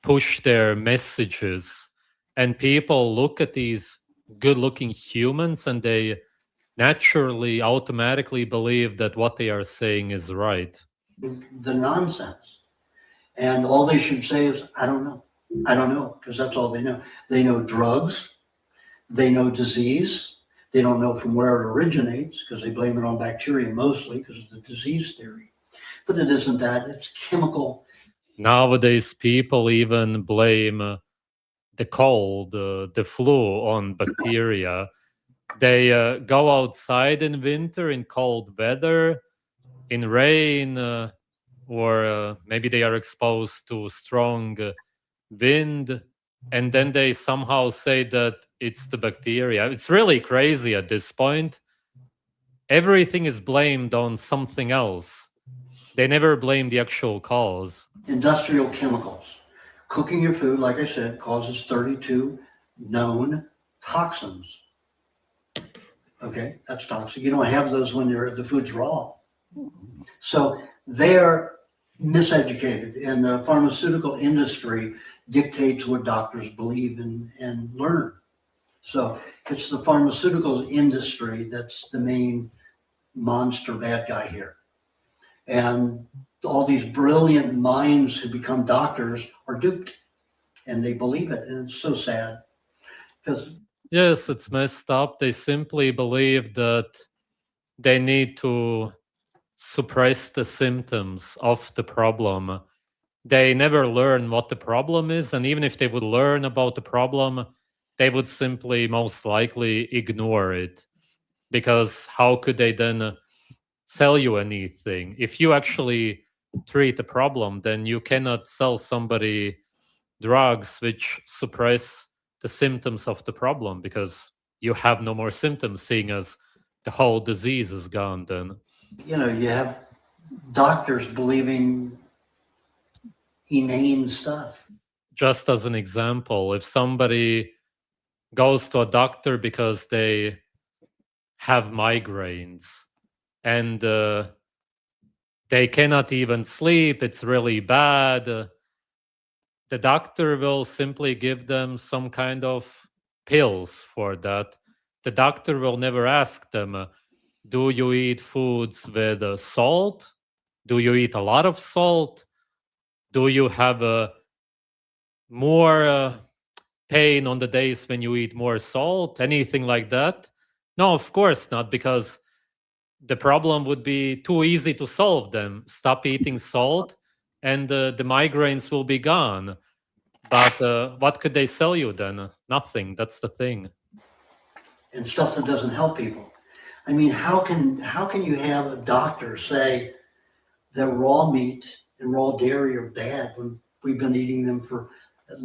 push their messages. And people look at these good-looking humans, and they naturally, automatically believe that what they are saying is right. The nonsense. And all they should say is, I don't know. I don't know, because that's all they know. They know drugs. They know disease. They don't know from where it originates, because they blame it on bacteria mostly because of the disease theory. But it isn't that. It's chemical. Nowadays, people even blame the cold, the flu on bacteria. They go outside in winter in cold weather, in rain, or maybe they are exposed to strong wind, and then they somehow say that it's the bacteria. It's really crazy at this point. Everything is blamed on something else. They never blame the actual cause. Industrial chemicals. Cooking your food, like I said, causes 32 known toxins. Okay, that's toxic. You don't have those when the food's raw. So they're miseducated, and the pharmaceutical industry dictates what doctors believe and learn. So it's the pharmaceutical industry that's the main monster bad guy here. And all these brilliant minds who become doctors are duped, and they believe it, and it's so sad. Because yes, it's messed up. They simply believe that they need to suppress the symptoms of the problem. They never learn what the problem is, and even if they would learn about the problem, they would simply most likely ignore it, because how could they then sell you anything? If you actually treat the problem, then you cannot sell somebody drugs which suppress the symptoms of the problem, because you have no more symptoms, seeing as the whole disease is gone then. you have doctors believing inane stuff. Just as an example, if somebody goes to a doctor because they have migraines and they cannot even sleep, it's really bad, the doctor will simply give them some kind of pills for that. The doctor will never ask them, do you eat foods with salt? Do you eat a lot of salt? Do you have more pain on the days when you eat more salt? Anything like that? No, of course not, because the problem would be too easy to solve them. Stop eating salt and the migraines will be gone. But what could they sell you then? Nothing. That's the thing. And stuff that doesn't help people. I mean, how can you have a doctor say that raw meat and raw dairy are bad when we've been eating them for,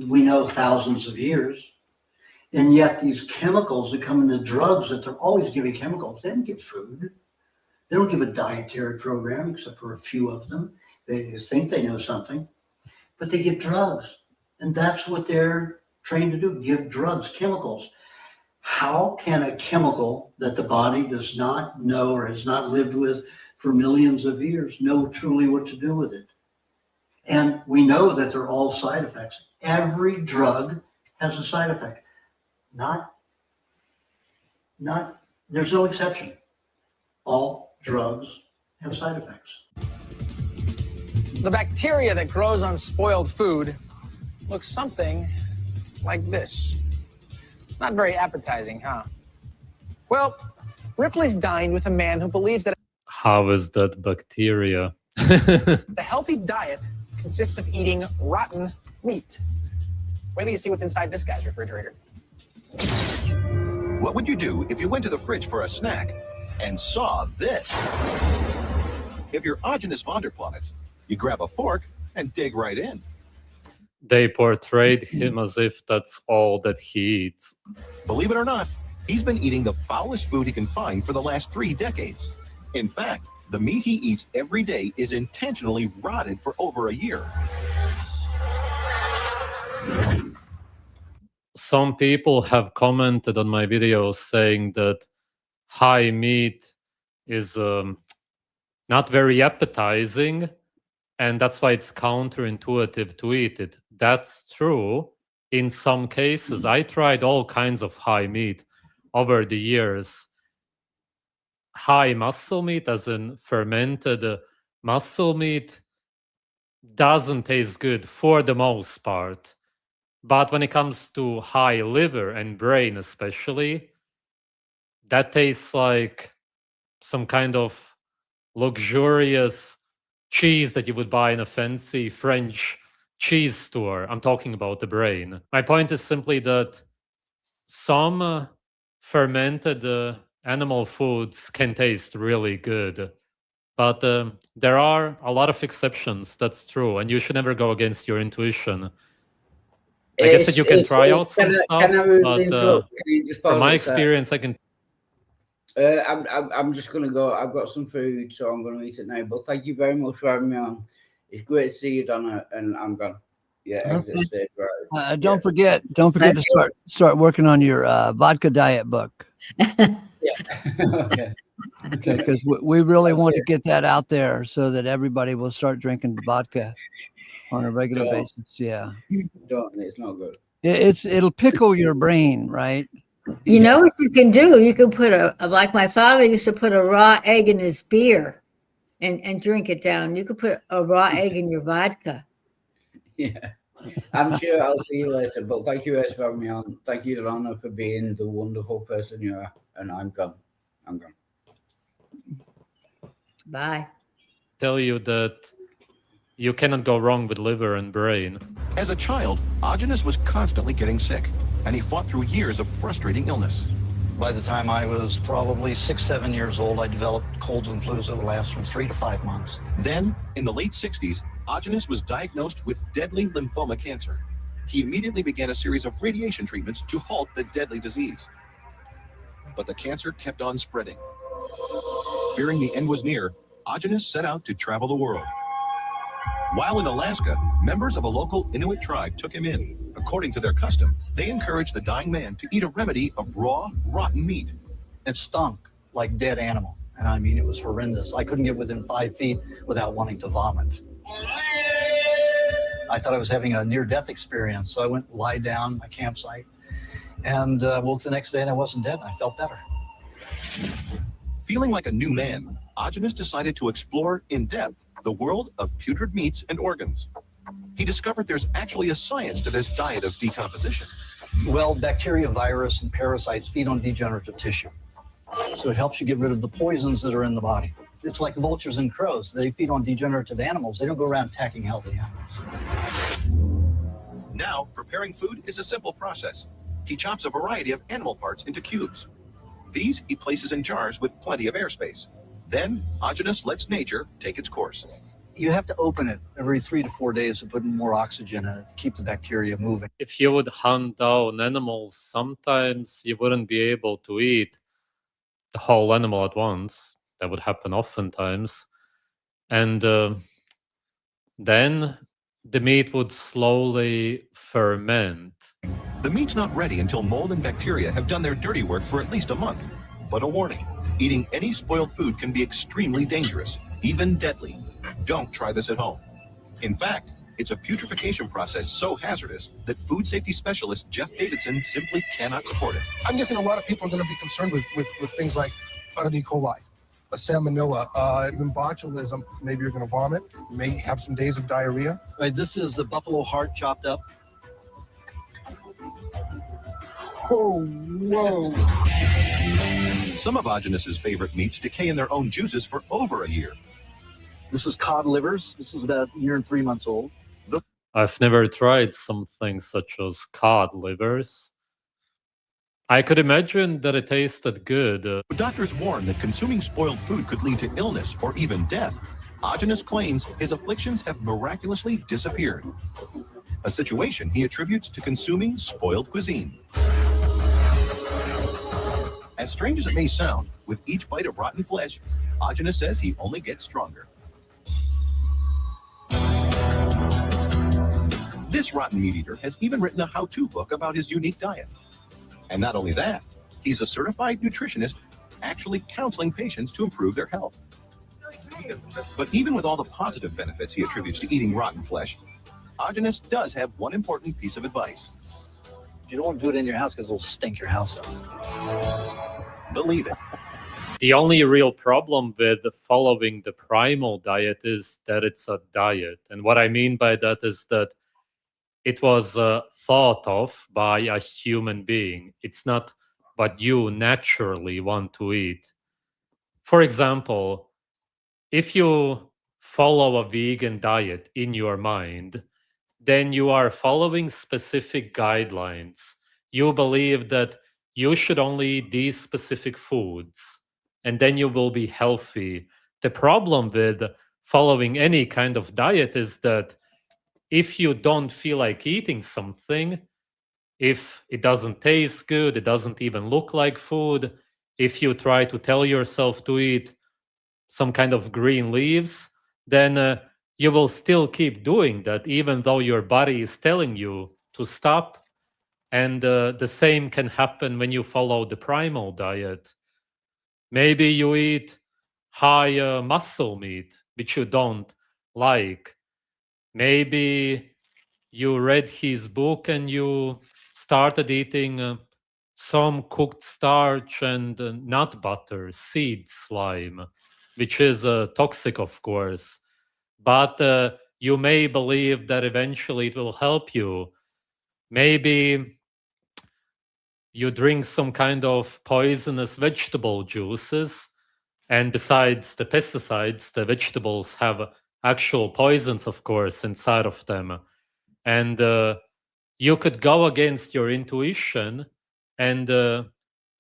we know, thousands of years? And yet these chemicals that come in the drugs, that they're always giving chemicals, they don't give food. They don't give a dietary program, except for a few of them. They think they know something, but they give drugs. And that's what they're trained to do, give drugs, chemicals. How can a chemical that the body does not know or has not lived with for millions of years know truly what to do with it? And we know that they're all side effects. Every drug has a side effect. Not There's no exception. All drugs have side effects. The bacteria that grows on spoiled food looks something like this. Not very appetizing, huh? Well, Ripley's dined with a man who believes that How is that bacteria? a healthy diet consists of eating rotten meat. Wait till you see what's inside this guy's refrigerator. What would you do if you went to the fridge for a snack and saw this? If you're Arjunus Vonderplanitz, you grab a fork and dig right in. They portrayed him as if that's all that he eats. Believe it or not, he's been eating the foulest food he can find for the last 3 decades. In fact, the meat he eats every day is intentionally rotted for over a year. Some people have commented on my videos saying that high meat is not very appetizing, and that's why it's counterintuitive to eat it. That's true in some cases. I tried all kinds of high meat over the years. High muscle meat, as in fermented muscle meat, doesn't taste good for the most part. But when it comes to high liver and brain especially, that tastes like some kind of luxurious cheese that you would buy in a fancy French cheese store. I'm talking about the brain. My point is simply that some fermented animal foods can taste really good. But there are a lot of exceptions, that's true. And you should never go against your intuition. I guess that you can try out some stuff, but from my experience, I can... I'm just going to go. I've got some food, so I'm going to eat it now. But thank you very much for having me on. It's great to see you, Donna, and I'm gone. Yeah, exit stage, right. Don't forget to start working on your vodka diet book. Okay. Okay, because we really want to get that out there so that everybody will start drinking vodka on a regular basis. Yeah. Don't. It's not good. It'll pickle your brain, right? You know what you can do? You can put like my father used to put a raw egg in his beer and drink it down. You could put a raw egg in your vodka. Yeah. I'm sure I'll see you later, but thank you guys for having me on. Thank you, Donna, for being the wonderful person you are. And I'm gone. I'm gone. Bye. Tell you that you cannot go wrong with liver and brain. As a child, Arjunus was constantly getting sick, and he fought through years of frustrating illness. By the time I was probably 6, 7 years old, I developed colds and flus that would last from 3 to 5 months. Then, in the late 60s, Arjunus was diagnosed with deadly lymphoma cancer. He immediately began a series of radiation treatments to halt the deadly disease. But the cancer kept on spreading. Fearing the end was near, Arjunus set out to travel the world. While in Alaska, members of a local Inuit tribe took him in. According to their custom, they encouraged the dying man to eat a remedy of raw, rotten meat. It stunk like dead animal. And I mean, it was horrendous. I couldn't get within 5 feet without wanting to vomit. I thought I was having a near-death experience. So I went lie down at my campsite and woke the next day and I wasn't dead. And I felt better. Feeling like a new man, Arjunus decided to explore in depth the world of putrid meats and organs. He discovered there's actually a science to this diet of decomposition. Well, bacteria, virus, and parasites feed on degenerative tissue. So it helps you get rid of the poisons that are in the body. It's like the vultures and crows. They feed on degenerative animals. They don't go around attacking healthy animals. Now, preparing food is a simple process. He chops a variety of animal parts into cubes. These he places in jars with plenty of airspace. Then, Arjunus lets nature take its course. You have to open it every 3 to 4 days to put more oxygen in it to keep the bacteria moving. If you would hunt down animals, sometimes you wouldn't be able to eat the whole animal at once. That would happen oftentimes. And then the meat would slowly ferment. The meat's not ready until mold and bacteria have done their dirty work for at least a month. But a warning, eating any spoiled food can be extremely dangerous, even deadly. Don't try this at home. In fact, It's a putrefaction process so hazardous that food safety specialist Jeff Davidson simply cannot support it. I'm guessing a lot of people are going to be concerned with things like an E. coli, a salmonella, even botulism. Maybe you're going to vomit. You may have some days of diarrhea. Right, this is the buffalo heart chopped up. Oh, whoa. Some of Agenus's favorite meats decay in their own juices for over a year. This is cod livers. This is about a year and 3 months old. I've never tried something such as cod livers. I could imagine that it tasted good. But doctors warn that consuming spoiled food could lead to illness or even death. Agenus claims his afflictions have miraculously disappeared, a situation he attributes to consuming spoiled cuisine. As strange as it may sound, with each bite of rotten flesh, Agenus says he only gets stronger. This rotten meat eater has even written a how-to book about his unique diet. And not only that, he's a certified nutritionist actually counseling patients to improve their health. But even with all the positive benefits he attributes to eating rotten flesh, Agenus does have one important piece of advice. You don't want to do it in your house because it'll stink your house up. Believe it. The only real problem with following the primal diet is that it's a diet. And what I mean by that is that it was thought of by a human being. It's not what you naturally want to eat. For example, if you follow a vegan diet in your mind, then you are following specific guidelines. You believe that you should only eat these specific foods, and then you will be healthy. The problem with following any kind of diet is that if you don't feel like eating something, if it doesn't taste good, it doesn't even look like food, if you try to tell yourself to eat some kind of green leaves, then you will still keep doing that, even though your body is telling you to stop. And the same can happen when you follow the primal diet. Maybe you eat high muscle meat, which you don't like. Maybe you read his book and you started eating some cooked starch and nut butter, seed slime, which is toxic, of course. But you may believe that eventually it will help you. Maybe you drink some kind of poisonous vegetable juices, and besides the pesticides, the vegetables have actual poisons, of course, inside of them. And you could go against your intuition, and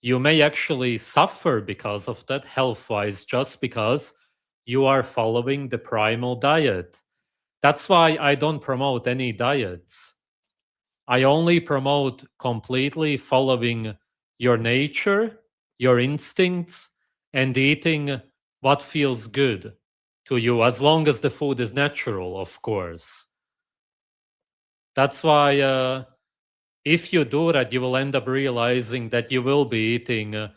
you may actually suffer because of that, health-wise, just because you are following the primal diet. That's why I don't promote any diets. I only promote completely following your nature, your instincts, and eating what feels good to you, as long as the food is natural, of course. That's why if you do that, you will end up realizing that you will be eating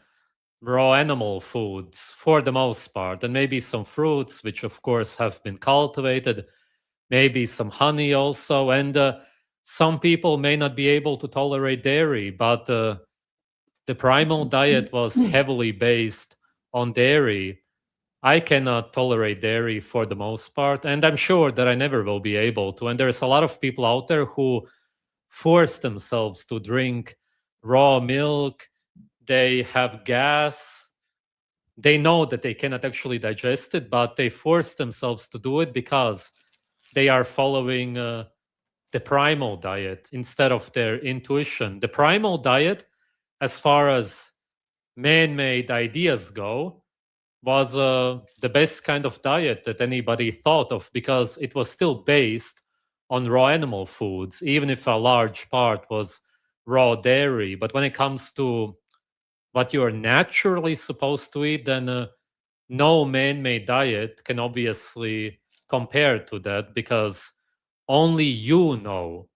raw animal foods for the most part, and maybe some fruits, which of course have been cultivated, maybe some honey also, and some people may not be able to tolerate dairy, but the primal diet was heavily based on dairy. I cannot tolerate dairy for the most part, and I'm sure that I never will be able to. And there's a lot of people out there who force themselves to drink raw milk. They have gas. They know that they cannot actually digest it, but they force themselves to do it because they are following the primal diet instead of their intuition. The primal diet, as far as man-made ideas go, was the best kind of diet that anybody thought of, because it was still based on raw animal foods, even if a large part was raw dairy. But when it comes to what you're naturally supposed to eat, then no man-made diet can obviously compare to that, because only you know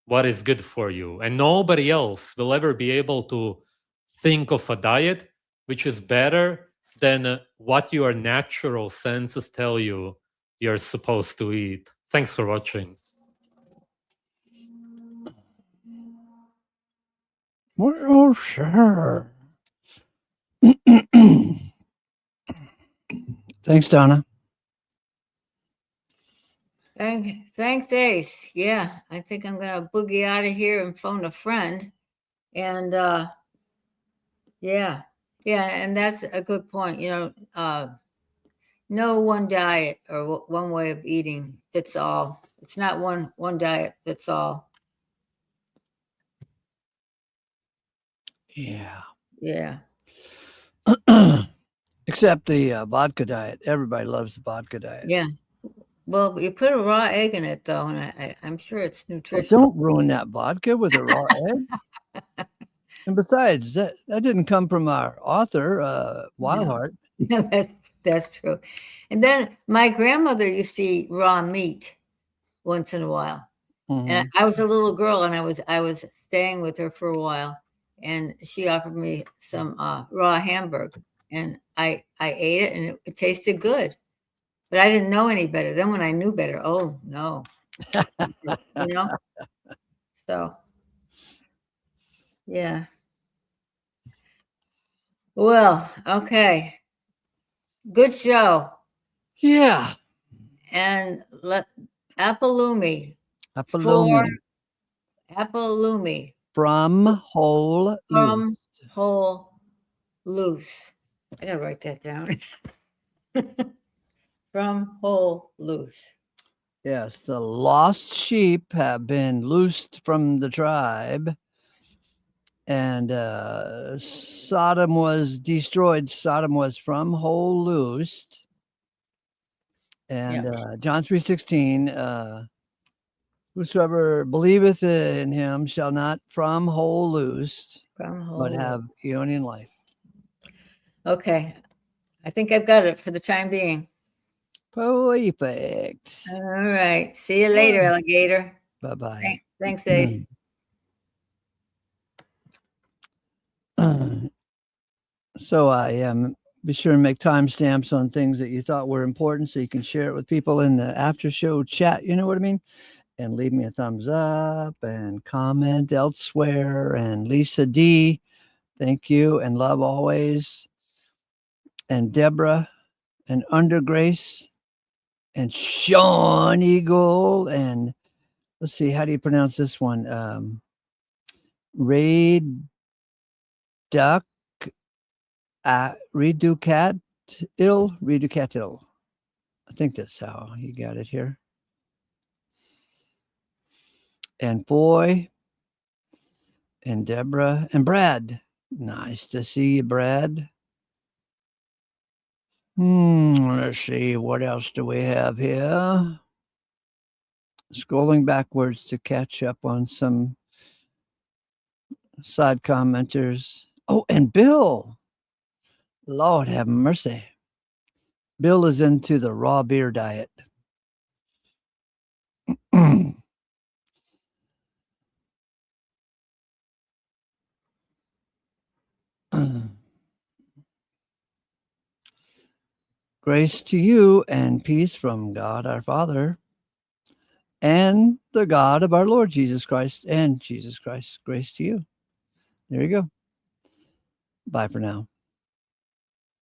what is good for you, and nobody else will ever be able to think of a diet which is better than what your natural senses tell you you're supposed to eat. Thanks for watching. Well, sure. Thanks, Donna. Thanks, Ace. Yeah, I think I'm gonna boogie out of here and phone a friend. And yeah, and that's a good point. No one diet or one way of eating fits all. It's not one diet fits all. Yeah. Yeah. Except the vodka diet. Everybody loves the vodka diet. Yeah. Well, you put a raw egg in it though, and I'm sure it's Well, nutritious. don't ruin that vodka with a raw egg. And besides, that didn't come from our author, Wildheart. No, that's true. And then my grandmother used to eat raw meat once in a while. And I was a little girl, and I was staying with her for a while, and she offered me some raw hamburger, and I ate it, and it tasted good, but I didn't know any better. Then when I knew better, oh no, So yeah. Well, okay. Good show. Yeah. And APPOLUMI. APPOLUMI. APPOLUMI. From whole From whole loose. I gotta write that down. From whole loose. Yes, the lost sheep have been loosed from the tribe, and Sodom was destroyed. Sodom was from whole loosed. And John 3:16, whosoever believeth in him shall not from whole loosed, but have Aeonian life. Okay. I think I've got it for the time being. Perfect. All right. See you later, alligator. Bye-bye. Thanks, Dave. So be sure and make timestamps on things that you thought were important so you can share it with people in the after show chat. You know what I mean? And leave me a thumbs up and comment elsewhere. And Lisa D, thank you and love always. And Deborah and Undergrace and Sean Eagle. And let's see, how do you pronounce this one? Raid Duck. Reducatil. I think that's how you got it here. And Boy, and Deborah, and Brad. Nice to see you, Brad. Let's see, what else do we have here? Scrolling backwards to catch up on some side commenters. Oh, and Bill. Lord have mercy. Bill is into the raw beer diet. Grace to you and peace from God our Father and the God of our Lord Jesus Christ and Jesus Christ. Grace to you. There you go. Bye for now.